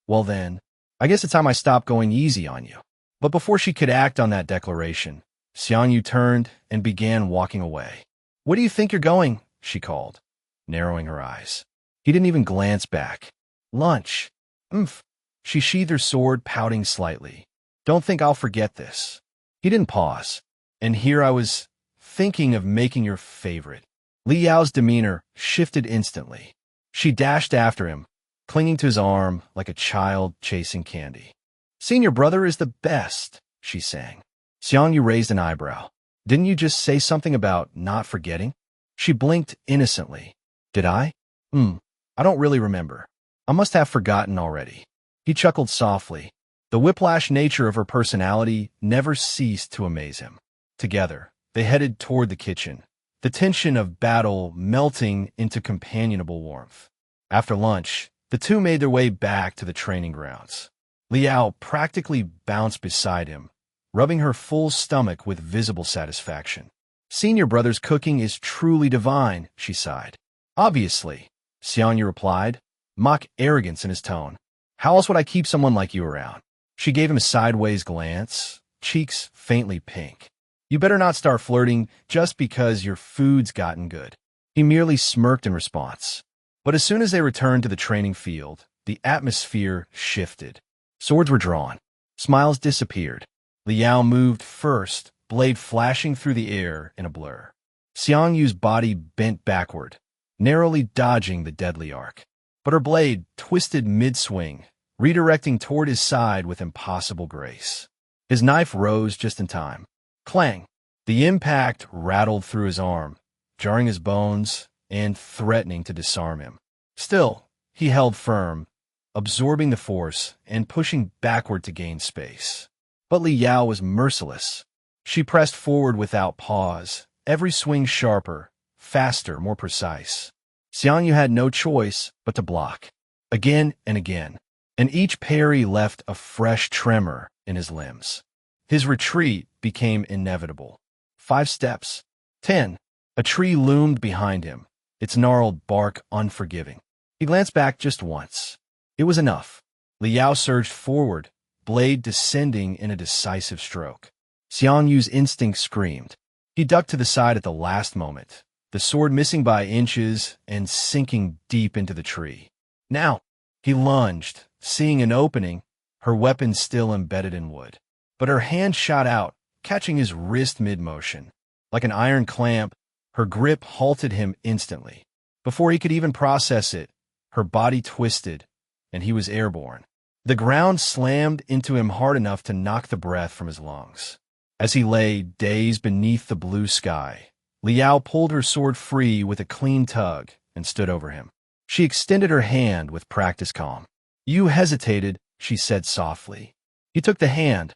Well then, I guess it's time I stopped going easy on you. But before she could act on that declaration, Xiang Yu turned and began walking away. Where do you think you're going? She called, narrowing her eyes. He didn't even glance back. Lunch. Umph. She sheathed her sword, pouting slightly. Don't think I'll forget this. He didn't pause. And here I was, thinking of making your favorite. Li Yao's demeanor shifted instantly. She dashed after him, clinging to his arm like a child chasing candy. Senior brother is the best, she sang. Xiang Yu raised an eyebrow. Didn't you just say something about not forgetting? She blinked innocently. Did I? I don't really remember. I must have forgotten already. He chuckled softly. The whiplash nature of her personality never ceased to amaze him. Together, they headed toward the kitchen, the tension of battle melting into companionable warmth. After lunch, the two made their way back to the training grounds. Li Yao practically bounced beside him, rubbing her full stomach with visible satisfaction. Senior brother's cooking is truly divine, she sighed. Obviously, Xiang Yu replied, mock arrogance in his tone. How else would I keep someone like you around? She gave him a sideways glance, cheeks faintly pink. You better not start flirting just because your food's gotten good. He merely smirked in response. But as soon as they returned to the training field, the atmosphere shifted. Swords were drawn. Smiles disappeared. Li Yao moved first, blade flashing through the air in a blur. Xiang Yu's body bent backward, narrowly dodging the deadly arc. But her blade twisted mid-swing, redirecting toward his side with impossible grace. His knife rose just in time. Clang! The impact rattled through his arm, jarring his bones and threatening to disarm him. Still, he held firm, absorbing the force and pushing backward to gain space. But Li Yao was merciless. She pressed forward without pause, every swing sharper, faster, more precise. Xiang Yu had no choice but to block, again and again, and each parry left a fresh tremor in his limbs. His retreat became inevitable. 5 steps. 10. A tree loomed behind him, its gnarled bark unforgiving. He glanced back just once. It was enough. Li Yao surged forward, blade descending in a decisive stroke. Xiang Yu's instinct screamed. He ducked to the side at the last moment, the sword missing by inches and sinking deep into the tree. Now, he lunged, seeing an opening, her weapon still embedded in wood. But her hand shot out, catching his wrist mid-motion. Like an iron clamp, her grip halted him instantly. Before he could even process it, her body twisted, and he was airborne. The ground slammed into him hard enough to knock the breath from his lungs. As he lay, dazed beneath the blue sky, Li Yao pulled her sword free with a clean tug and stood over him. She extended her hand with practiced calm. You hesitated, she said softly. He took the hand,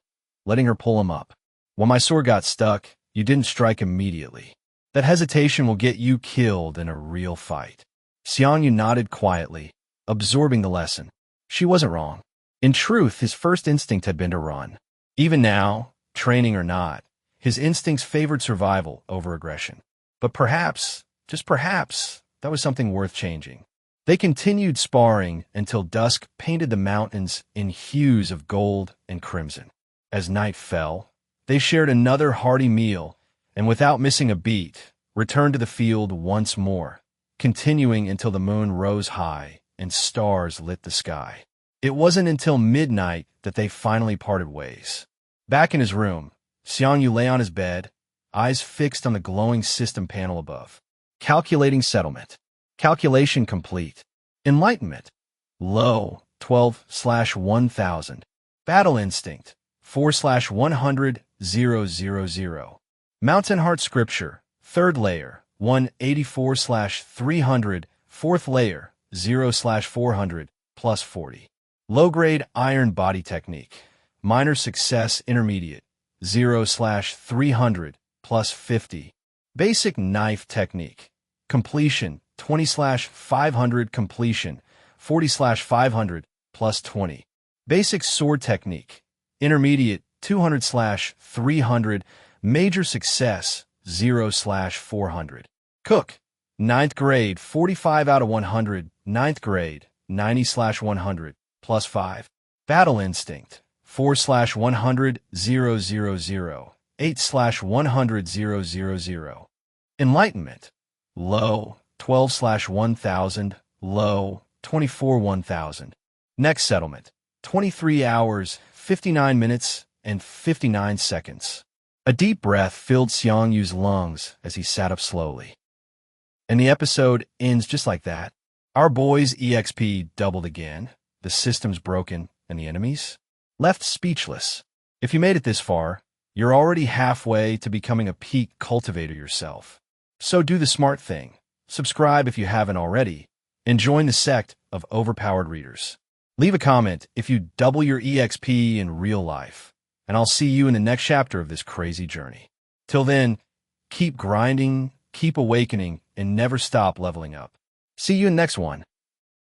letting her pull him up. When my sword got stuck, you didn't strike immediately. That hesitation will get you killed in a real fight. Xiang Yu nodded quietly, absorbing the lesson. She wasn't wrong. In truth, his first instinct had been to run. Even now, training or not, his instincts favored survival over aggression. But perhaps, just perhaps, that was something worth changing. They continued sparring until dusk painted the mountains in hues of gold and crimson. As night fell, they shared another hearty meal, and without missing a beat, returned to the field once more, continuing until the moon rose high and stars lit the sky. It wasn't until midnight that they finally parted ways. Back in his room, Xiang Yu lay on his bed, eyes fixed on the glowing system panel above. Calculating settlement. Calculation complete. Enlightenment. Low, 12/1000. Battle instinct, 4/100,000. Mountain Heart Scripture, 3rd layer, 184/300, 4th layer, 0/400, plus 40. Low-grade Iron Body Technique, Minor Success Intermediate, 0/300, plus 50. Basic Knife Technique, Completion, 20/500, Completion, 40/500, plus 20. Basic Sword Technique, Intermediate, 200/300, Major Success, 0/400. Cook, 9th grade, 45 out of 100, 9th grade, 90/100, plus 5. Battle Instinct, 4/100,000, 8/100,000. Enlightenment, low, 12/1000, low, 24/1000. Next settlement, 23 hours, 59 minutes, and 59 seconds. A deep breath filled Xiang Yu's lungs as he sat up slowly. And the episode ends just like that. Our boy's EXP doubled again, the system's broken, and the enemies left speechless. If you made it this far, you're already halfway to becoming a peak cultivator yourself. So do the smart thing. Subscribe if you haven't already, and join the sect of overpowered readers. Leave a comment if you double your EXP in real life, and I'll see you in the next chapter of this crazy journey. Till then, keep grinding, keep awakening, and never stop leveling up. See you in the next one.